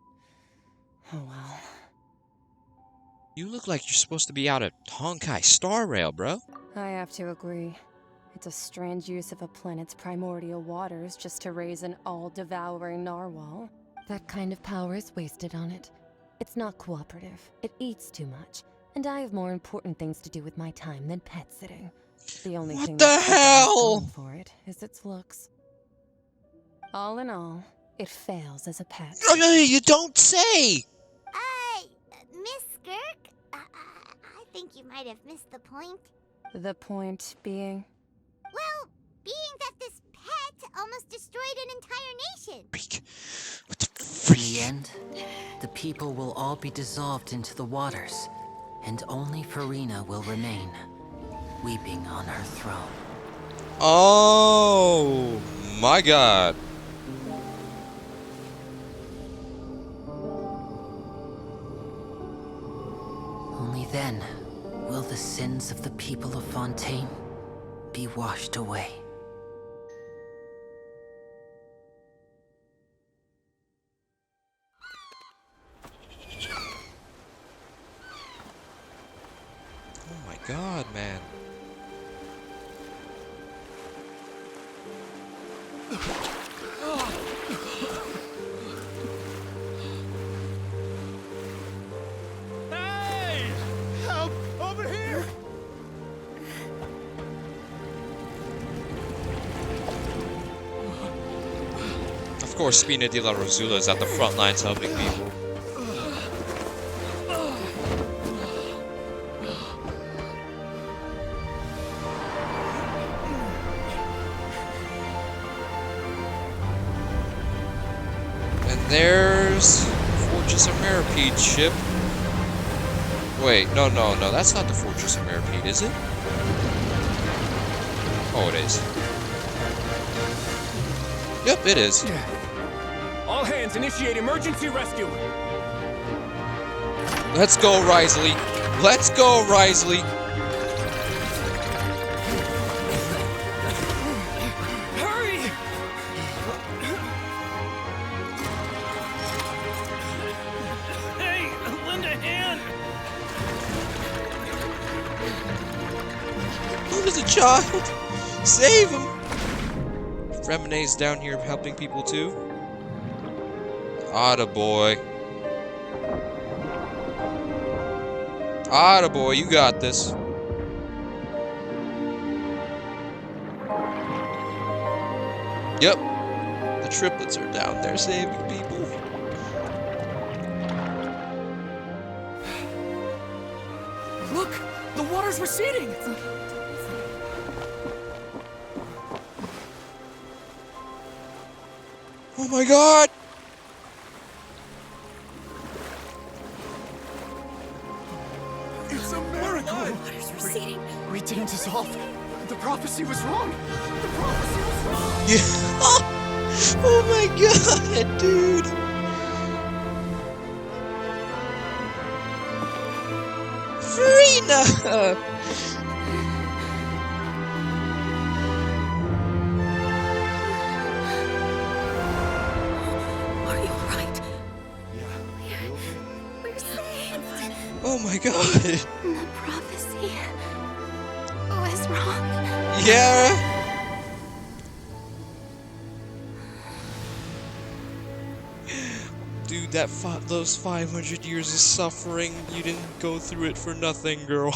Speaker 5: oh well.
Speaker 1: You look like you're supposed to be out at Honkai Star Rail, bro.
Speaker 5: I have to agree. It's a strange use of a planet's primordial waters just to raise an all-devouring narwhal. That kind of power is wasted on it. It's not cooperative. It eats too much. And I have more important things to do with my time than pet sitting. The only thing that has going for it is its looks. All in all, it fails as a pet.
Speaker 1: You don't say!
Speaker 2: Miss Skirk? I think you might have missed the point.
Speaker 5: The point being?
Speaker 2: Well, being that this pet almost destroyed an entire nation.
Speaker 15: In the end, the people will all be dissolved into the waters, and only FURINA will remain, weeping on her throne.
Speaker 1: Oh my god.
Speaker 15: Only then will the sins of the people of Fontaine be washed away.
Speaker 1: Oh my god, man.
Speaker 12: Hey! Help! Over here!
Speaker 1: Of course, Spina de la Rosula is at the front lines helping people. And there's Fortress of Meripede ship. Wait, no, that's not the Fortress of Meripede, is it? Oh, it is. Yep, it is.
Speaker 18: All hands, initiate emergency rescue!
Speaker 1: Let's go, Risley. Let's go, Risley.
Speaker 18: Hurry! Hey, lend a hand!
Speaker 1: Who is a child? Save him! Remonade's down here helping people too. Attaboy. Attaboy, you got this. Yep. The triplets are down there saving people.
Speaker 18: Look! The water's receding!
Speaker 1: Oh my god!
Speaker 12: It's a miracle!
Speaker 20: Water's receding.
Speaker 12: We didn't dissolve. The prophecy was wrong. The prophecy was wrong.
Speaker 1: Yeah. Oh my god, dude. FURINA! Oh my god.
Speaker 13: The prophecy was wrong.
Speaker 1: Yeah. Dude, those 500 years of suffering, you didn't go through it for nothing, girl.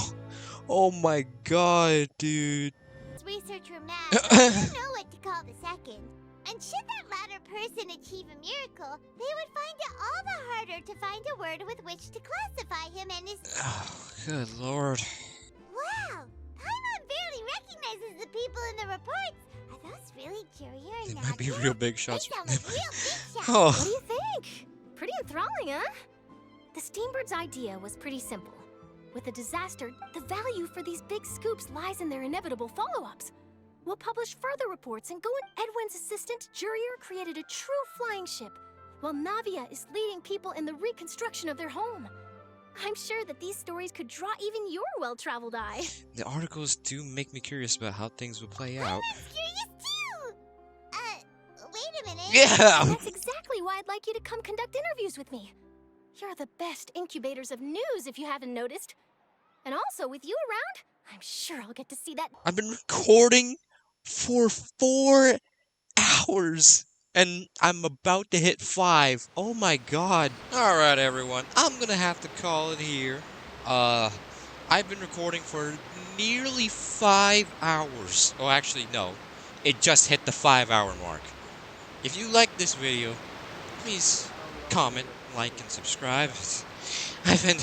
Speaker 1: Oh my god, dude.
Speaker 2: Research room now. I don't know what to call the second. And should that latter person achieve a miracle, they would find it all the harder to find a word with which to classify him and his...
Speaker 1: Oh, good lord.
Speaker 2: Wow! Paimon barely recognizes the people in the reports. Are those really Curie or
Speaker 1: They
Speaker 2: not?
Speaker 1: might be real big shots.
Speaker 2: They sound like real big shots.
Speaker 1: Oh.
Speaker 3: What do you think? Pretty enthralling, huh? The Steambird's idea was pretty simple. With a disaster, the value for these big scoops lies in their inevitable follow-ups. We'll publish further reports and go in. Edwin's assistant, Jurier, created a true flying ship, while Navia is leading people in the reconstruction of their home. I'm sure that these stories could draw even your well-traveled eye.
Speaker 1: The articles do make me curious about how things will play out.
Speaker 2: Curious too! Wait a minute.
Speaker 1: Yeah!
Speaker 3: That's exactly why I'd like you to come conduct interviews with me. You're the best incubators of news, if you haven't noticed. And also, with you around,
Speaker 2: I'm sure I'll get to see that.
Speaker 1: I've been recording for 4 hours. And I'm about to hit 5. Oh my god. Alright everyone, I'm gonna have to call it here. I've been recording for nearly 5 hours. Oh, actually, no. It just hit the 5-hour mark. If you like this video, please comment, like, and subscribe. I've been...